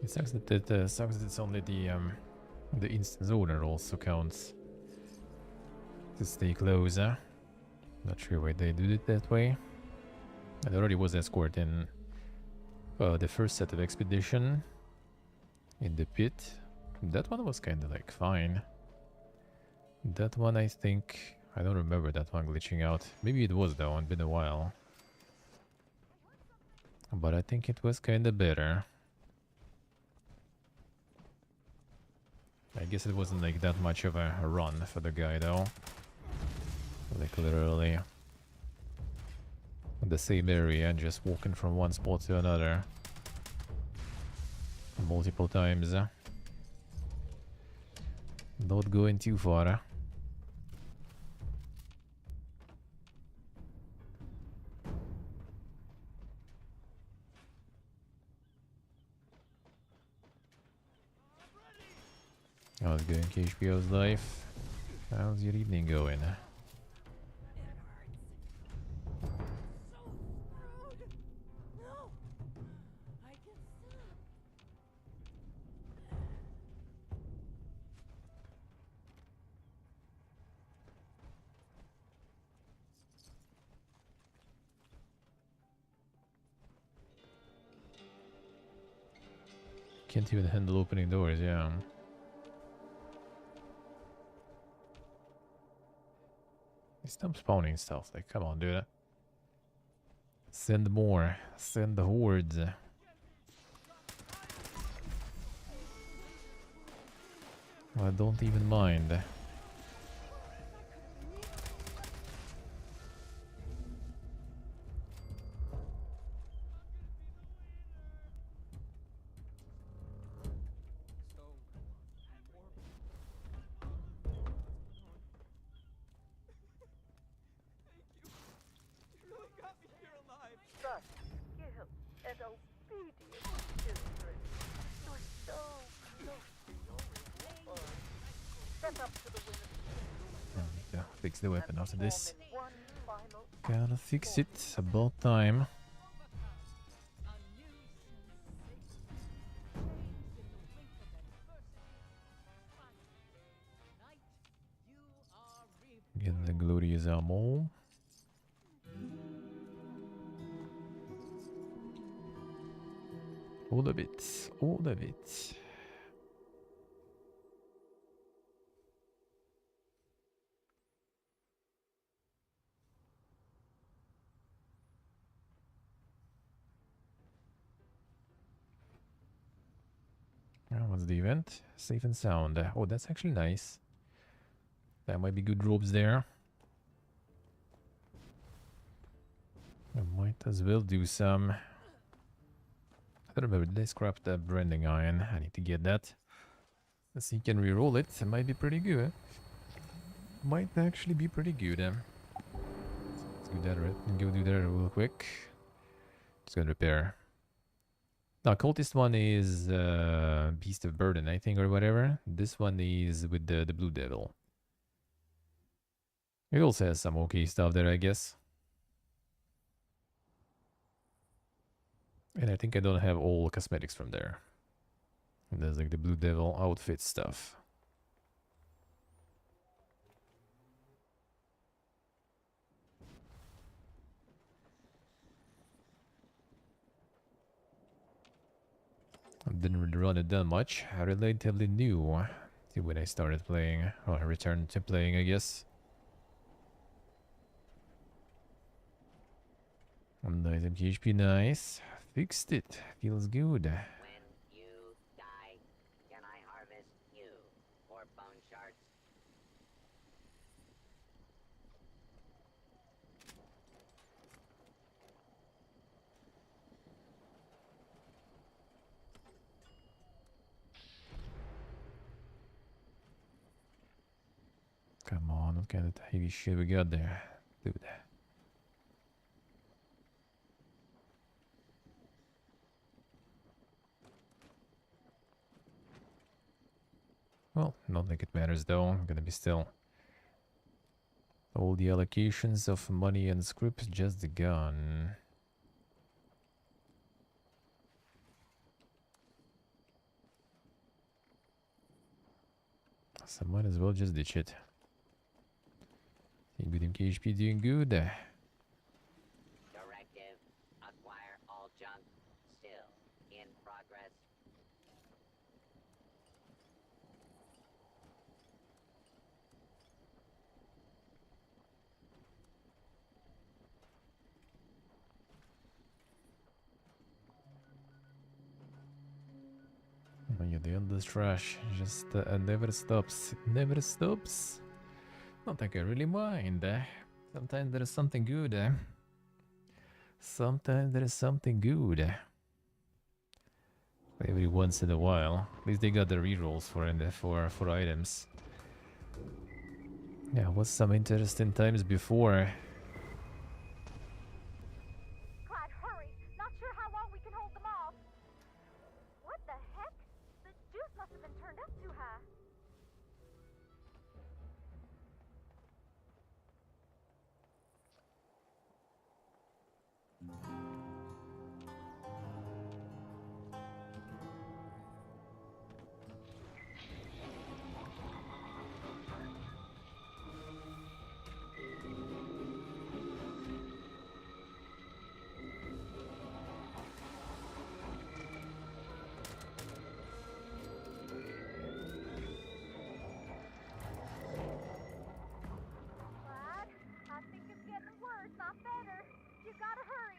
It sucks that it's only the instance owner also counts to stay closer. Not sure why they did it that way. There already was escort in the first set of expedition in the pit. That one was kind of like fine. That one I think I don't remember that one glitching out. Maybe it was though. It's been a while, but I think it was kind of better. I guess it wasn't like that much of a run for the guy though. Like literally the same area and just walking from one spot to another multiple times. Not going too far. How's it going, KHPO's life? How's your evening going? So screwed. No. I can stop. Can't even handle opening doors, yeah. Stop spawning stuff, like come on dude. Send more. Send the hordes. I don't even mind. Such skilled and obedient children. You're so close to your reward. Step up to the winner's Yeah, fix the weapon after this. one final Gotta fix it. About time. Get the glorious ammo. All of it. All of it. What's the event? Safe and sound. Oh, that's actually nice. That might be good ropes there. I might as well do some. I don't remember. Did I scrap the branding iron? I need to get that. Let's see, can re-roll it. It might be pretty good. Might actually be pretty good. Let's do that. Go do that real quick. Just gonna repair. Now, cultist one is Beast of Burden, I think, or whatever. This one is with the Blue Devil. It also has some okay stuff there, I guess. And I think I don't have all cosmetics from there. And there's like the Blue Devil outfit stuff. I didn't really run it that much. Relatively new to when I started playing. Or I returned to playing, I guess. Nice MKHP, nice. Fixed it. Feels good. When you die, can I harvest you for bone shards? Come on, what kind of heavy shit we got there? Dude. Well, not like it matters though. I'm gonna be still. All the allocations of money and script just gone. So might as well just ditch it. Good MKHP doing good. Directive, acquire all junk, still in progress. Oh yeah, the endless trash just never stops. It never stops. Not like I really mind. Sometimes there is something good. Sometimes there is something good. Every once in a while. At least they got the rerolls for items. Yeah, was some interesting times before. Clyde, hurry! Not sure how long we can hold them off. What the heck? The juice must have been turned up too high. Clyde, I think it's getting worse, not better. You gotta hurry.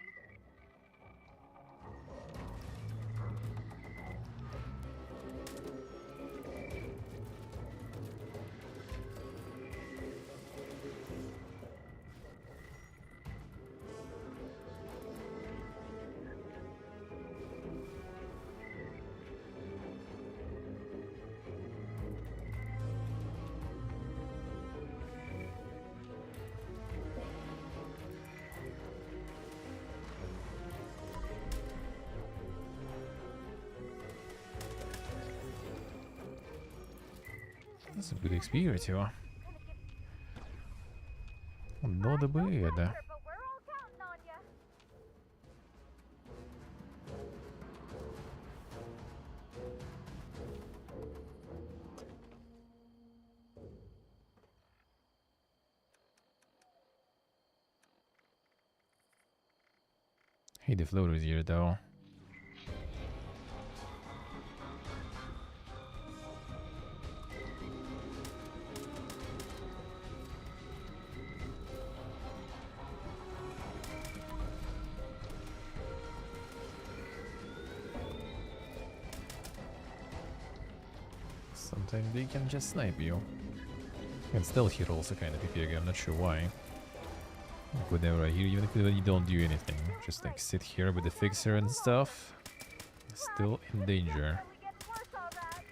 That's a good experience, too. Not bad. But we're all counting on you. Hey, the floater's here though. Sometimes they can just snipe you. And stealth here also kind of PP again, I'm not sure why. Like whenever I hear you, even when you don't do anything, just like sit here with the fixer and stuff, still in danger. We get worse, all right.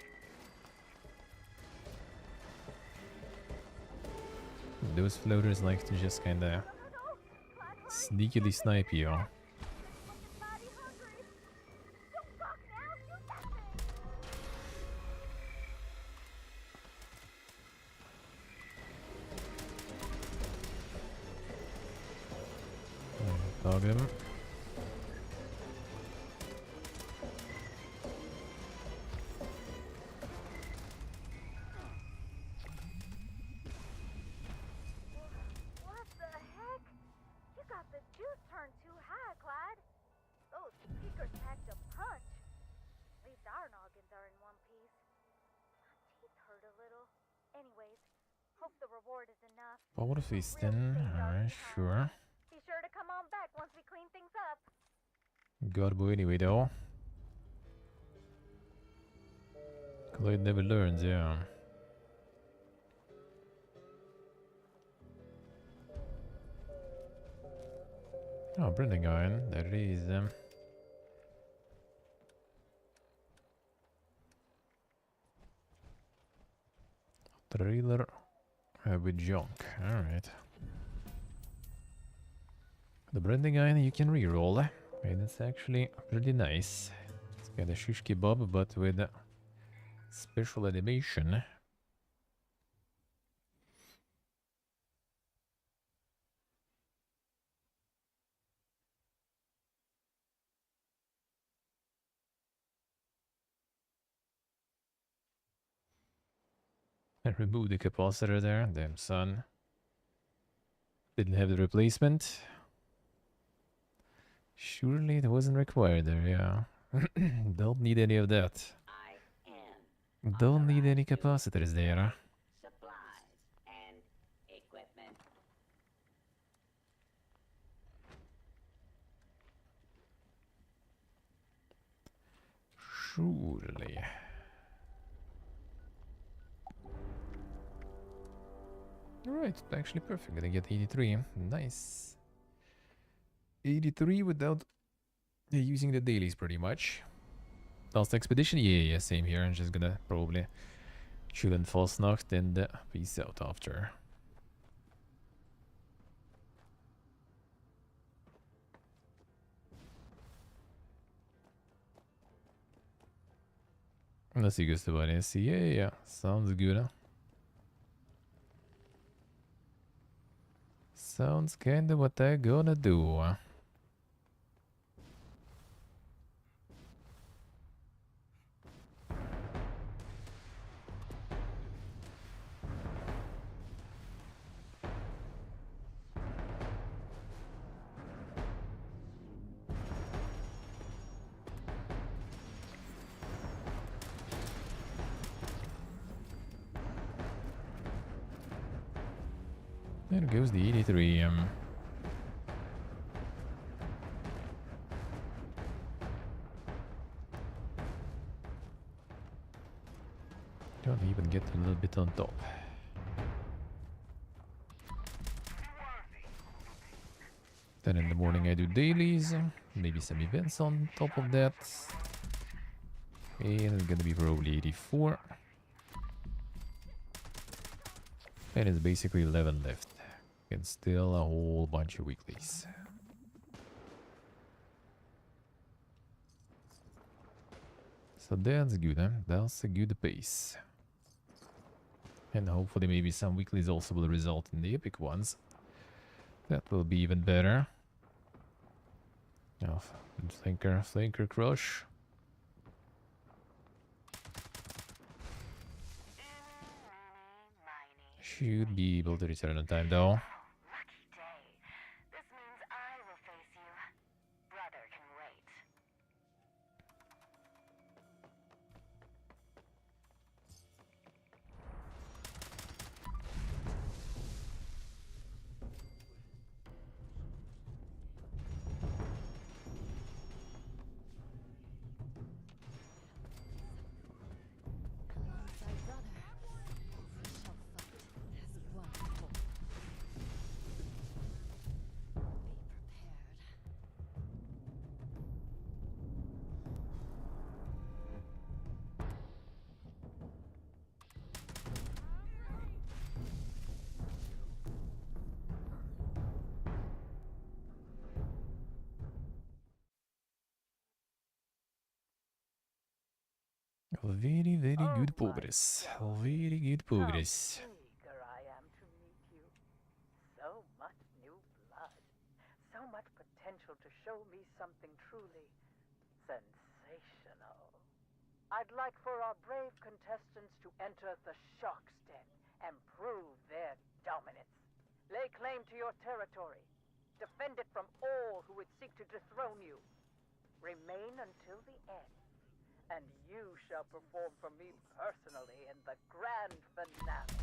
Those floaters like to just kinda sneakily snipe you. Fucking body hungry. Don't talk now. Shoot that thing. Dog them. What the heck? You got the juice turned too high, Clyde. Those speakers packed a punch. At least our noggins are in one piece. My teeth hurt a little. Anyways, hope the reward is enough. Power fist then. Alright, sure. Be sure to come on back once we clean things up. Godboy anyway though. Clyde never learns, yeah. Oh, Branding Iron, there it is. Trailer with junk, alright. The Branding Iron you can reroll, and it's actually pretty nice. It's got a shish kebab, but with special animation. And remove the capacitor there, damn son. Didn't have the replacement. Surely it wasn't required there, yeah. Don't need any of that. I am Don't need any capacitors there. supplies and equipment. Surely. Alright, actually perfect. Gonna get 83. Nice. 83 without using the dailies pretty much. Last expedition? Yeah, same here. I'm just gonna probably chill in Fasnacht and peace out after. Let's see, Gustavani. See, yeah. Sounds good. Huh? Sounds kinda what I gonna do. There goes the 83. Don't even get a little bit on top. Then in the morning I do dailies, maybe some events on top of that. And it's gonna be probably 84. And it's basically 11 left. And still a whole bunch of weeklies. So that's good, huh? That's a good pace. And hopefully maybe some weeklies also will result in the epic ones. That will be even better. Oh, flanker crush. Should be able to return on time though. Lucky day. This means I will face you. Brother Very, very Oh good my progress. God. Very good How progress. eager I am to meet you. So much new blood. So much potential to show me something truly sensational. I'd like for our brave contestants to enter the Sharkstead and prove their dominance. Lay claim to your territory. Defend it from all who would seek to dethrone you. Remain until the end, and you shall perform for me personally in the grand finale.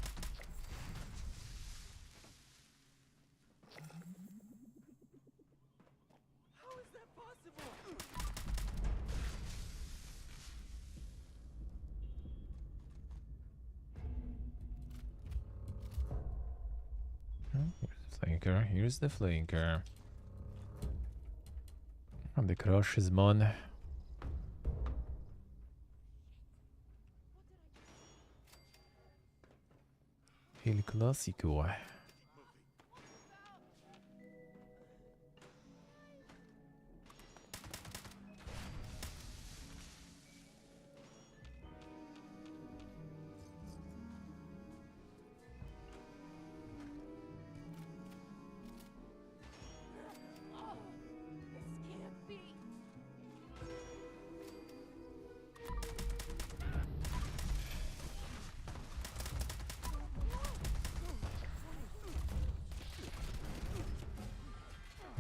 How is that possible? Flanker. Here's the flanker. And the crush is man. Il classico. This can't be.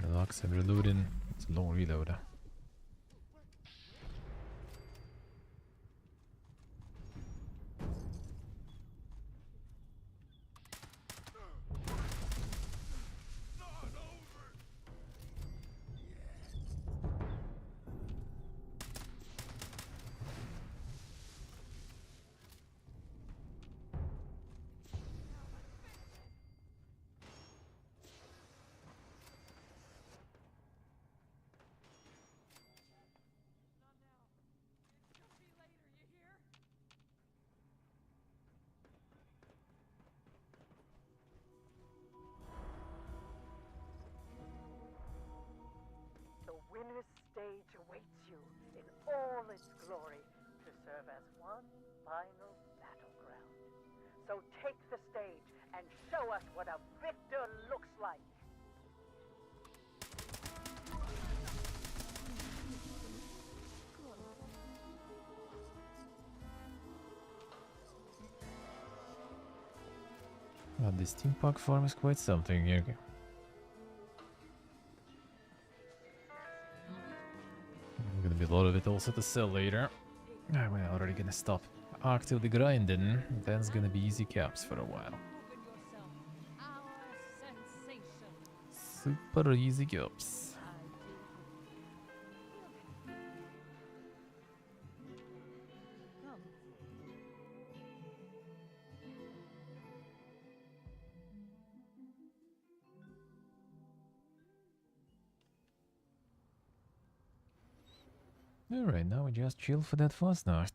Relax and reloading. It's a long reload. Not over. Not now. It could be later, you hear? The winner's stage awaits you in all its glory to serve as one final battleground. So take the stage and show us what a victor looks like. This steampunk farm is quite something here. Gonna be a lot of it also to sell later. We're already gonna stop actively grinding. That's gonna be easy caps for a while. Proven yourself our sensation. Super easy caps. I do. Come. Alright, now we just chill for that Fasnacht.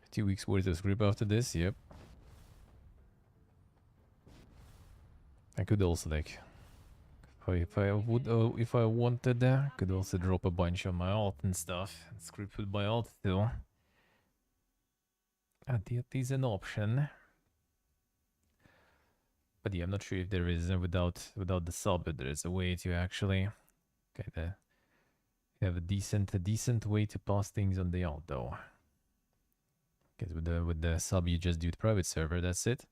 Two weeks worth of script after this, yep. I could also like, if I wanted, could also drop a bunch on my alt and stuff, and script with my alt too. That is an option. But yeah, I'm not sure if there is without the sub, there is a way to actually kind of have a decent way to pass things on the alt though. Because with the sub you just do the private server, that's it.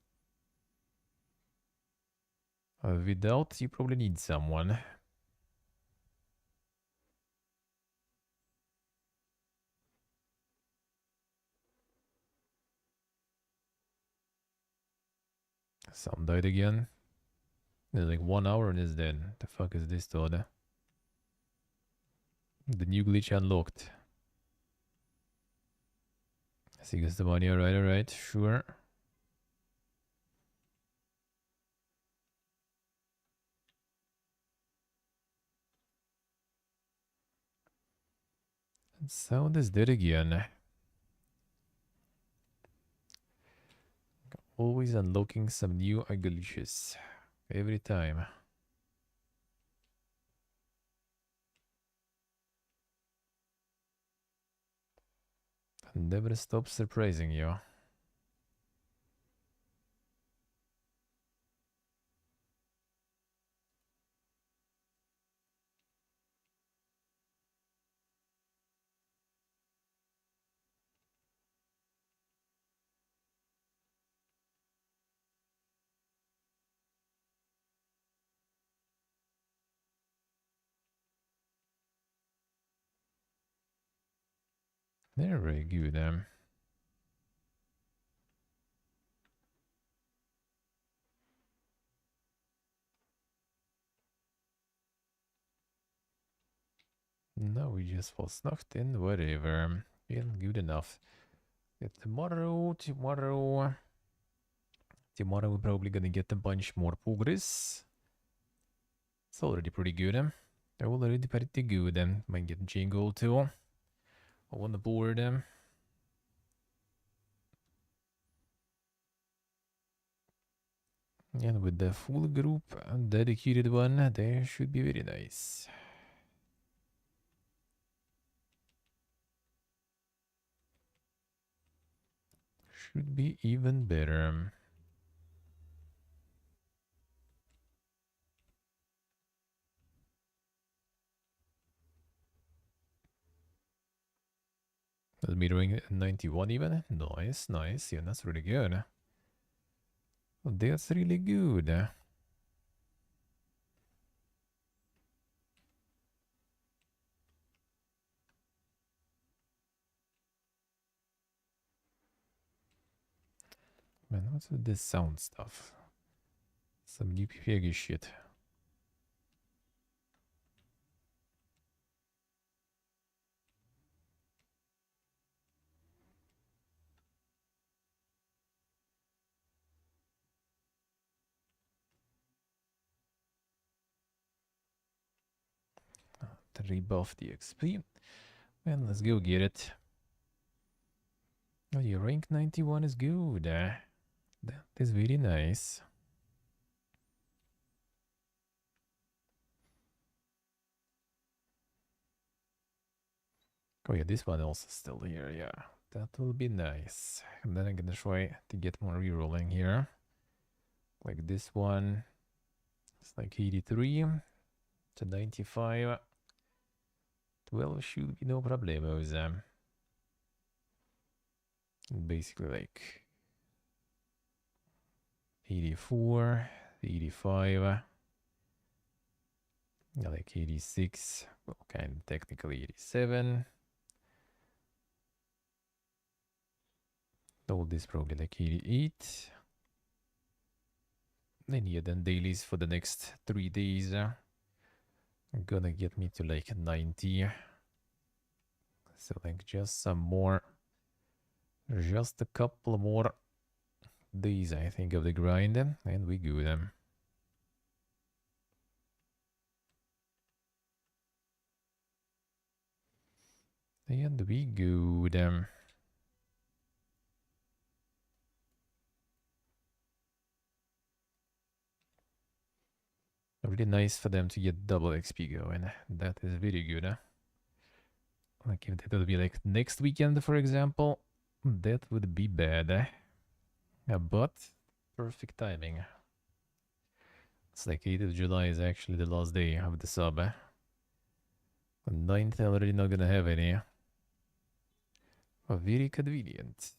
Without, you probably need someone. Some died again. There's like 1 hour and it's dead. The fuck is this, Todd? The new glitch unlocked. Sigues the money, alright, sure. And sound is dead again. Always unlocking some new glitches. Every time. Never stops surprising you. They're very good. Now we just Fasnacht and whatever. Feel good enough. Yeah, tomorrow we're probably gonna get a bunch more progress. It's already pretty good. They're already pretty good. Might get Jingle too on the board. And with the full group, dedicated one, they should be very nice. Should be even better. That's metering 91 even. Nice, nice. Yeah, that's really good. That's really good. Man, what's with this sound stuff? Some new PPG shit. To rebuff the XP. And let's go get it. Oh, your rank 91 is good. That is very nice. Oh yeah, this one also still here, yeah. That will be nice. And then I'm gonna try to get more rerolling here. Like this one. It's like 83 to 95. 12 should be no problemos. Basically like 84, 85. Yeah, like 86. Well, kind of technically 87. All this probably like 88. Then yeah, then dailies for the next 3 days. Gonna get me to like 90. So like just some more. Just a couple more days, I think, of the grind. And we go them. And we go them. Really nice for them to get double XP going. That is very good. Like if that would be like next weekend, for example, that would be bad. But perfect timing. It's like 8th of July is actually the last day of the sub. 9th, I'm already not gonna have any. Very convenient.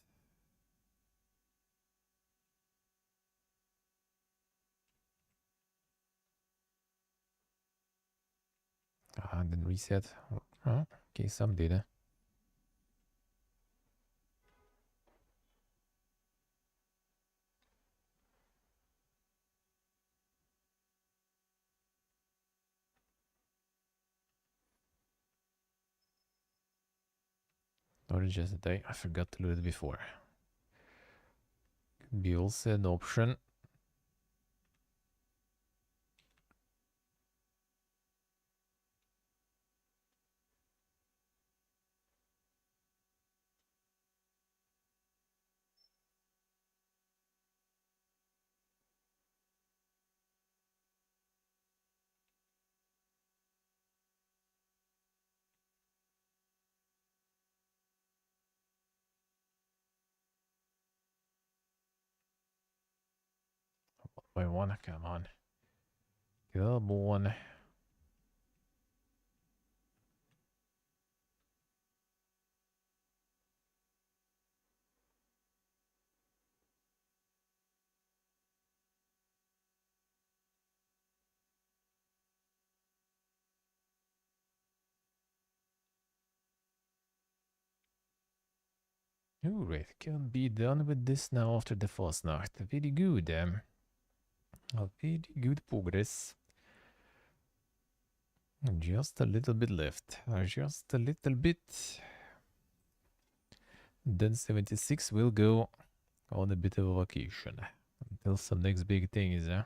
And then reset. Oh, okay, some data. Or just a day. I forgot to do it before. Could be also an option. by one. Come on. Come on. Alright, can be done with this now after the Fasnacht. Very good. A very good progress. Just a little bit left. Just a little bit. Then 76 will go on a bit of a vacation. Until some next big thing is, huh?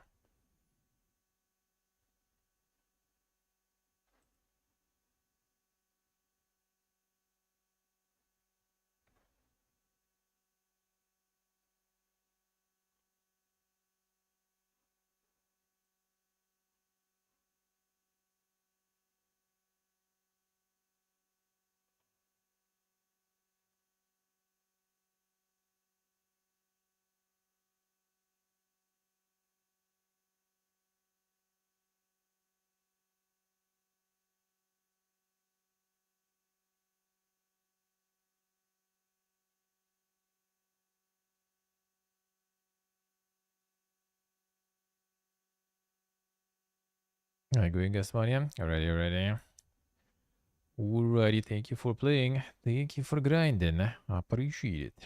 Alright, going Gasmania. Alrighty, alrighty. Alrighty, thank you for playing. Thank you for grinding. Appreciate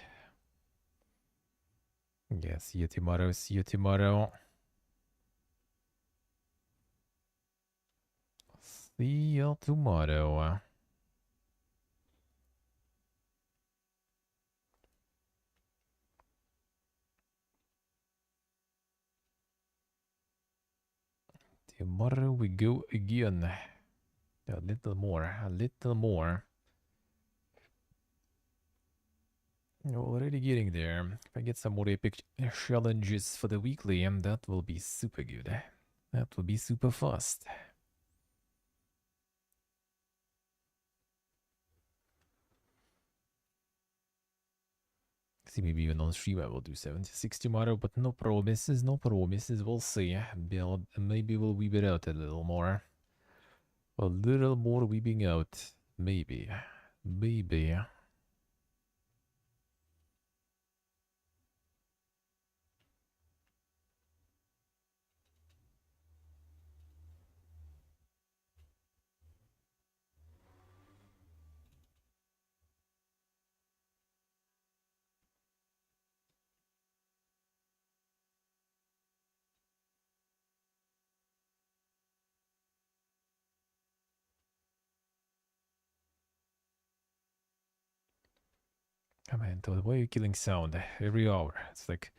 it. Yeah, see you tomorrow. See you tomorrow. See you tomorrow. Tomorrow we go again. A little more. A little more. Already getting there. If I get some more epic challenges for the weekly, that will be super good. That will be super fast. See, maybe even on stream I will do 76 tomorrow, but no promises, no promises. We'll see. Maybe we'll weeb it out a little more. A little more weebing out. Maybe. Maybe. Come on, Todd, why are you killing sound every hour? It's like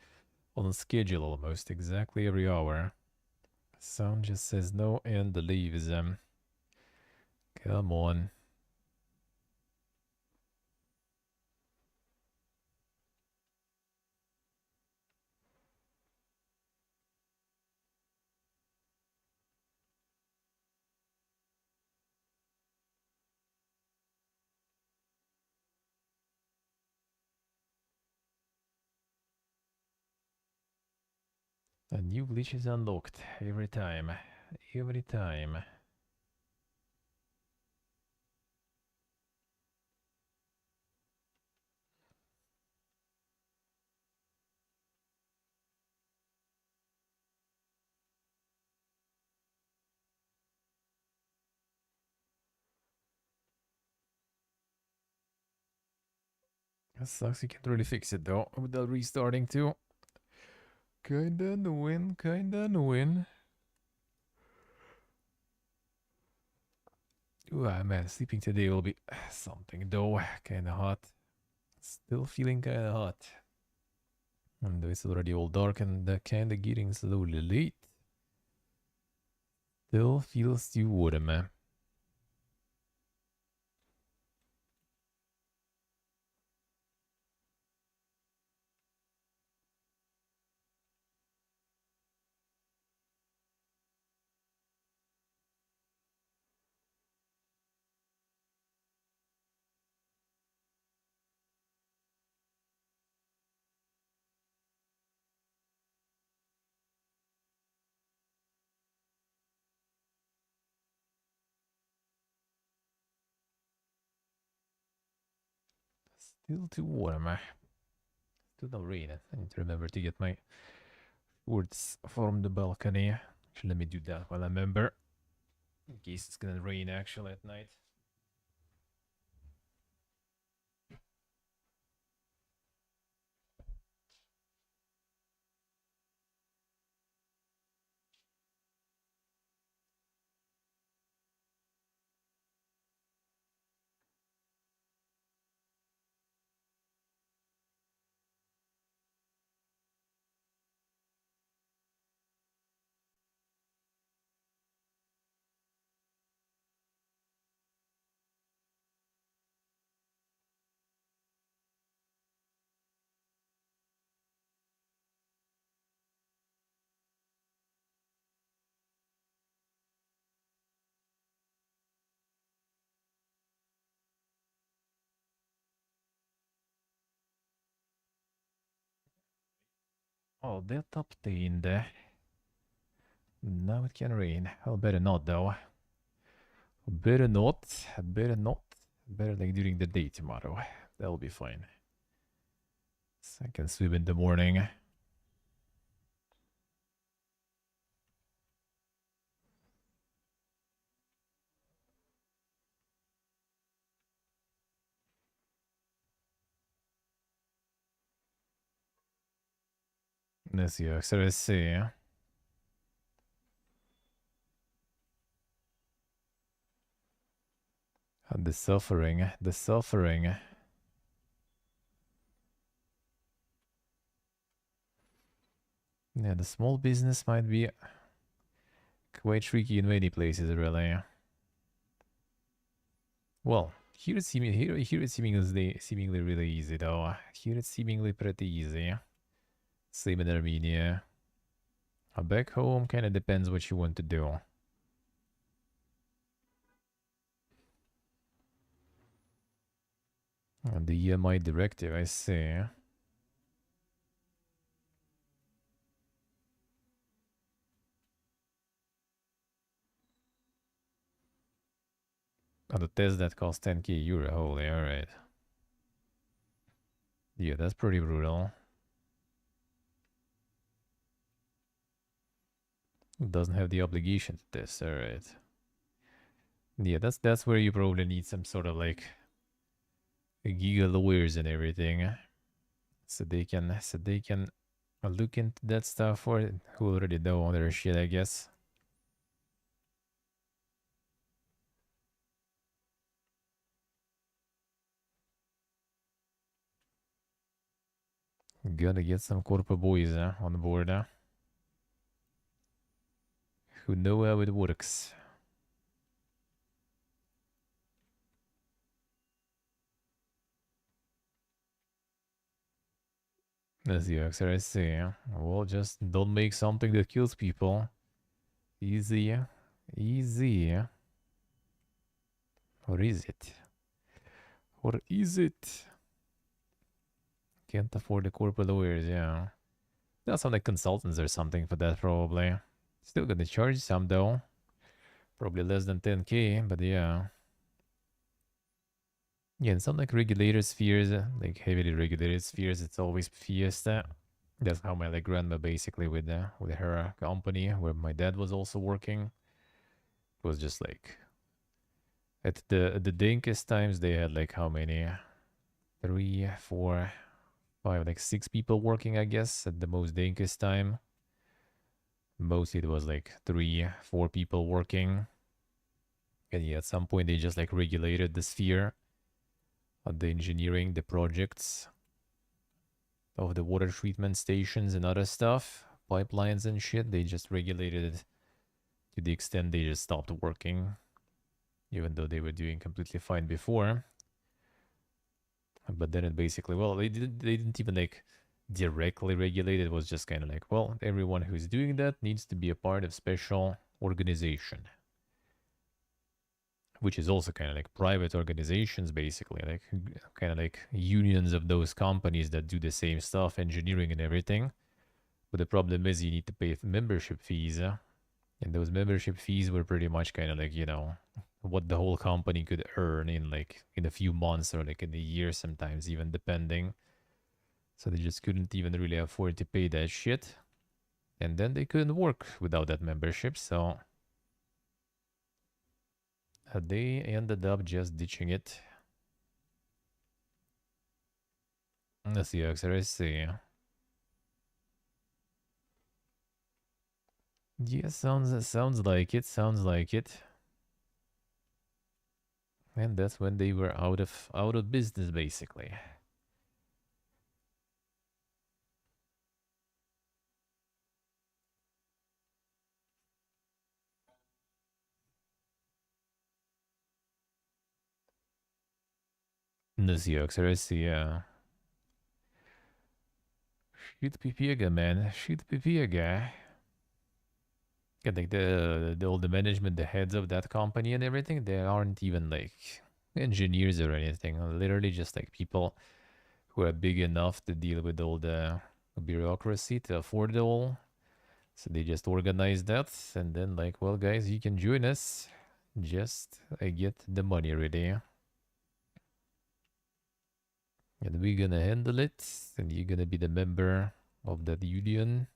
on schedule almost, exactly every hour. Sound just says no and leaves. Come on. A new glitch is unlocked every time. Every time. That sucks, you can't really fix it though, without restarting too. Kinda annoying, kinda annoying. Ooh, man, sleeping today will be something though. Kinda hot. Still feeling kinda hot. And though it's already all dark and kinda getting slowly late. Still feels too warm, man. Still too warm. Still no rain. I need to remember to get my words from the balcony. Actually, let me do that while I remember. In case it's gonna rain actually at night. Oh, that obtained. Now it can rain. Well, better not though. Better not. Better not. Better like during the day tomorrow. That'll be fine. So I can swim in the morning. Let's see. So let's see. The suffering. The suffering. Yeah, the small business might be quite tricky in many places, really. Well, here it's seemingly really easy, though. Here it's seemingly pretty easy. Same in Armenia. Back home, kind of depends what you want to do. The EMI directive, I see. Oh, the test that cost 10k euro. Holy, alright. Yeah, that's pretty brutal. Doesn't have the obligation to test, alright. Yeah, that's where you probably need some sort of like giga lawyers and everything. So they can look into that stuff, or who already know all their shit, I guess. Gotta get some corpo boys on board who know how it works. That's the answer I say. Well, just don't make something that kills people. Easy. Easy. Or is it? Or is it? Can't afford the corporate lawyers, yeah. That's some like consultants or something for that, probably. Still gonna charge some, though. Probably less than 10k, but yeah. Yeah, in some like regulated spheres, like heavily regulated spheres, it's always Fiesta. That's how my like grandma basically with her company where my dad was also working. It was just like at the dankest times they had like how many? 3, 4, 5, like 6 people working, I guess, at the most dankest time. Mostly it was like 3, 4 people working. And yeah, at some point they just like regulated the sphere of the engineering, the projects of the water treatment stations and other stuff, pipelines and shit. They just regulated it to the extent they just stopped working, even though they were doing completely fine before. But then it basically, well, they didn't even like directly regulate it. It was just kind of like, well, everyone who's doing that needs to be a part of special organization, which is also kind of like private organizations, basically, like kind of like unions of those companies that do the same stuff, engineering and everything. But the problem is you need to pay membership fees, and those membership fees were pretty much kind of like, what the whole company could earn in like in a few months or like in a year sometimes even depending. So they just couldn't even really afford to pay that shit. And then they couldn't work without that membership, so they ended up just ditching it. Let's see, let's see. Yeah, sounds like it. Sounds like it. And that's when they were out of business, basically. Let's see. Shoot Pipiega, man. Shoot Pipiega. Yeah, like all the management, the heads of that company and everything, they aren't even like engineers or anything. Literally just like people who are big enough to deal with all the bureaucracy to afford it all. So they just organize that and then like, well guys, you can join us. Just get the money ready. And we're gonna handle it. And you're gonna be the member of that union.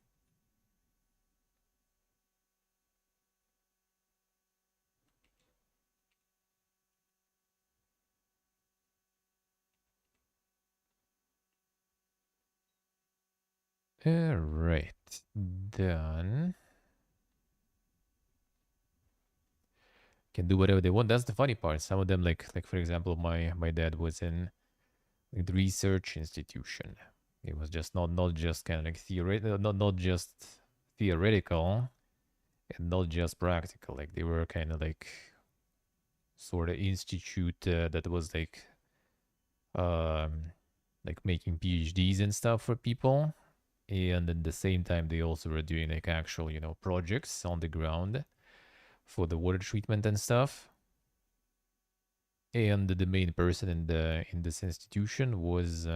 Alright. Done. Can do whatever they want. That's the funny part. Some of them, like for example, my dad was in like, the research institution. It was just not just kind of like theoretical, not just theoretical, and not just practical. Like they were kind of sort of institute that was um like making PhDs and stuff for people. And at the same time, they also were doing like actual, projects on the ground for the water treatment and stuff. And the main person in this institution was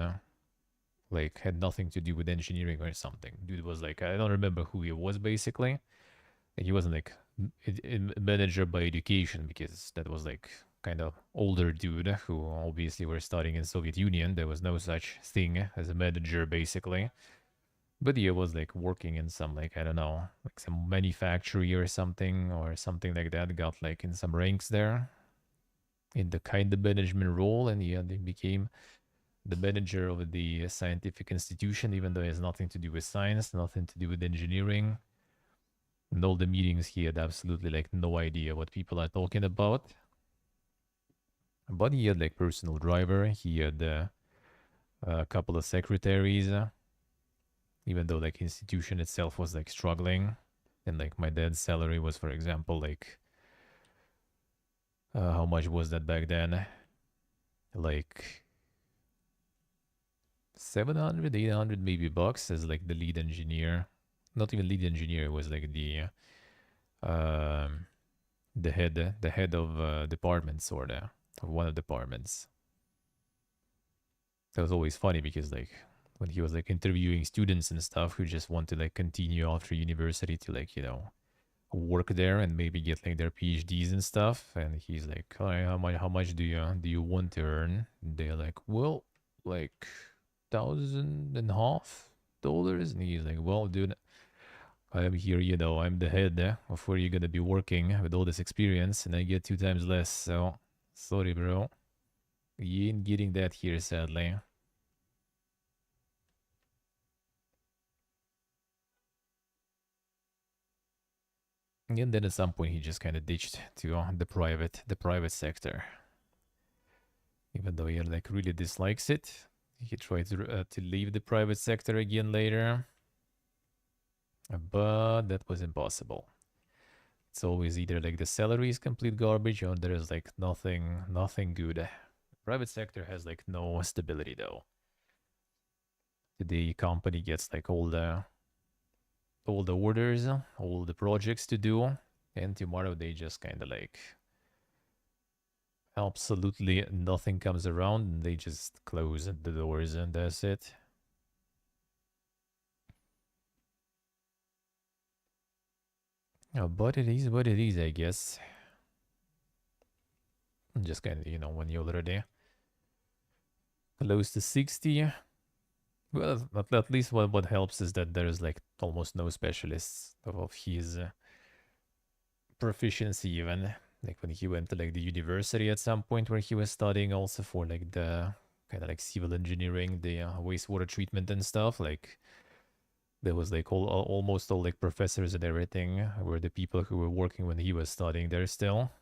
like had nothing to do with engineering or something. Dude was like I don't remember who he was basically. And he wasn't like a manager by education because that was like kind of older dude who obviously were studying in Soviet Union. There was no such thing as a manager basically. But he was like working in some like I don't know like some manufactory or something like that. Got like in some ranks there in the kind of management role, and yeah, they became the manager of the scientific institution, even though it has nothing to do with science, nothing to do with engineering. In all the meetings, he had absolutely like no idea what people are talking about. But he had like personal driver. He had a couple of secretaries, even though like institution itself was like struggling. And like my dad's salary was, for example, like how much was that back then? Like 700, 800 maybe bucks as like the lead engineer. Not even lead engineer, it was like um the head of department sorta of one of the departments. That was always funny because like when he was like interviewing students and stuff who just want to like continue after university to like work there and maybe get like their PhDs and stuff, and he's like, all right, how much do you want to earn? They're like, well, like $1,500, and he's like, well, dude, I'm here, I'm the head of where you're gonna be working with all this experience, and I get 2 times less. So sorry, bro, you ain't getting that here, sadly. And then at some point he just kind of ditched to the private sector, even though he like really dislikes it. He tried to leave the private sector again later, but that was impossible. It's always either like the salary is complete garbage or there is like nothing good. Private sector has like no stability though. The company gets like all the orders, all the projects to do, and tomorrow they just kind of like absolutely nothing comes around and they just close the doors and that's it. But it is what it is, I guess. Just kind of, when you're already close to 60. Well, at least what helps is that there's like almost no specialists of his proficiency even. Like when he went to like the university at some point where he was studying also for like the kind of like civil engineering, the wastewater treatment and stuff. Like there was like almost all like professors and everything were the people who were working when he was studying there still.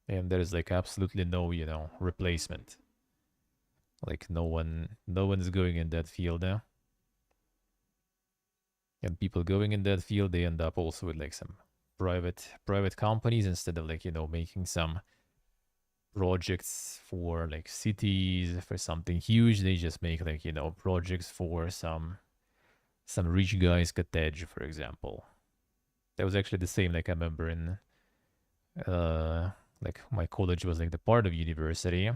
And there's like absolutely no, replacement. Like no one's going in that field now. And people going in that field, they end up also with like some private companies instead of like, making some projects for like cities for something huge. They just make like, projects for some rich guy's cottage, for example. That was actually the same. Like I remember in like my college was like the part of university,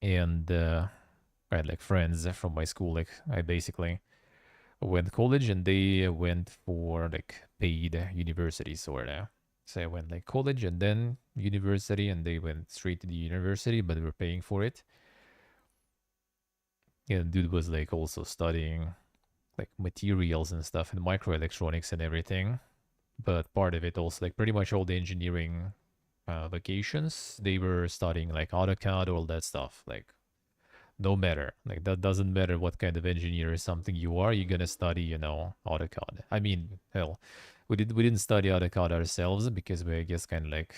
and I had like friends from my school. Like I basically went to college, and they went for like paid university sort of. So I went like college and then university, and they went straight to the university, but they were paying for it. And dude was like also studying like materials and stuff and microelectronics and everything. But part of it also like pretty much all the engineering vacations, they were studying like AutoCAD, all that stuff. Like no matter, like that doesn't matter what kind of engineer or something you are, you're gonna study, AutoCAD. I mean, hell, we didn't study AutoCAD ourselves because we, I guess, kind of like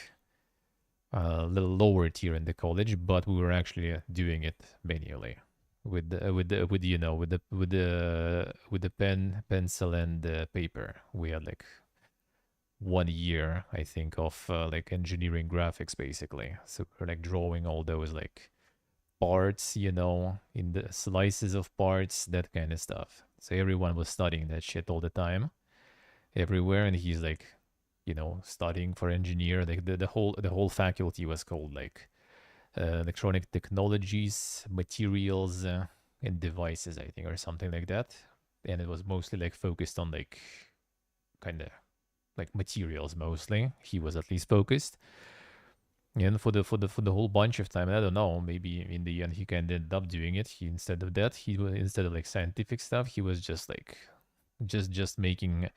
a little lower tier in the college, but we were actually doing it manually with the pen, pencil, and paper. We had like 1 year, I think, of like engineering graphics basically. So we're like drawing all those like parts, in the slices of parts, that kind of stuff. So everyone was studying that shit all the time, everywhere, and he's like, studying for engineer. Like the whole faculty was called like electronic technologies, materials, and devices, I think, or something like that. And it was mostly like focused on like kind of like materials mostly. He was at least focused. And for the whole bunch of time, I don't know, maybe in the end he kind of ended up doing it. He instead of that, he was instead of like scientific stuff, he was just like just making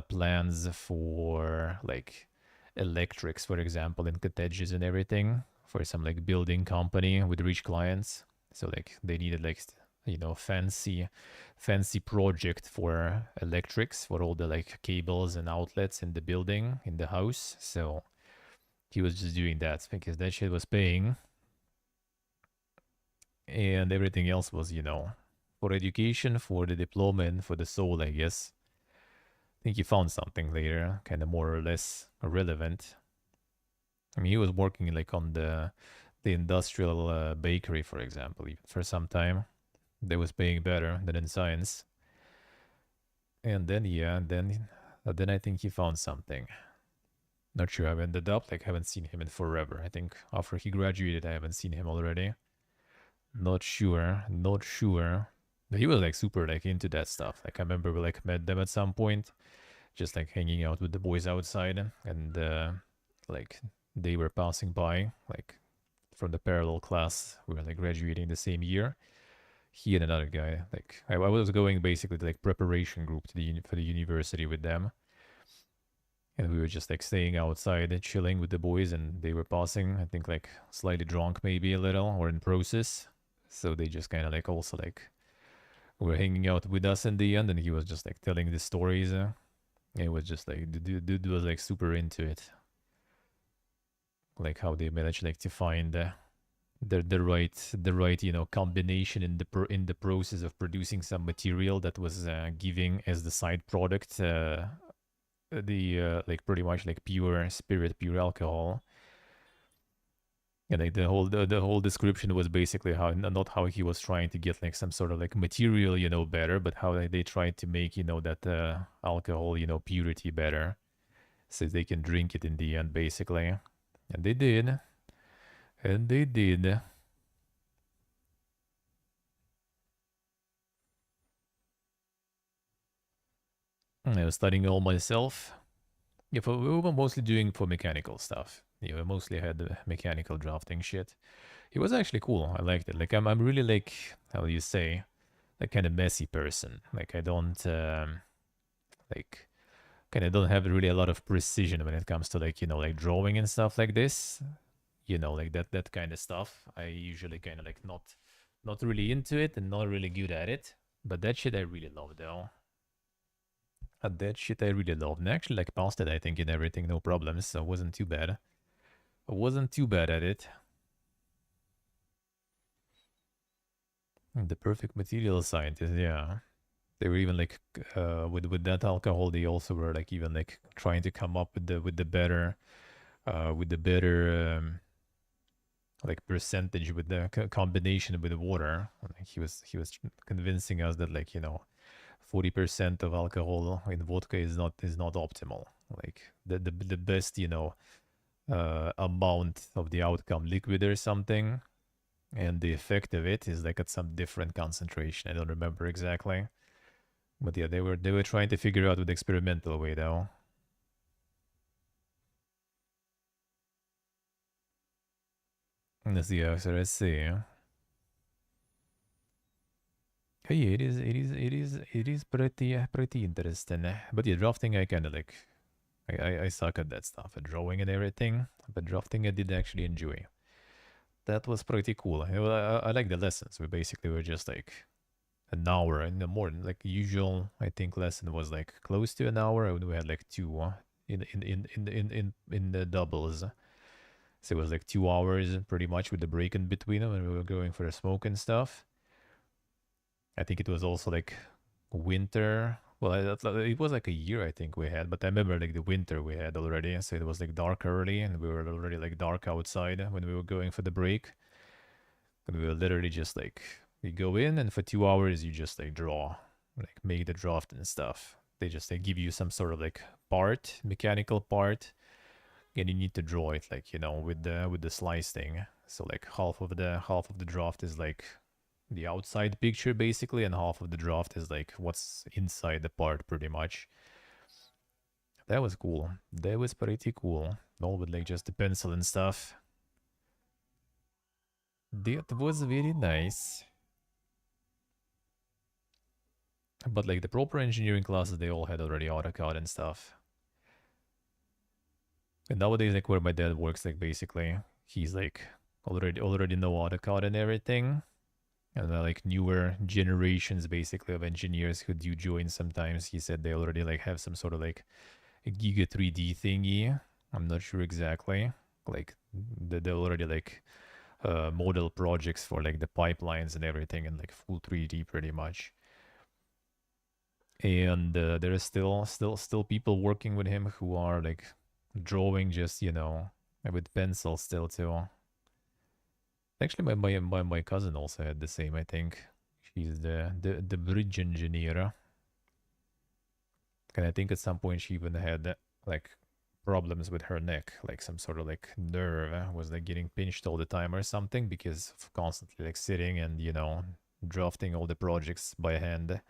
plans for like electrics, for example, in cottages and everything for some like building company with rich clients. So like they needed like fancy project for electrics for all the like cables and outlets in the building in the house. So he was just doing that because that shit was paying, and everything else was, for education, for the diploma, and for the soul, I guess. I think he found something later, kind of more or less relevant. I mean, he was working like on the industrial bakery, for example, even for some time. That was paying better than in science. And then yeah, then I think he found something. Not sure how I ended up. Like, haven't seen him in forever. I think after he graduated, I haven't seen him already. Not sure. Not sure. But he was like super like into that stuff. Like I remember we like met them at some point, just like hanging out with the boys outside, and like they were passing by, like from the parallel class. We were like graduating the same year. He and another guy. Like I was going basically to like preparation group to for the university with them, and we were just like staying outside and chilling with the boys, and they were passing. I think like slightly drunk, maybe a little, or in process. So they just kind of like also like were hanging out with us in the end, and he was just like telling the stories. It was just like the dude was like super into it, like how they managed like to find the right combination in the process of producing some material that was giving as the side product the like pretty much like pure spirit, pure alcohol. And like the whole description was basically how, not how he was trying to get like some sort of like material better, but how they tried to make that alcohol purity better, so they can drink it in the end basically. And they did. And they did. I was studying all myself. Yeah, we were mostly doing for mechanical stuff. Yeah, we mostly had the mechanical drafting shit. It was actually cool. I liked it. Like I'm really like, how do you say, like kind of messy person. Like I don't like kind of don't have really a lot of precision when it comes to like, you know, like drawing and stuff like this. You know, like that kind of stuff. I usually kind of like not really into it and not really good at it. But that shit I really love though. That shit I really loved. And I actually like passed it, I think, in everything, no problems. So it wasn't too bad. I wasn't too bad at it. The perfect material scientist, yeah. They were even like with that alcohol, they also were like even like trying to come up with the better like percentage with the combination with the water. Like he was convincing us that like, you know, 40% of alcohol in vodka is not optimal. Like the best, you know, amount of the outcome liquid or something, and the effect of it is like at some different concentration. I don't remember exactly, but yeah, they were trying to figure out with experimental way though. Let's see, so let's see. Hey, it is pretty interesting. But yeah, drafting I kind of like. I suck at that stuff, at drawing and everything. But drafting I did actually enjoy. That was pretty cool. I like the lessons. We basically were just like an hour in the morning. Like usual, I think lesson was like close to an hour, and we had like two in the doubles. So it was like 2 hours pretty much with the break in between them, and we were going for a smoke and stuff. I think it was also like winter. Well, it was like a year I think we had, but I remember like the winter we had already. So it was like dark early, and we were already like dark outside when we were going for the break. And we were literally just like, you go in, and for 2 hours you just like draw, like make the draft and stuff. They just like give you some sort of like part, mechanical part, and you need to draw it like, you know, with the slice thing. So like half of the draft is like the outside picture basically, and half of the draft is like what's inside the part pretty much. That was cool. That was pretty cool. All with like just the pencil and stuff. That was very nice. But like the proper engineering classes, they all had already AutoCAD and stuff. And nowadays, like where my dad works, like basically he's like already know AutoCAD and everything. And like newer generations basically of engineers who do join sometimes, he said they already like have some sort of like a Giga 3D thingy. I'm not sure exactly. Like they already like model projects for like the pipelines and everything in like full 3D pretty much. And there are still people working with him who are like drawing just, you know, with pencil still too. Actually, my cousin also had the same. I think she's the bridge engineer, and I think at some point she even had like problems with her neck, like some sort of like nerve was like getting pinched all the time or something because of constantly like sitting and, you know, drafting all the projects by hand.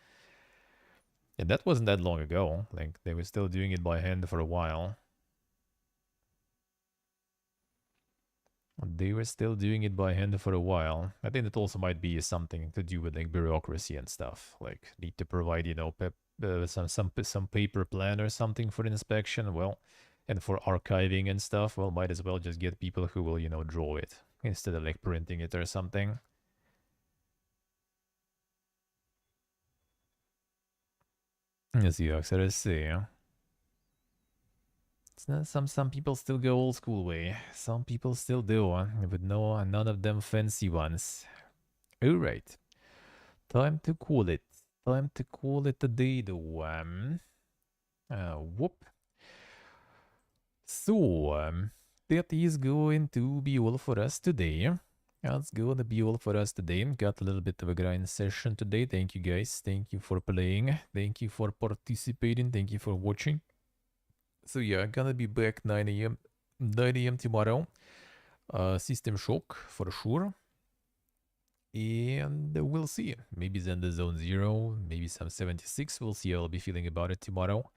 And that wasn't that long ago. Like they were still doing it by hand for a while. They were still doing it by hand for a while. I think that also might be something to do with like bureaucracy and stuff. Like need to provide, you know, some paper plan or something for inspection. Well, and for archiving and stuff, well, might as well just get people who will, you know, draw it instead of like printing it or something. Let's see, let's see. It's not, some people still go old school way. Some people still do, but no, none of them fancy ones. All right. Time to call it. Time to call it a day though. Whoop. So, that is going to be all for us today. That's going to be all for us today. Got a little bit of a grind session today. Thank you guys. Thank you for playing. Thank you for participating. Thank you for watching. So yeah, gonna be back 9 a.m. 9 a.m. tomorrow. System Shock for sure. And we'll see. Maybe Zenda Zone 0, maybe some 76. We'll see how I'll be feeling about it tomorrow.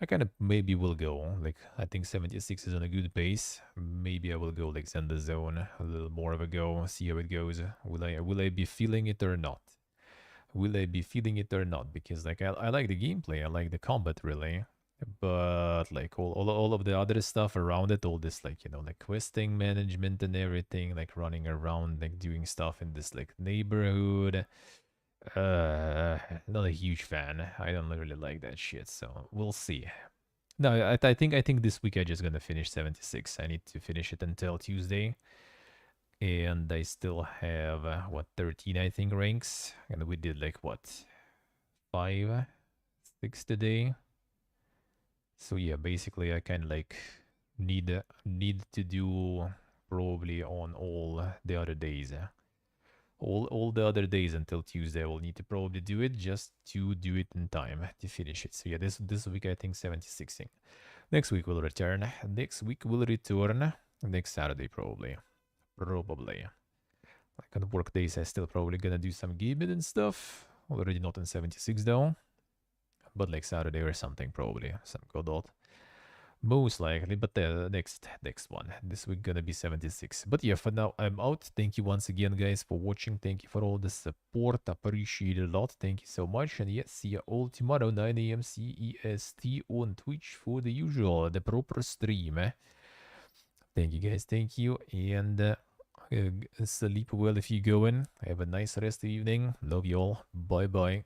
I kind of maybe will go, like, I think 76 is on a good pace. Maybe I will go, like, send the zone a little more of a go, see how it goes. Will I be feeling it or not? Will I be feeling it or not? Because, like, I like the gameplay, I like the combat, really. But, like, all of the other stuff around it, all this, like, you know, like, questing management and everything, like, running around, like, doing stuff in this, like, neighborhood. Not a huge fan. I don't really like that shit, so we'll see. No, I think this week I just gonna finish 76. I need to finish it until Tuesday, and I still have what 13 I think ranks, and we did like what 5, 6 today. So yeah, basically I kind of like need to do probably on all the other days. All the other days until Tuesday, I will need to probably do it just to do it in time to finish it. So yeah, this week I think 76ing. Next week we'll return. Next week we'll return next Saturday probably. Probably. Like on the work days, I still probably gonna do some gaming and stuff. Already not in 76 though. But like Saturday or something probably. Some Godot. Most likely, but the next one. This week gonna be 76. But yeah, for now I'm out. Thank you once again, guys, for watching. Thank you for all the support. Appreciate it a lot. Thank you so much. And yeah, see you all tomorrow, 9 a.m. CEST on Twitch for the usual, the proper stream. Thank you, guys. Thank you. And sleep well if you go in. Have a nice rest of the evening. Love you all. Bye bye.